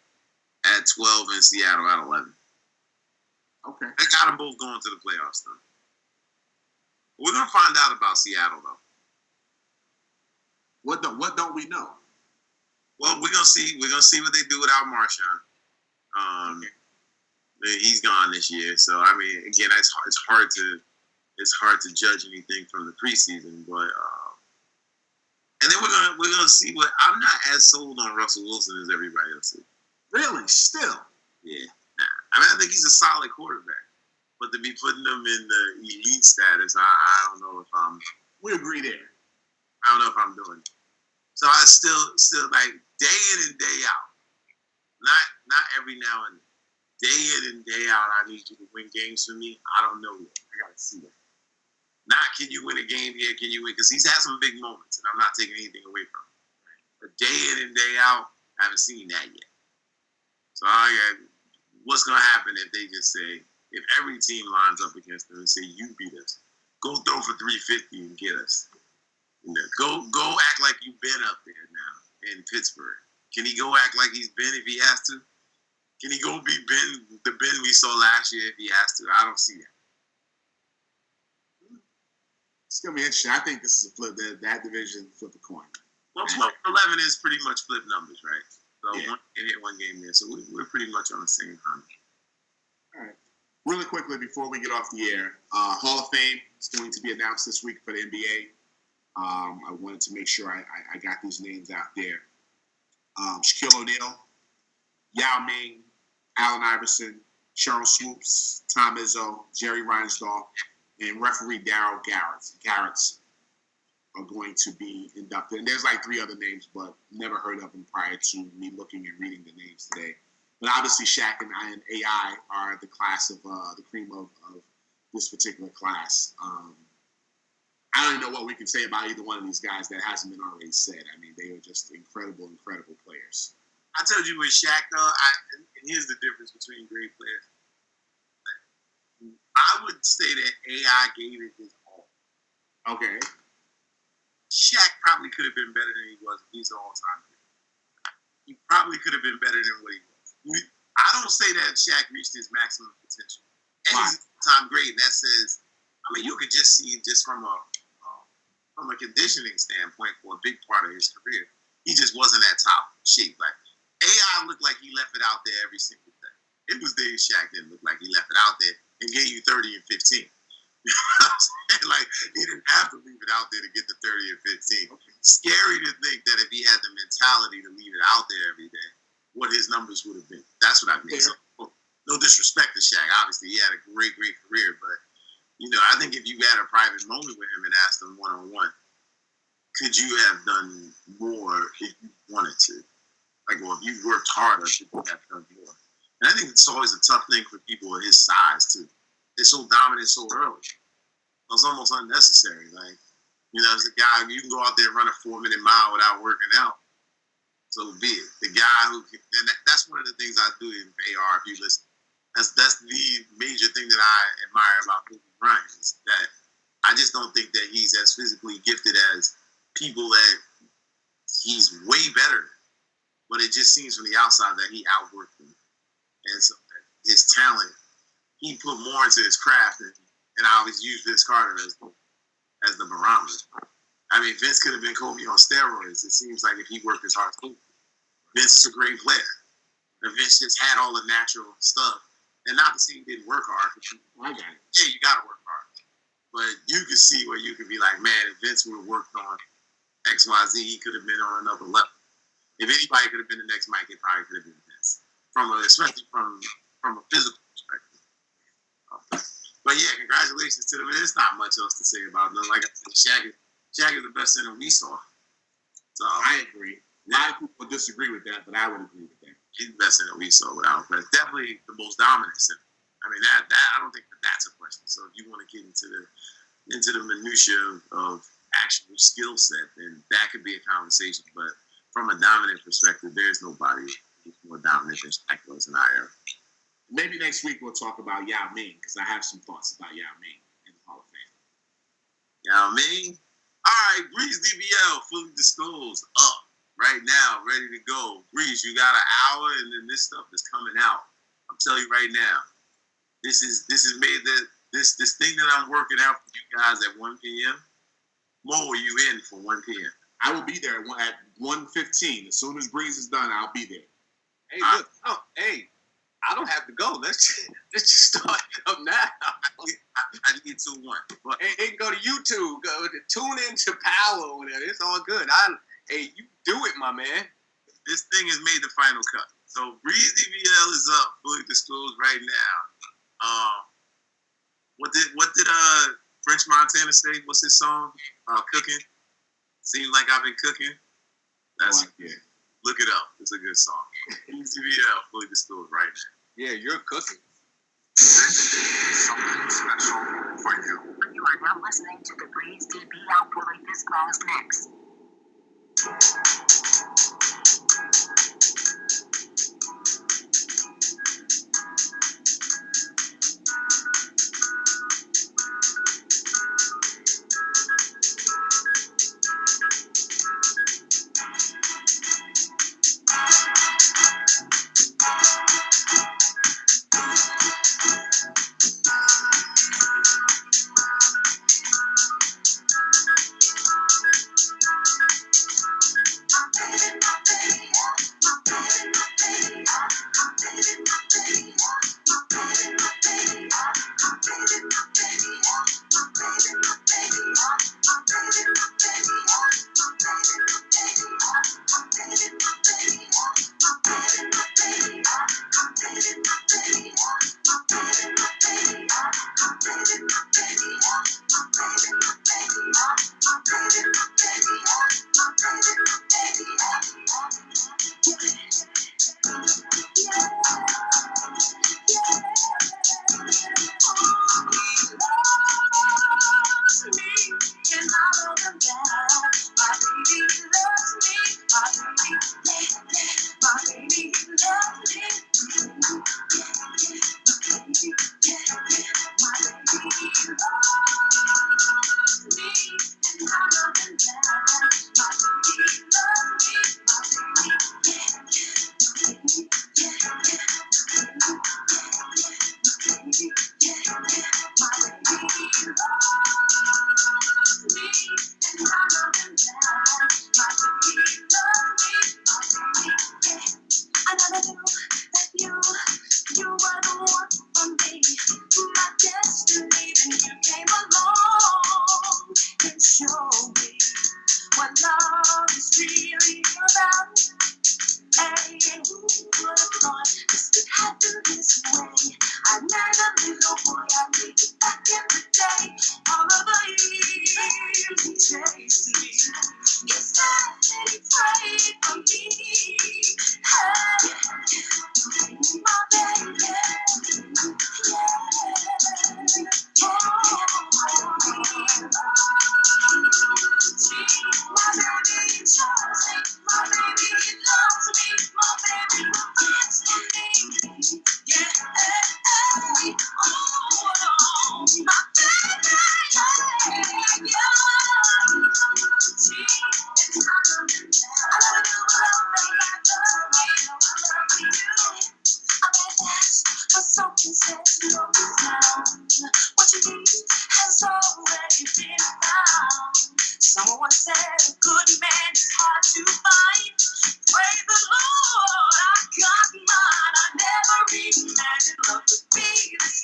[SPEAKER 3] at 12 and Seattle at 11.
[SPEAKER 1] Okay.
[SPEAKER 3] They got them both going to the playoffs, though. We're going to find out about Seattle, though.
[SPEAKER 1] What don't we know?
[SPEAKER 3] Well, we're gonna see. We're gonna see what they do without Marshawn. He's gone this year, so I mean, again, it's hard to judge anything from the preseason. But and then we're gonna see what. I'm not as sold on Russell Wilson as everybody else is.
[SPEAKER 1] Really? Still?
[SPEAKER 3] Yeah. Nah. I mean, I think he's a solid quarterback, but to be putting him in the elite status, I don't know if I'm.
[SPEAKER 1] We agree there.
[SPEAKER 3] I don't know if I'm doing it. So I still like day in and day out. Not every now and then. Day in and day out, I need you to win games for me. I don't know yet. I gotta see that. Not can you win a game here, can you win? Because he's had some big moments, and I'm not taking anything away from him. But day in and day out, I haven't seen that yet. So what's gonna happen if they just say, if every team lines up against them and say, you beat us, go throw for 350 and get us. You know, go act like you've been up there now in Pittsburgh. Can he go act like he's been if he has to? Can he go be the Ben we saw last year if he has to? I don't see that.
[SPEAKER 1] It's gonna be interesting. I think this is a flip. That division flip a coin.
[SPEAKER 3] Well, 11 is pretty much flip numbers, right? So
[SPEAKER 1] Yeah.
[SPEAKER 3] one can hit one game there. So we're pretty much on the same time.
[SPEAKER 1] All right. Really quickly before we get off the air, Hall of Fame is going to be announced this week for the NBA. I wanted to make sure I got these names out there. Shaquille O'Neal, Yao Ming, Allen Iverson, Cheryl Swoops, Tom Izzo, Jerry Reinsdorf, and referee Darryl Garrett are going to be inducted. And there's like 3 other names, but never heard of them prior to me looking and reading the names today. But obviously Shaq and AI are the class of the cream of this particular class. I don't even know what we can say about either one of these guys that hasn't been already said. I mean, they are just incredible players.
[SPEAKER 3] I told you with Shaq, though, and here's the difference between great players. I would say that AI gave it his all.
[SPEAKER 1] Okay.
[SPEAKER 3] Shaq probably could have been better than he was. He's an all-time great. He probably could have been better than what he was. I don't say that Shaq reached his maximum potential. And he's an all-time great, and that says, I mean, you could just see just from a conditioning standpoint for a big part of his career, he just wasn't at top shape. Like AI looked like he left it out there every single day. It was days Shaq didn't look like he left it out there and gave you 30 and 15. You know what I'm saying? Like he didn't have to leave it out there to get the 30 and 15. Okay. Scary to think that if he had the mentality to leave it out there every day, what his numbers would have been. That's what I mean. So, no disrespect to Shaq. Obviously, he had a great career, but you know, I think if you had a private moment with him and asked him one-on-one, could you have done more if you wanted to? Like, well, if you worked harder, could you have done more? And I think it's always a tough thing for people of his size, too. They're so dominant so early. It's almost unnecessary. Like, you know, as a guy, you can go out there and run a 4-minute mile without working out. So be it. The guy who can, and that's one of the things I do in AR, if you listen. That's the major thing that I admire about Kobe Bryant is that I just don't think that he's as physically gifted as people that he's way better. But it just seems from the outside that he outworked him. And so his talent, he put more into his craft. And I always use Vince Carter as the barometer. I mean, Vince could have been Kobe on steroids. It seems like if he worked as hard as Kobe. Vince is a great player. And Vince just had all the natural stuff. And not to say he didn't work hard.
[SPEAKER 1] I got it.
[SPEAKER 3] Yeah, you got to work hard. But you could see where you could be like, man, if Vince would have worked on X, Y, Z, he could have been on another level. If anybody could have been the next Mike, it probably could have been Vince. Especially from a physical perspective. But yeah, congratulations to them. There's not much else to say about them. Like I said, Shaq is the best center we saw. So
[SPEAKER 1] I agree. A lot of people disagree with that, but I would agree with that.
[SPEAKER 3] He's the best center we saw without question. Definitely the most dominant center. I mean, that I don't think that's a question. So if you want to get into the minutia of actual skill set, then that could be a conversation. But from a dominant perspective, there's nobody who's more dominant than Shaq was in our era.
[SPEAKER 1] Maybe next week we'll talk about Yao Ming, because I have some thoughts about Yao Ming in the Hall of Fame.
[SPEAKER 3] Yao Ming? All right, Breeze DBL, fully disclosed, up right now, ready to go. Breeze, you got an hour, and then this stuff is coming out. I'm telling you right now, this made this thing that I'm working out for you guys at 1 p.m. Mo, are you in for 1 p.m.?
[SPEAKER 1] I will be there at 1:15. As soon as Breeze is done, I'll be there.
[SPEAKER 7] Hey, look. Oh, hey. I don't have to go. Let's just start up now.
[SPEAKER 3] I need 2-1. But
[SPEAKER 7] Hey, go to YouTube. Go to tune into Power over there. It's all good. Hey, you do it, my man.
[SPEAKER 3] this thing has made the final cut. So Breeze DBL is up, fully disclosed right now. What did French Montana say? What's his song? Cooking. Seems like I've been cooking. That's
[SPEAKER 1] yeah.
[SPEAKER 3] Look it up. It's a good song. Breeze DBL, fully disclosed right now.
[SPEAKER 7] Yeah, you're cooking.
[SPEAKER 2] This is something special for you.
[SPEAKER 5] You are now listening to the Breeze DBL Fully Disclosed Mix.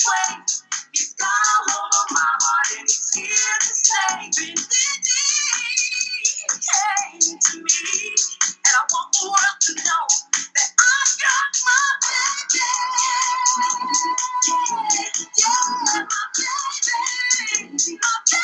[SPEAKER 5] way. He's got a hold on my heart and he's here to stay. Been dedicated to me, and I want the world to know that I got my baby. Yeah, my baby, my baby.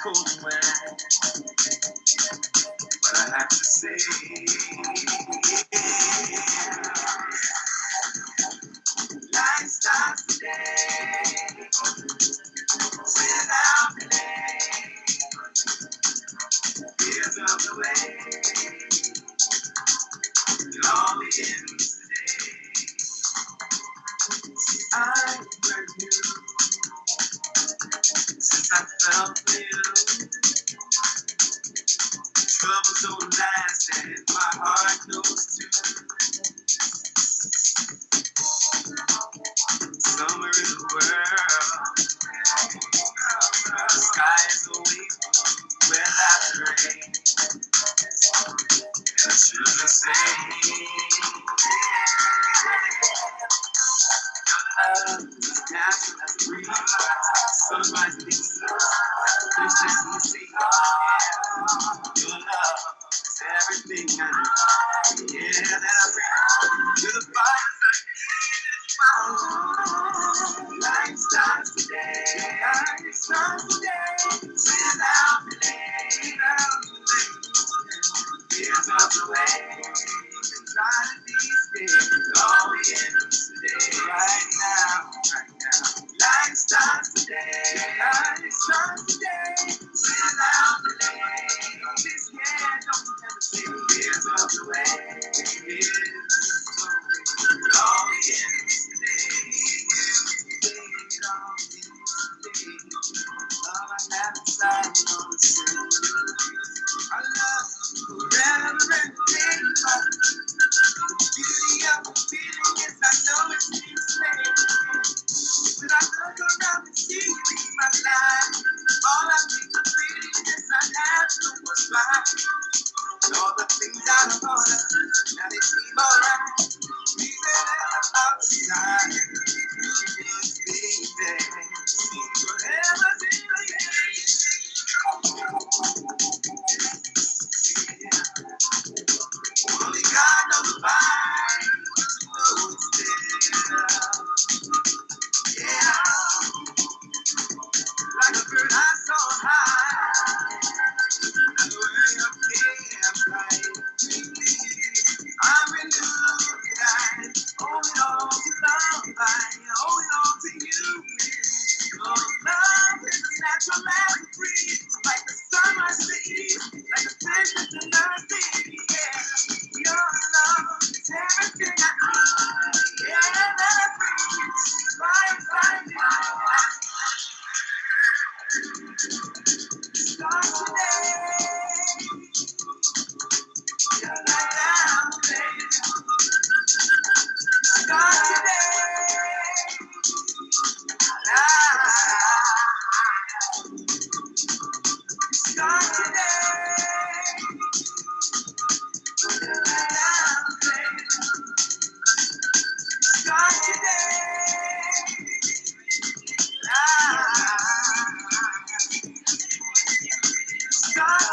[SPEAKER 6] cold and wet. But I have to say, life starts today without delay. Here's of the way. It all begins today. I've learned you since I felt you. Troubles don't last, and my heart knows too. Summer in the world, the sky is always blue without rain. And I shouldn't say, love is natural as a breeze. Sunrise and the sun, there's just in the sea. Your love is everything I need. Yeah, that I bring to the fire. Life starts today. Life starts today. Without delay. Here's of the way. Been trying to be still. All begins today. Right now. Right now. Life starts today. Life starts today. Without delay. Don't be scared. Don't hesitate. Here's of the way. Here's the way. All begins today. Love I have inside me on the same. I love forever and ever. The beauty of the feeling is I know it's explained. When I look around and see you in my life, all I think of feeling is I have so much life. And all the things I don't know, now they seem alright. Even about the time, baby, forever till the end. Only God knows why. Knows there. Yeah, like a bird I saw high. And way up here, right. I'm renewed, I owe it all to love. I owe it all to you. Oh, love is a natural and free, like the sunrise to the east, like the fish in the sea. Yeah, your love is everything I need. Yeah, that I breathe. Life, life, life. Start today. You're like down, baby. Start today. Start today. Start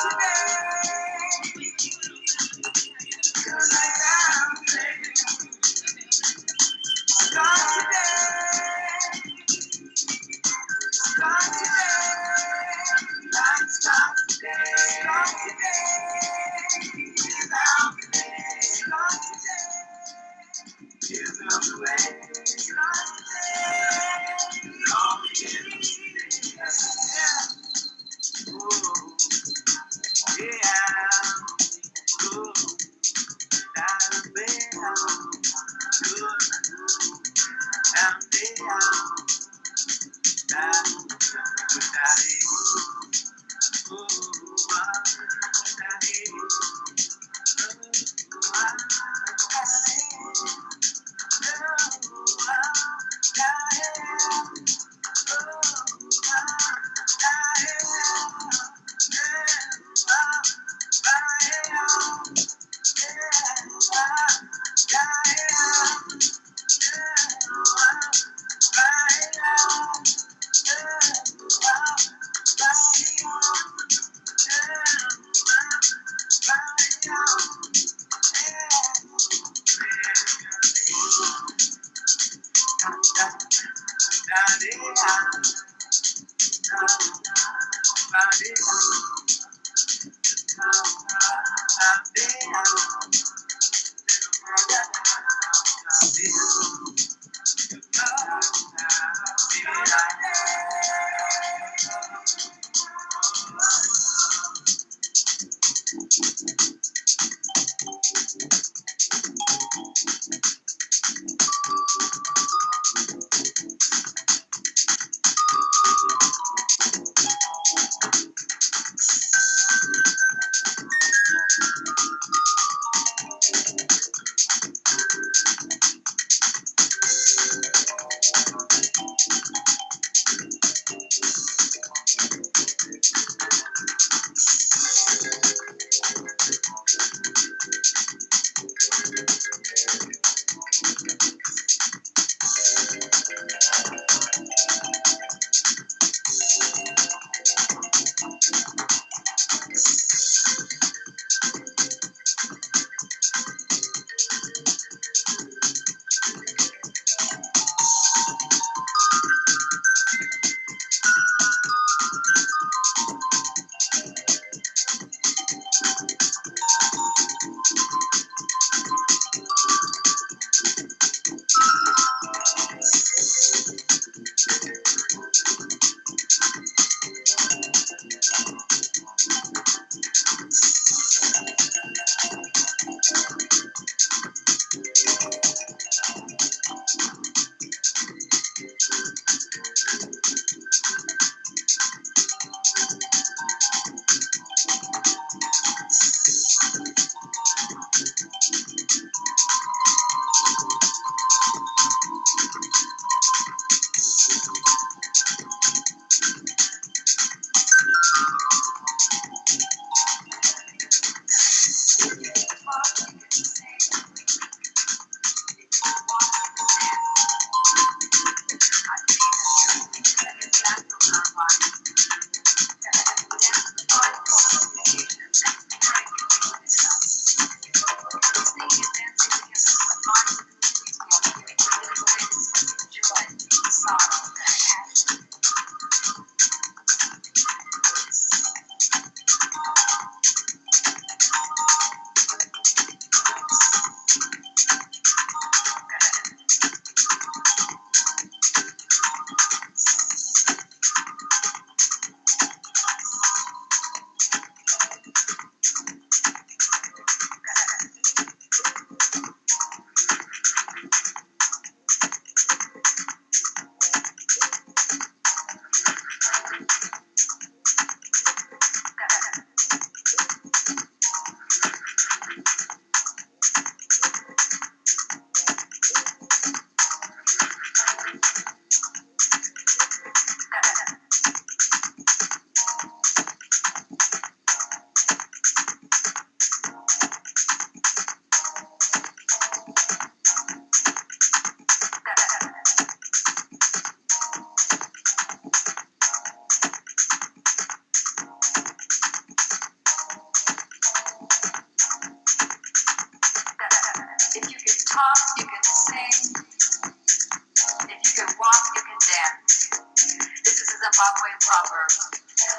[SPEAKER 5] Zimbabwean proverb.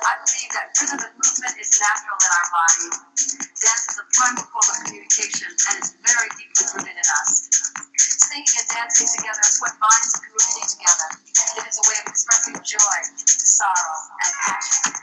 [SPEAKER 5] I believe that rhythm and movement is natural in our body. Dance is a primal form of communication and is very deeply rooted in us. Singing and dancing together is what binds the community together. It is a way of expressing joy, sorrow, and passion.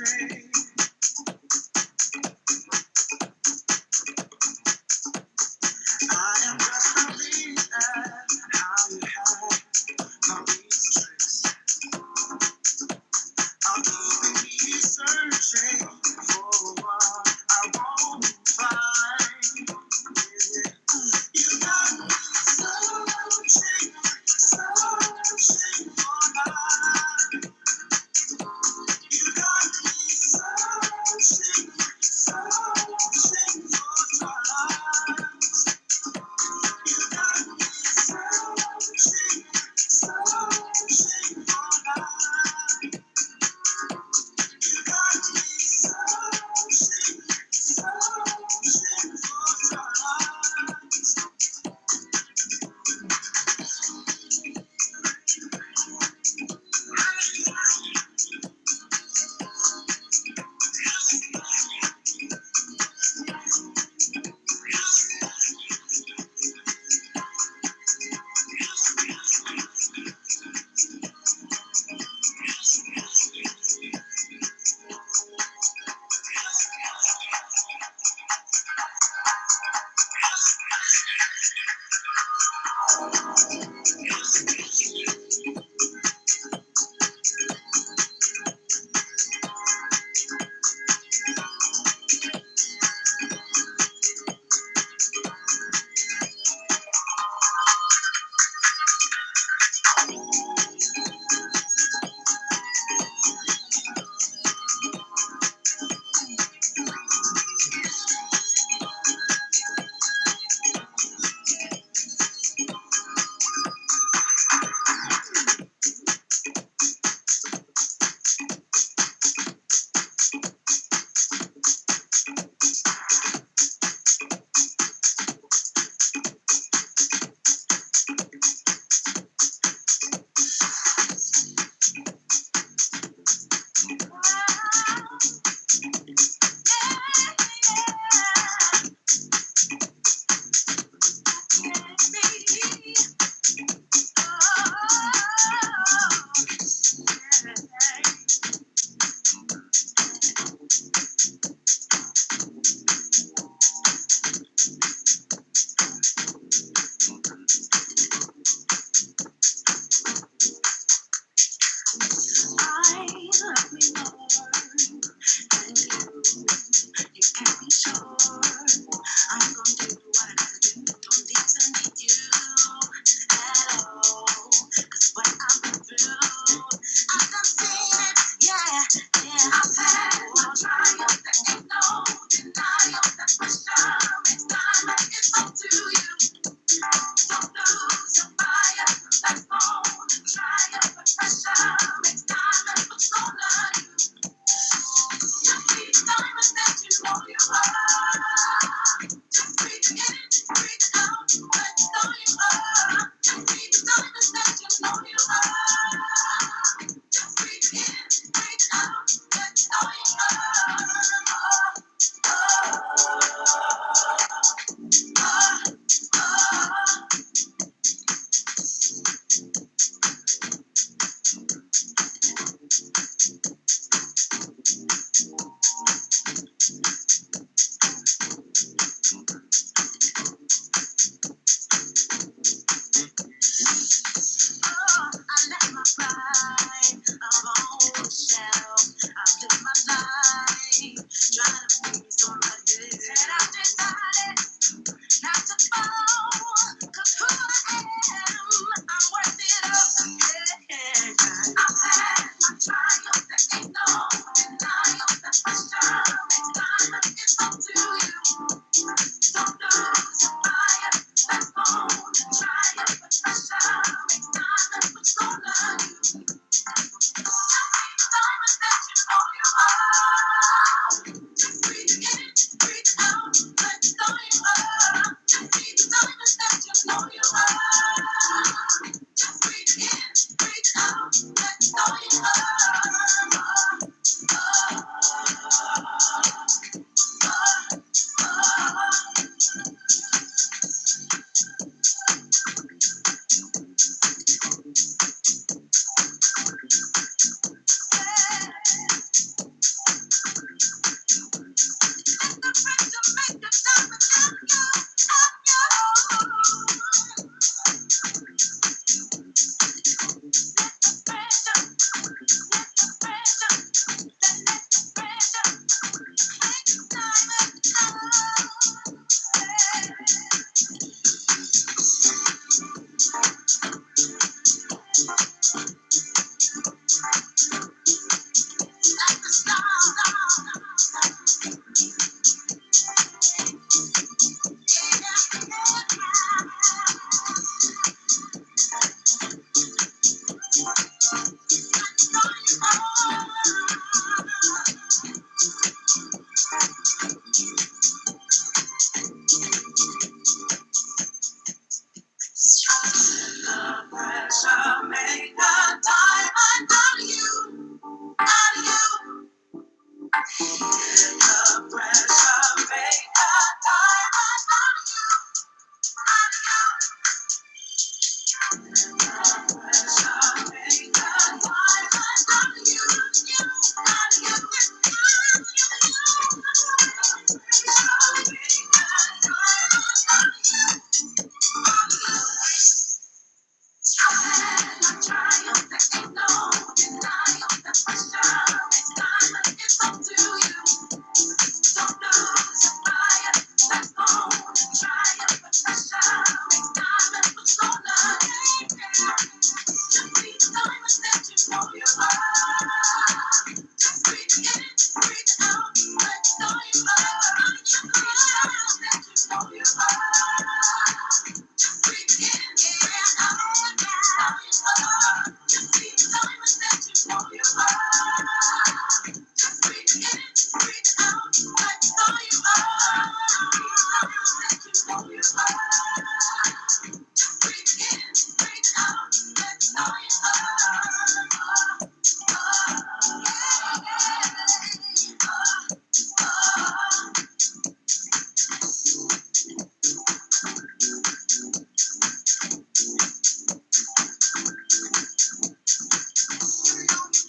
[SPEAKER 6] say. I am just a leader. How you have my tricks are keeping me searching for what I won't find. Yeah. You got me searching for my. You got me searching for time. You got me searching for life. You got me searching for time.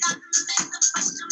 [SPEAKER 5] Got to make the first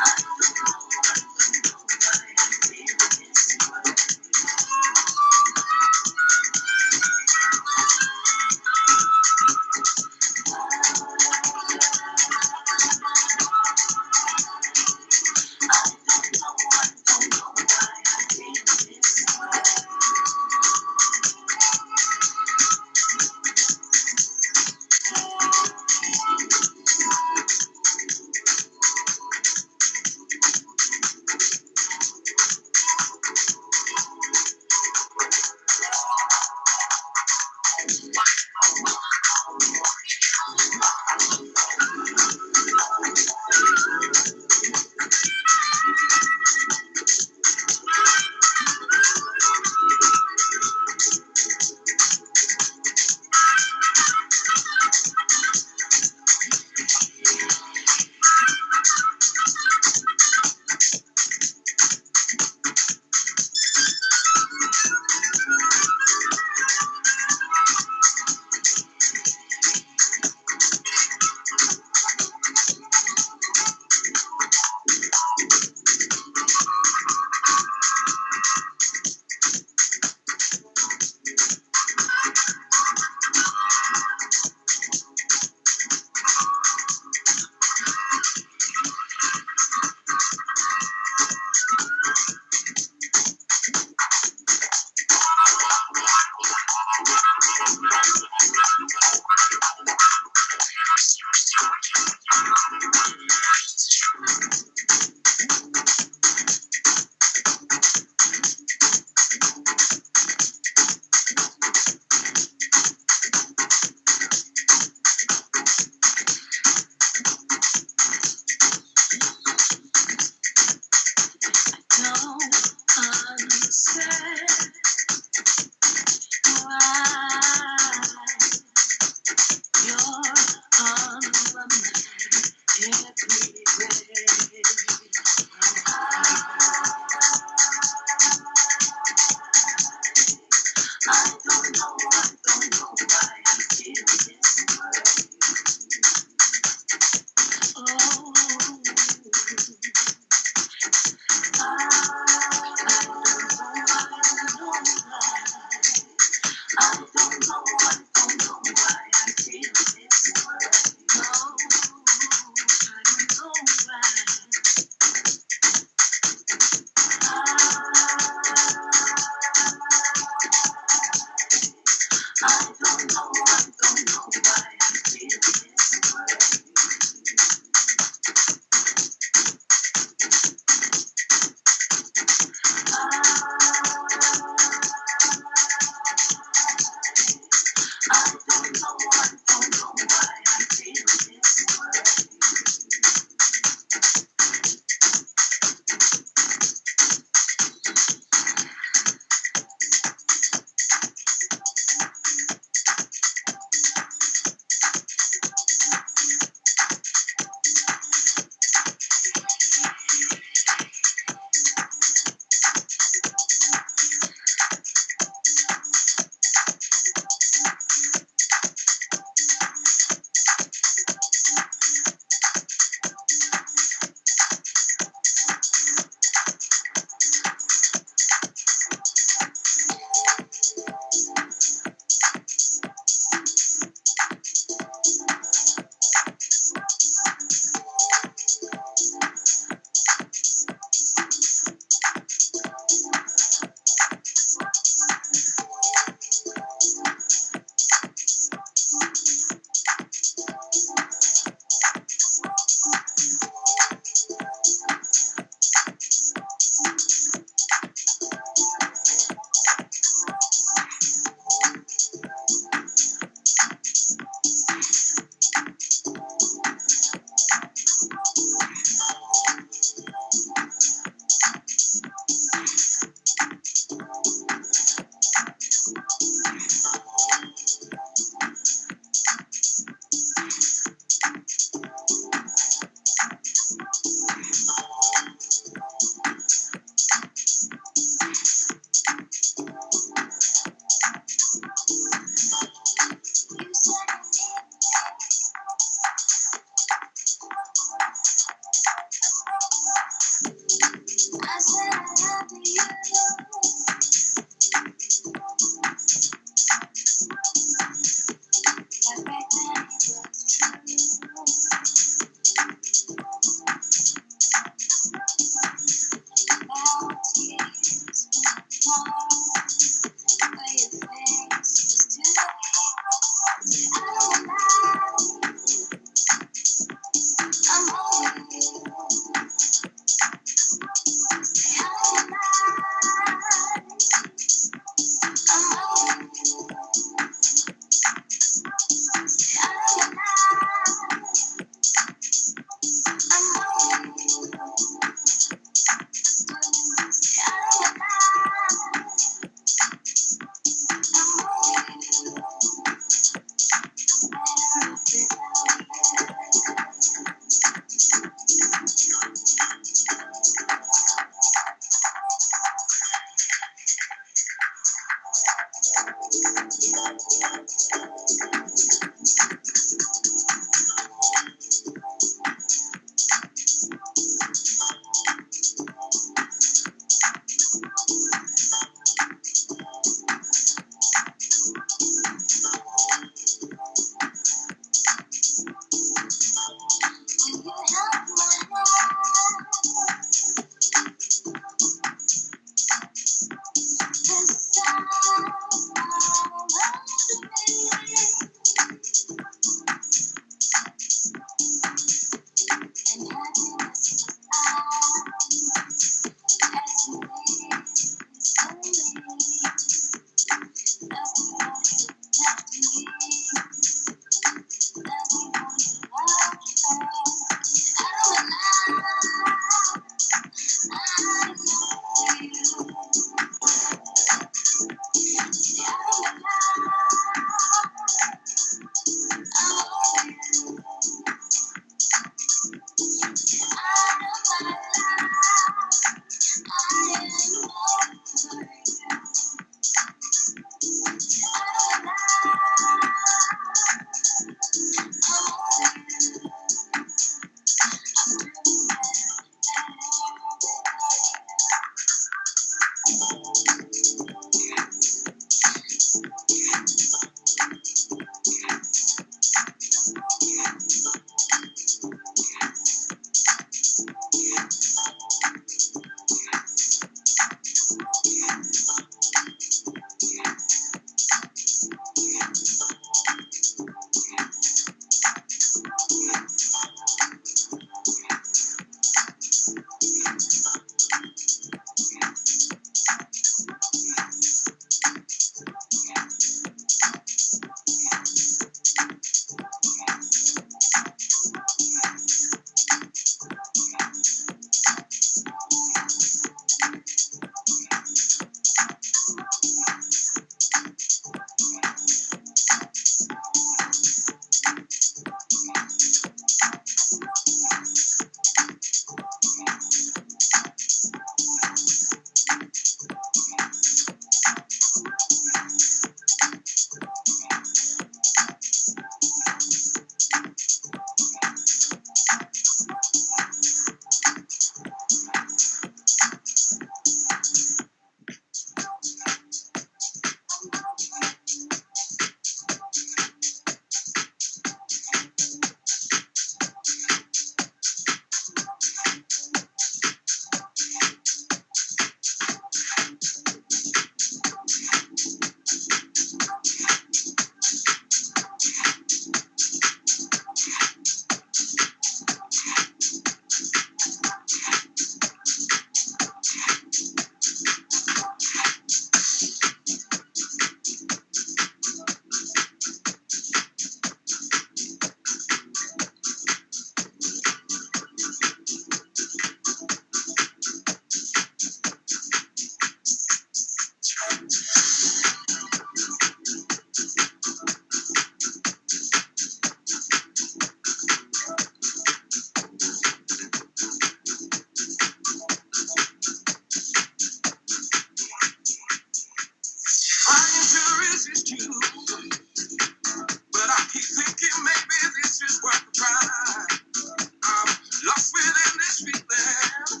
[SPEAKER 6] Lost within this feeling.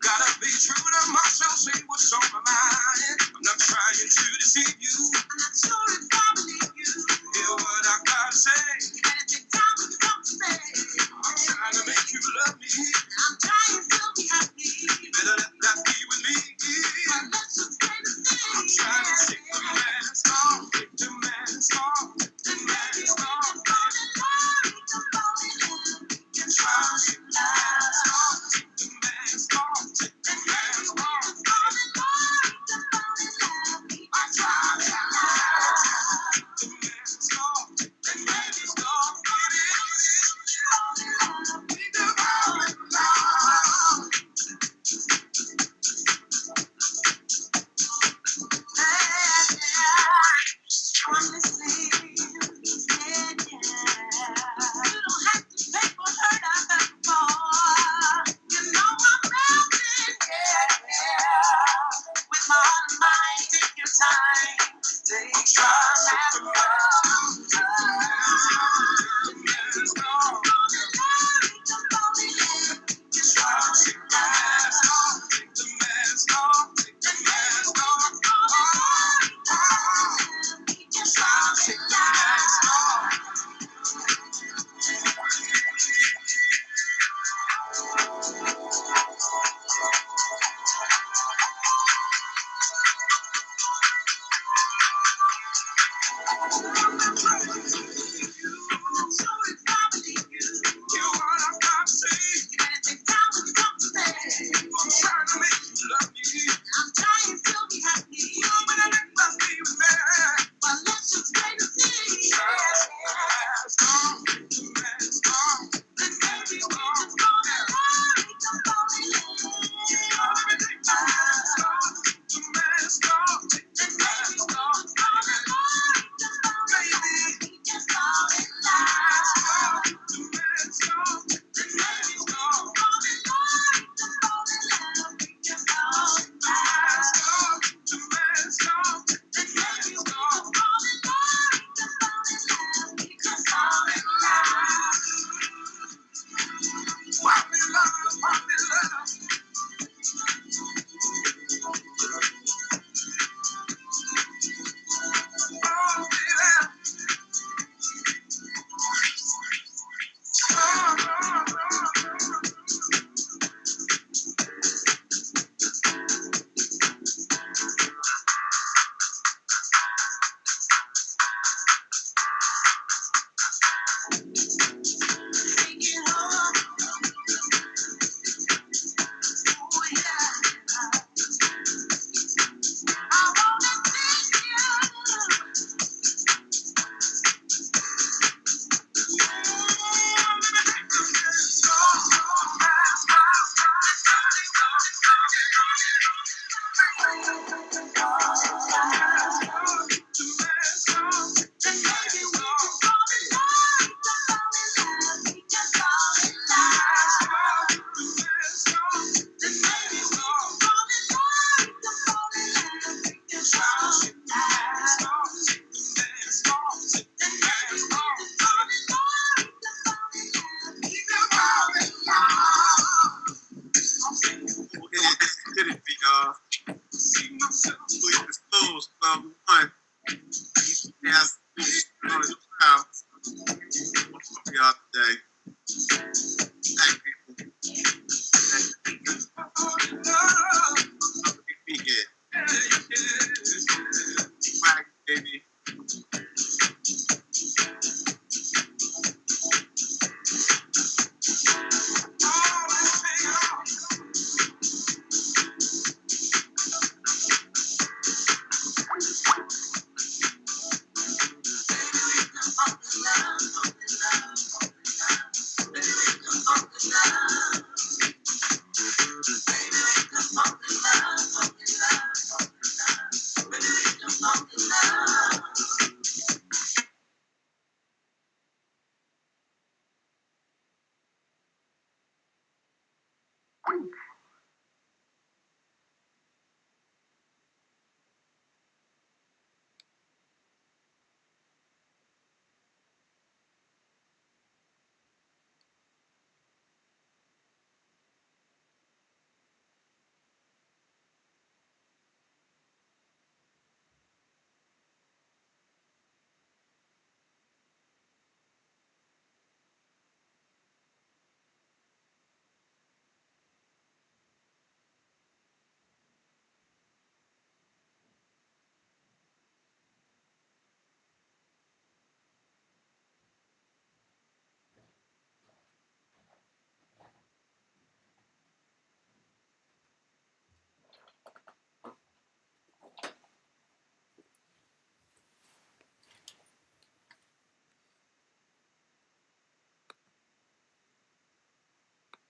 [SPEAKER 6] Gotta be true to what's on my mind. I'm not trying to deceive you.
[SPEAKER 5] I'm not sure if I believe you.
[SPEAKER 6] Hear what I gotta say.
[SPEAKER 5] You better take time when you come to me.
[SPEAKER 6] I'm trying to make you love me.
[SPEAKER 5] I'm trying to be happy.
[SPEAKER 6] You better let that be with me.
[SPEAKER 5] But let's just play the thing.
[SPEAKER 6] I'm trying to take the mask off, take the mask off, take the
[SPEAKER 5] And maybe we
[SPEAKER 6] mask
[SPEAKER 5] can
[SPEAKER 6] off.
[SPEAKER 5] fall in love. We can fall in love. We can fall in love.
[SPEAKER 6] Take the mask off, take the
[SPEAKER 5] And maybe
[SPEAKER 6] mask
[SPEAKER 5] we
[SPEAKER 6] off.
[SPEAKER 5] can fall in love. We can fall in love. We can fall in love.
[SPEAKER 6] Take the mask off, take the
[SPEAKER 5] And maybe we
[SPEAKER 6] mask
[SPEAKER 5] can
[SPEAKER 6] off.
[SPEAKER 5] fall in love. We can fall in love. I'm listening. Yeah, yeah. You don't have to pay for hurt I've done before. You know I'm melting. Yeah, yeah. With my heart and mind, take your time. Take your time.